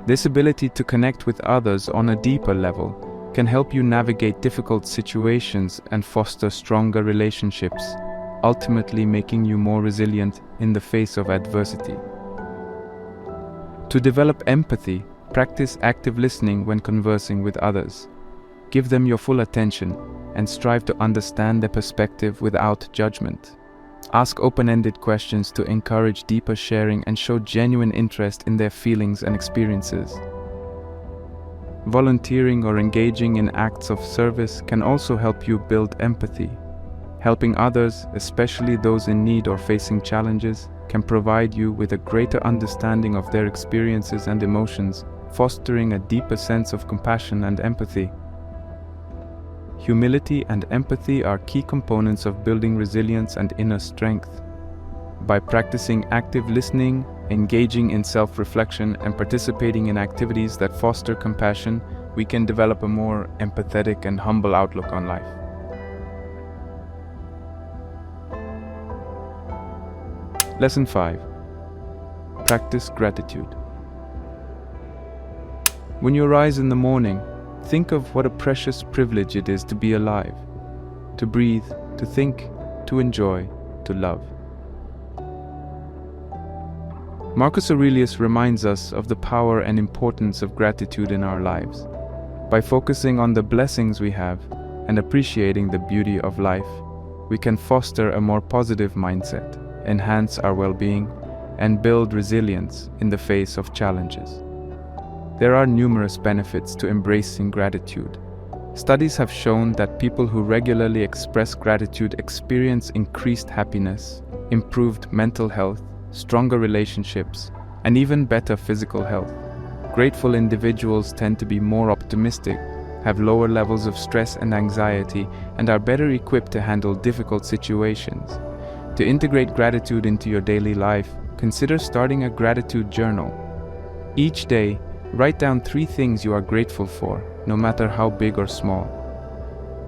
This ability to connect with others on a deeper level can help you navigate difficult situations and foster stronger relationships, ultimately making you more resilient in the face of adversity. To develop empathy, practice active listening when conversing with others. Give them your full attention and strive to understand their perspective without judgment. Ask open-ended questions to encourage deeper sharing and show genuine interest in their feelings and experiences. Volunteering or engaging in acts of service can also help you build empathy. Helping others, especially those in need or facing challenges, can provide you with a greater understanding of their experiences and emotions, fostering a deeper sense of compassion and empathy. Humility and empathy are key components of building resilience and inner strength. By practicing active listening, engaging in self-reflection, and participating in activities that foster compassion, we can develop a more empathetic and humble outlook on life. Lesson 5. Practice gratitude. When you rise in the morning, think of what a precious privilege it is to be alive, to breathe, to think, to enjoy, to love. Marcus Aurelius reminds us of the power and importance of gratitude in our lives. By focusing on the blessings we have and appreciating the beauty of life, we can foster a more positive mindset, enhance our well-being, and build resilience in the face of challenges. There are numerous benefits to embracing gratitude. Studies have shown that people who regularly express gratitude experience increased happiness, improved mental health, stronger relationships, and even better physical health. Grateful individuals tend to be more optimistic, have lower levels of stress and anxiety, and are better equipped to handle difficult situations. To integrate gratitude into your daily life, consider starting a gratitude journal. Each day, write down 3 things you are grateful for, no matter how big or small.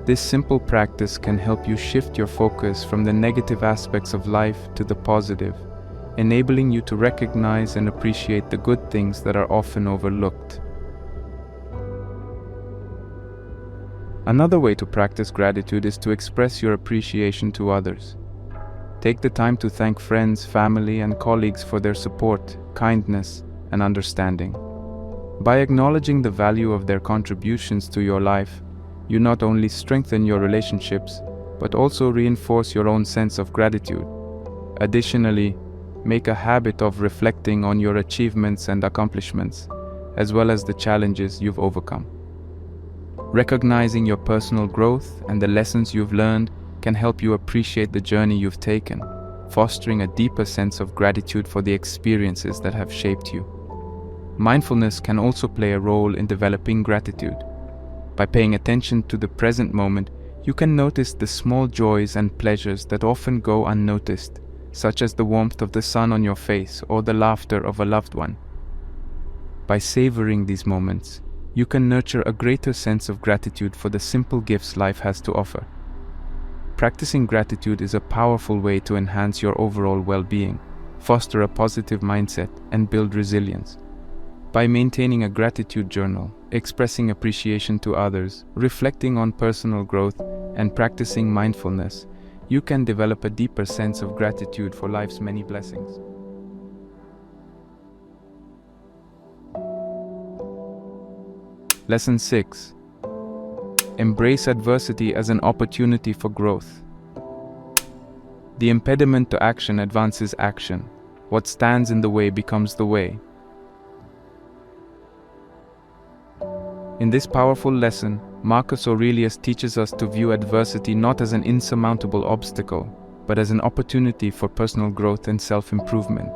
This simple practice can help you shift your focus from the negative aspects of life to the positive, enabling you to recognize and appreciate the good things that are often overlooked. Another way to practice gratitude is to express your appreciation to others. Take the time to thank friends, family, and colleagues for their support, kindness, and understanding. By acknowledging the value of their contributions to your life, you not only strengthen your relationships, but also reinforce your own sense of gratitude. Additionally, make a habit of reflecting on your achievements and accomplishments, as well as the challenges you've overcome. Recognizing your personal growth and the lessons you've learned can help you appreciate the journey you've taken, fostering a deeper sense of gratitude for the experiences that have shaped you. Mindfulness can also play a role in developing gratitude. By paying attention to the present moment, you can notice the small joys and pleasures that often go unnoticed, such as the warmth of the sun on your face or the laughter of a loved one. By savoring these moments, you can nurture a greater sense of gratitude for the simple gifts life has to offer. Practicing gratitude is a powerful way to enhance your overall well-being, foster a positive mindset, and build resilience. By maintaining a gratitude journal, expressing appreciation to others, reflecting on personal growth, and practicing mindfulness, you can develop a deeper sense of gratitude for life's many blessings. Lesson 6. Embrace adversity as an opportunity for growth. The impediment to action advances action. What stands in the way becomes the way. In this powerful lesson, Marcus Aurelius teaches us to view adversity not as an insurmountable obstacle, but as an opportunity for personal growth and self-improvement.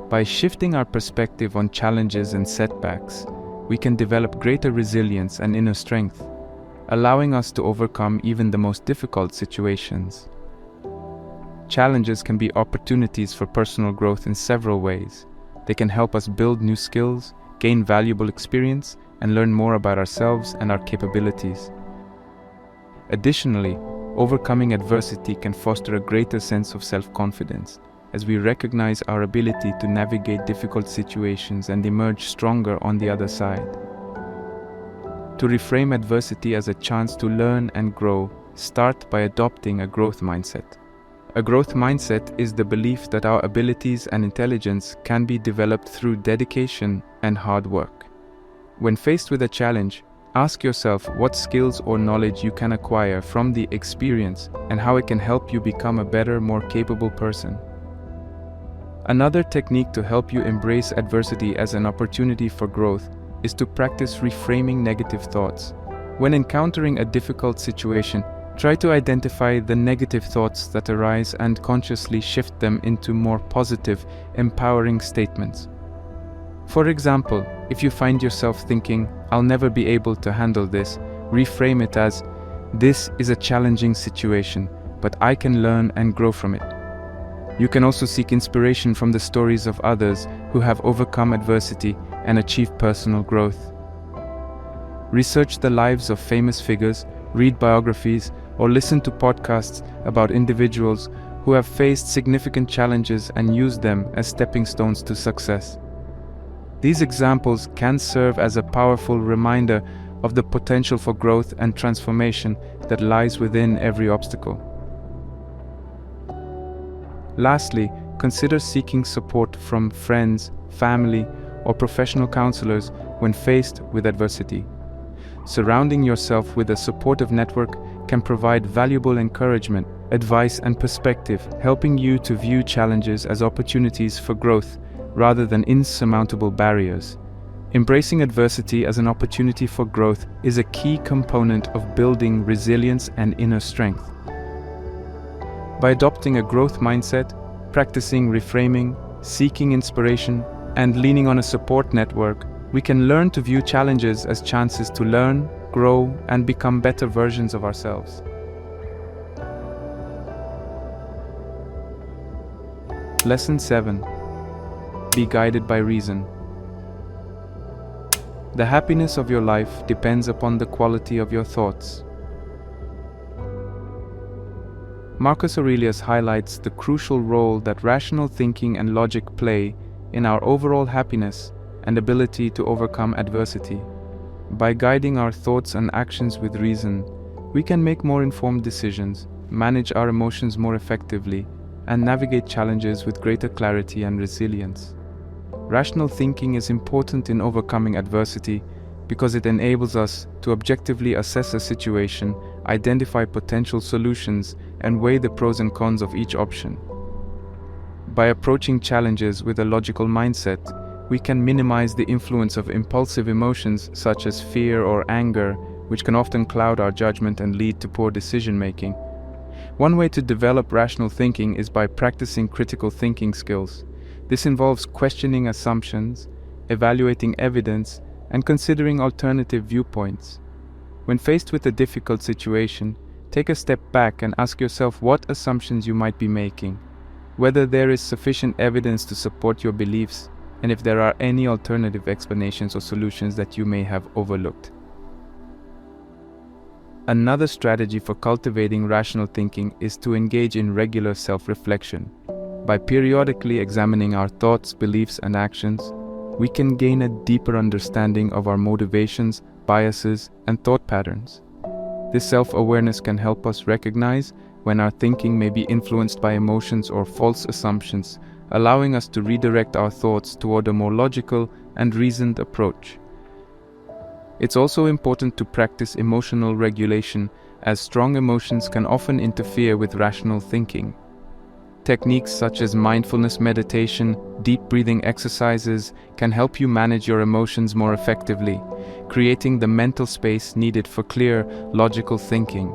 By shifting our perspective on challenges and setbacks, we can develop greater resilience and inner strength, allowing us to overcome even the most difficult situations. Challenges can be opportunities for personal growth in several ways. They can help us build new skills, gain valuable experience, and learn more about ourselves and our capabilities. Additionally, overcoming adversity can foster a greater sense of self-confidence, as we recognize our ability to navigate difficult situations and emerge stronger on the other side. To reframe adversity as a chance to learn and grow, start by adopting a growth mindset. A growth mindset is the belief that our abilities and intelligence can be developed through dedication and hard work. When faced with a challenge, ask yourself what skills or knowledge you can acquire from the experience and how it can help you become a better, more capable person. Another technique to help you embrace adversity as an opportunity for growth is to practice reframing negative thoughts. When encountering a difficult situation, try to identify the negative thoughts that arise and consciously shift them into more positive, empowering statements. For example, if you find yourself thinking, "I'll never be able to handle this," reframe it as, "This is a challenging situation, but I can learn and grow from it." You can also seek inspiration from the stories of others who have overcome adversity and achieved personal growth. Research the lives of famous figures, read biographies, or listen to podcasts about individuals who have faced significant challenges and used them as stepping stones to success. These examples can serve as a powerful reminder of the potential for growth and transformation that lies within every obstacle. Lastly, consider seeking support from friends, family, or professional counselors when faced with adversity. Surrounding yourself with a supportive network can provide valuable encouragement, advice, and perspective, helping you to view challenges as opportunities for growth rather than insurmountable barriers. Embracing adversity as an opportunity for growth is a key component of building resilience and inner strength. By adopting a growth mindset, practicing reframing, seeking inspiration, and leaning on a support network, we can learn to view challenges as chances to learn, grow, and become better versions of ourselves. Lesson 7. Be guided by reason. The happiness of your life depends upon the quality of your thoughts. Marcus Aurelius highlights the crucial role that rational thinking and logic play in our overall happiness and ability to overcome adversity. By guiding our thoughts and actions with reason, we can make more informed decisions, manage our emotions more effectively, and navigate challenges with greater clarity and resilience. Rational thinking is important in overcoming adversity because it enables us to objectively assess a situation, identify potential solutions, and weigh the pros and cons of each option. By approaching challenges with a logical mindset, we can minimize the influence of impulsive emotions such as fear or anger, which can often cloud our judgment and lead to poor decision-making. One way to develop rational thinking is by practicing critical thinking skills. This involves questioning assumptions, evaluating evidence, and considering alternative viewpoints. When faced with a difficult situation, take a step back and ask yourself what assumptions you might be making, whether there is sufficient evidence to support your beliefs, and if there are any alternative explanations or solutions that you may have overlooked. Another strategy for cultivating rational thinking is to engage in regular self-reflection. By periodically examining our thoughts, beliefs, and actions, we can gain a deeper understanding of our motivations, biases, and thought patterns. This self-awareness can help us recognize when our thinking may be influenced by emotions or false assumptions, allowing us to redirect our thoughts toward a more logical and reasoned approach. It's also important to practice emotional regulation, as strong emotions can often interfere with rational thinking. Techniques such as mindfulness meditation, deep breathing exercises can help you manage your emotions more effectively, creating the mental space needed for clear, logical thinking.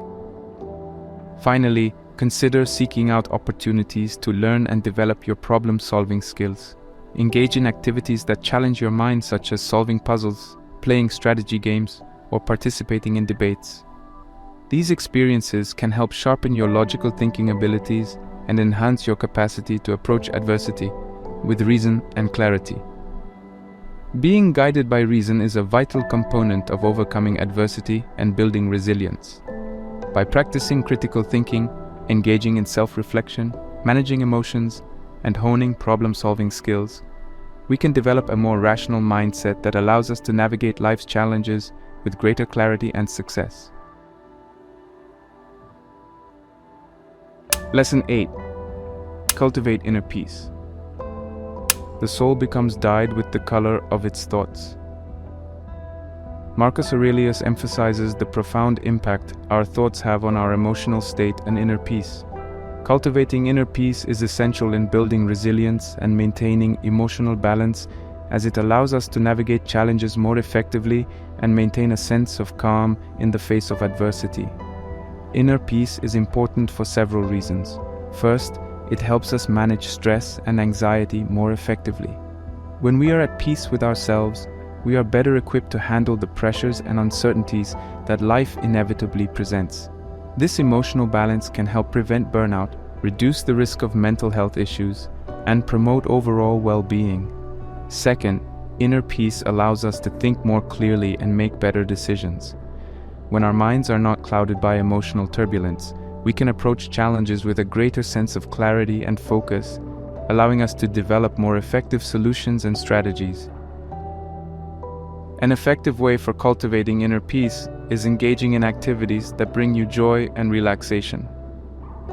Finally, consider seeking out opportunities to learn and develop your problem-solving skills. Engage in activities that challenge your mind, such as solving puzzles, playing strategy games, or participating in debates. These experiences can help sharpen your logical thinking abilities and enhance your capacity to approach adversity with reason and clarity. Being guided by reason is a vital component of overcoming adversity and building resilience. By practicing critical thinking, engaging in self-reflection, managing emotions, and honing problem-solving skills, we can develop a more rational mindset that allows us to navigate life's challenges with greater clarity and success. Lesson 8. Cultivate inner peace. The soul becomes dyed with the color of its thoughts. Marcus Aurelius emphasizes the profound impact our thoughts have on our emotional state and inner peace. Cultivating inner peace is essential in building resilience and maintaining emotional balance, as it allows us to navigate challenges more effectively and maintain a sense of calm in the face of adversity. Inner peace is important for several reasons. First, it helps us manage stress and anxiety more effectively. When we are at peace with ourselves, we are better equipped to handle the pressures and uncertainties that life inevitably presents. This emotional balance can help prevent burnout, reduce the risk of mental health issues, and promote overall well-being. Second, inner peace allows us to think more clearly and make better decisions. When our minds are not clouded by emotional turbulence, we can approach challenges with a greater sense of clarity and focus, allowing us to develop more effective solutions and strategies. An effective way for cultivating inner peace is engaging in activities that bring you joy and relaxation.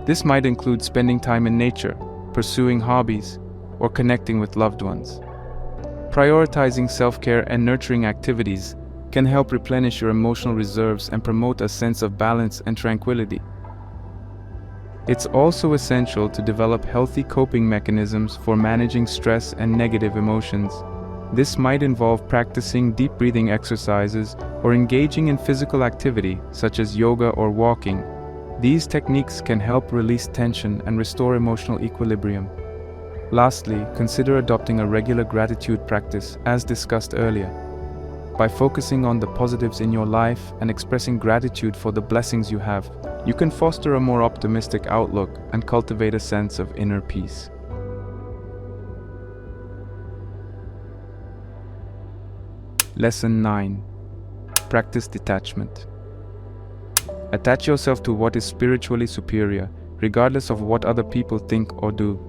This might include spending time in nature, pursuing hobbies, or connecting with loved ones. Prioritizing self-care and nurturing activities can help replenish your emotional reserves and promote a sense of balance and tranquility. It's also essential to develop healthy coping mechanisms for managing stress and negative emotions. This might involve practicing deep breathing exercises or engaging in physical activity such as yoga or walking. These techniques can help release tension and restore emotional equilibrium. Lastly, consider adopting a regular gratitude practice, as discussed earlier. By focusing on the positives in your life and expressing gratitude for the blessings you have, you can foster a more optimistic outlook and cultivate a sense of inner peace. Lesson 9. Practice detachment. Attach yourself to what is spiritually superior, regardless of what other people think or do.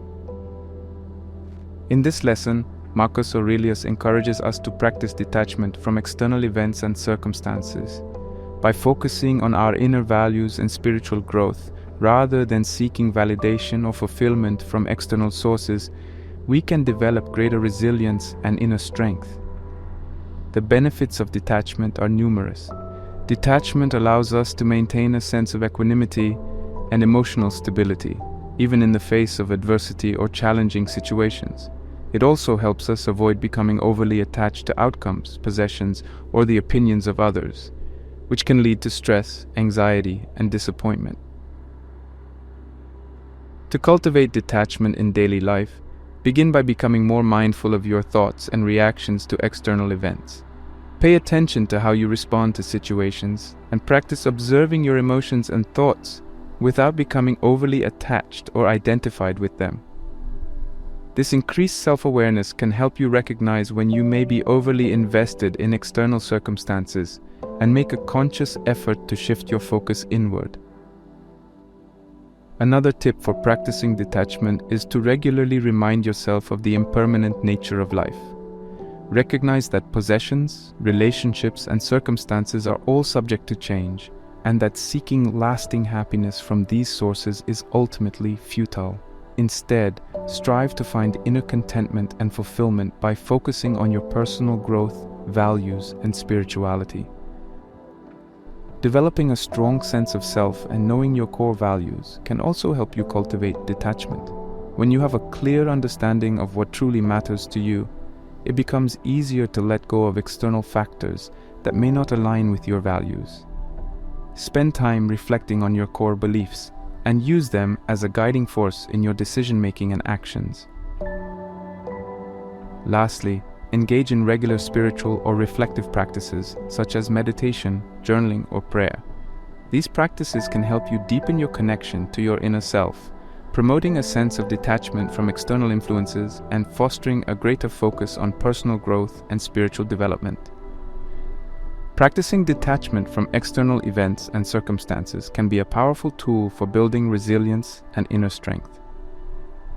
In this lesson, Marcus Aurelius encourages us to practice detachment from external events and circumstances. By focusing on our inner values and spiritual growth, rather than seeking validation or fulfillment from external sources, we can develop greater resilience and inner strength. The benefits of detachment are numerous. Detachment allows us to maintain a sense of equanimity and emotional stability, even in the face of adversity or challenging situations. It also helps us avoid becoming overly attached to outcomes, possessions, or the opinions of others, which can lead to stress, anxiety, and disappointment. To cultivate detachment in daily life, begin by becoming more mindful of your thoughts and reactions to external events. Pay attention to how you respond to situations and practice observing your emotions and thoughts without becoming overly attached or identified with them. This increased self-awareness can help you recognize when you may be overly invested in external circumstances and make a conscious effort to shift your focus inward. Another tip for practicing detachment is to regularly remind yourself of the impermanent nature of life. Recognize that possessions, relationships, and circumstances are all subject to change, and that seeking lasting happiness from these sources is ultimately futile. Instead, strive to find inner contentment and fulfillment by focusing on your personal growth, values, and spirituality. Developing a strong sense of self and knowing your core values can also help you cultivate detachment. When you have a clear understanding of what truly matters to you, it becomes easier to let go of external factors that may not align with your values. Spend time reflecting on your core beliefs and use them as a guiding force in your decision-making and actions. Lastly, engage in regular spiritual or reflective practices such as meditation, journaling, or prayer. These practices can help you deepen your connection to your inner self, promoting a sense of detachment from external influences and fostering a greater focus on personal growth and spiritual development. Practicing detachment from external events and circumstances can be a powerful tool for building resilience and inner strength.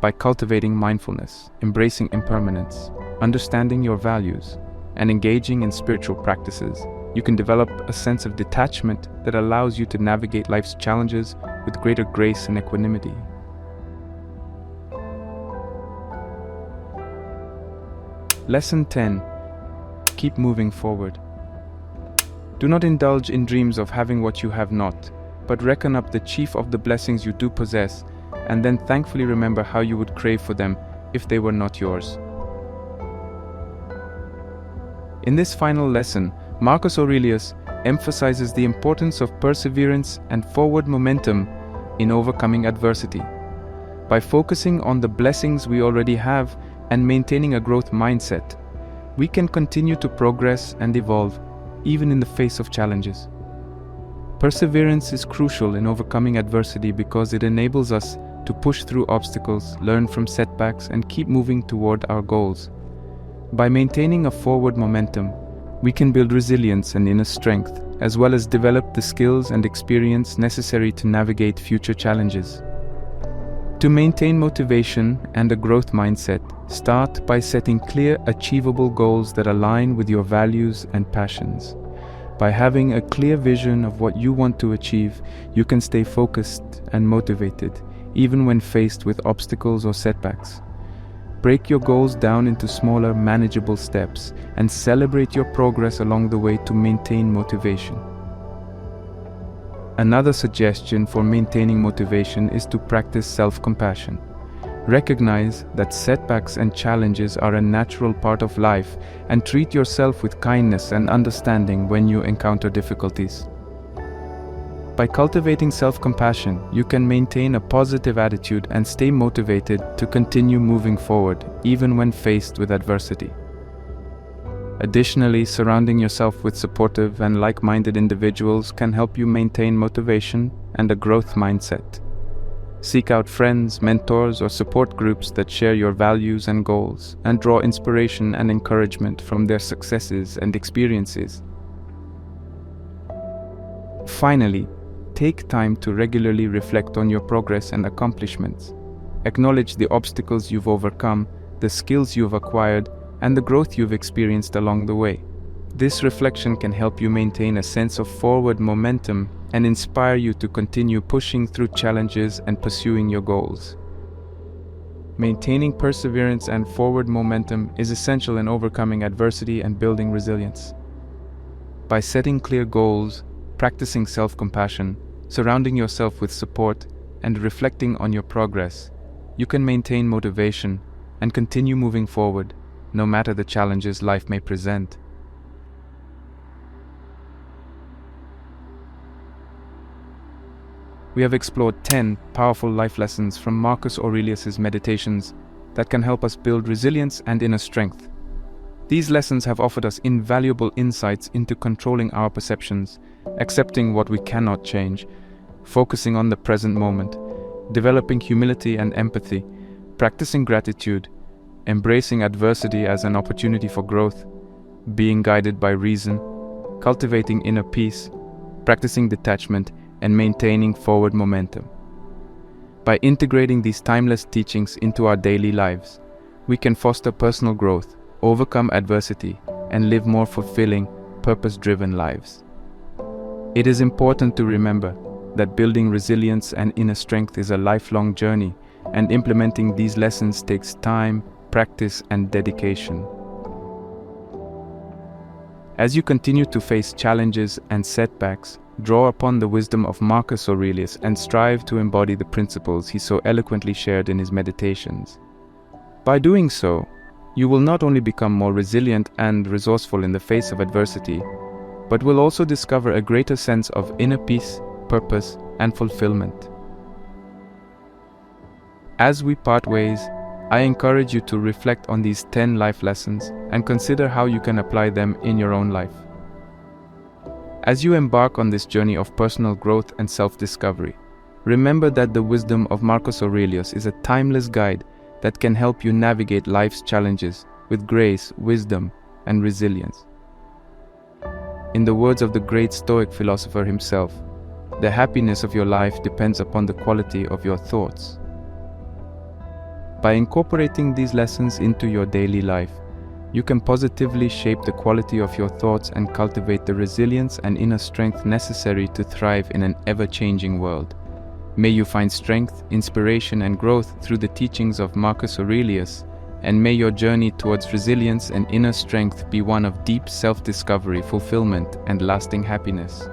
By cultivating mindfulness, embracing impermanence, understanding your values, and engaging in spiritual practices, you can develop a sense of detachment that allows you to navigate life's challenges with greater grace and equanimity. Lesson 10. Keep moving forward. Do not indulge in dreams of having what you have not, but reckon up the chief of the blessings you do possess, and then thankfully remember how you would crave for them if they were not yours. In this final lesson, Marcus Aurelius emphasizes the importance of perseverance and forward momentum in overcoming adversity. By focusing on the blessings we already have and maintaining a growth mindset, we can continue to progress and evolve even in the face of challenges. Perseverance is crucial in overcoming adversity because it enables us to push through obstacles, learn from setbacks, and keep moving toward our goals. By maintaining a forward momentum, we can build resilience and inner strength, as well as develop the skills and experience necessary to navigate future challenges. To maintain motivation and a growth mindset, start by setting clear, achievable goals that align with your values and passions. By having a clear vision of what you want to achieve, you can stay focused and motivated, even when faced with obstacles or setbacks. Break your goals down into smaller, manageable steps and celebrate your progress along the way to maintain motivation. Another suggestion for maintaining motivation is to practice self-compassion. Recognize that setbacks and challenges are a natural part of life and treat yourself with kindness and understanding when you encounter difficulties. By cultivating self-compassion, you can maintain a positive attitude and stay motivated to continue moving forward, even when faced with adversity. Additionally, surrounding yourself with supportive and like-minded individuals can help you maintain motivation and a growth mindset. Seek out friends, mentors, or support groups that share your values and goals, and draw inspiration and encouragement from their successes and experiences. Finally, take time to regularly reflect on your progress and accomplishments. Acknowledge the obstacles you've overcome, the skills you've acquired, and the growth you've experienced along the way. This reflection can help you maintain a sense of forward momentum and inspire you to continue pushing through challenges and pursuing your goals. Maintaining perseverance and forward momentum is essential in overcoming adversity and building resilience. By setting clear goals, practicing self-compassion, surrounding yourself with support, and reflecting on your progress, you can maintain motivation and continue moving forward, no matter the challenges life may present. We have explored 10 powerful life lessons from Marcus Aurelius' meditations that can help us build resilience and inner strength. These lessons have offered us invaluable insights into controlling our perceptions, accepting what we cannot change, focusing on the present moment, developing humility and empathy, practicing gratitude, embracing adversity as an opportunity for growth, being guided by reason, cultivating inner peace, practicing detachment, and maintaining forward momentum. By integrating these timeless teachings into our daily lives, we can foster personal growth, overcome adversity, and live more fulfilling, purpose-driven lives. It is important to remember that building resilience and inner strength is a lifelong journey, and implementing these lessons takes time, practice, and dedication. As you continue to face challenges and setbacks, draw upon the wisdom of Marcus Aurelius and strive to embody the principles he so eloquently shared in his meditations. By doing so, you will not only become more resilient and resourceful in the face of adversity, but will also discover a greater sense of inner peace, purpose, and fulfillment. As we part ways, I encourage you to reflect on these 10 life lessons and consider how you can apply them in your own life. As you embark on this journey of personal growth and self-discovery, remember that the wisdom of Marcus Aurelius is a timeless guide that can help you navigate life's challenges with grace, wisdom, and resilience. In the words of the great Stoic philosopher himself, the happiness of your life depends upon the quality of your thoughts. By incorporating these lessons into your daily life, you can positively shape the quality of your thoughts and cultivate the resilience and inner strength necessary to thrive in an ever-changing world. May you find strength, inspiration, and growth through the teachings of Marcus Aurelius, and may your journey towards resilience and inner strength be one of deep self-discovery, fulfillment, and lasting happiness.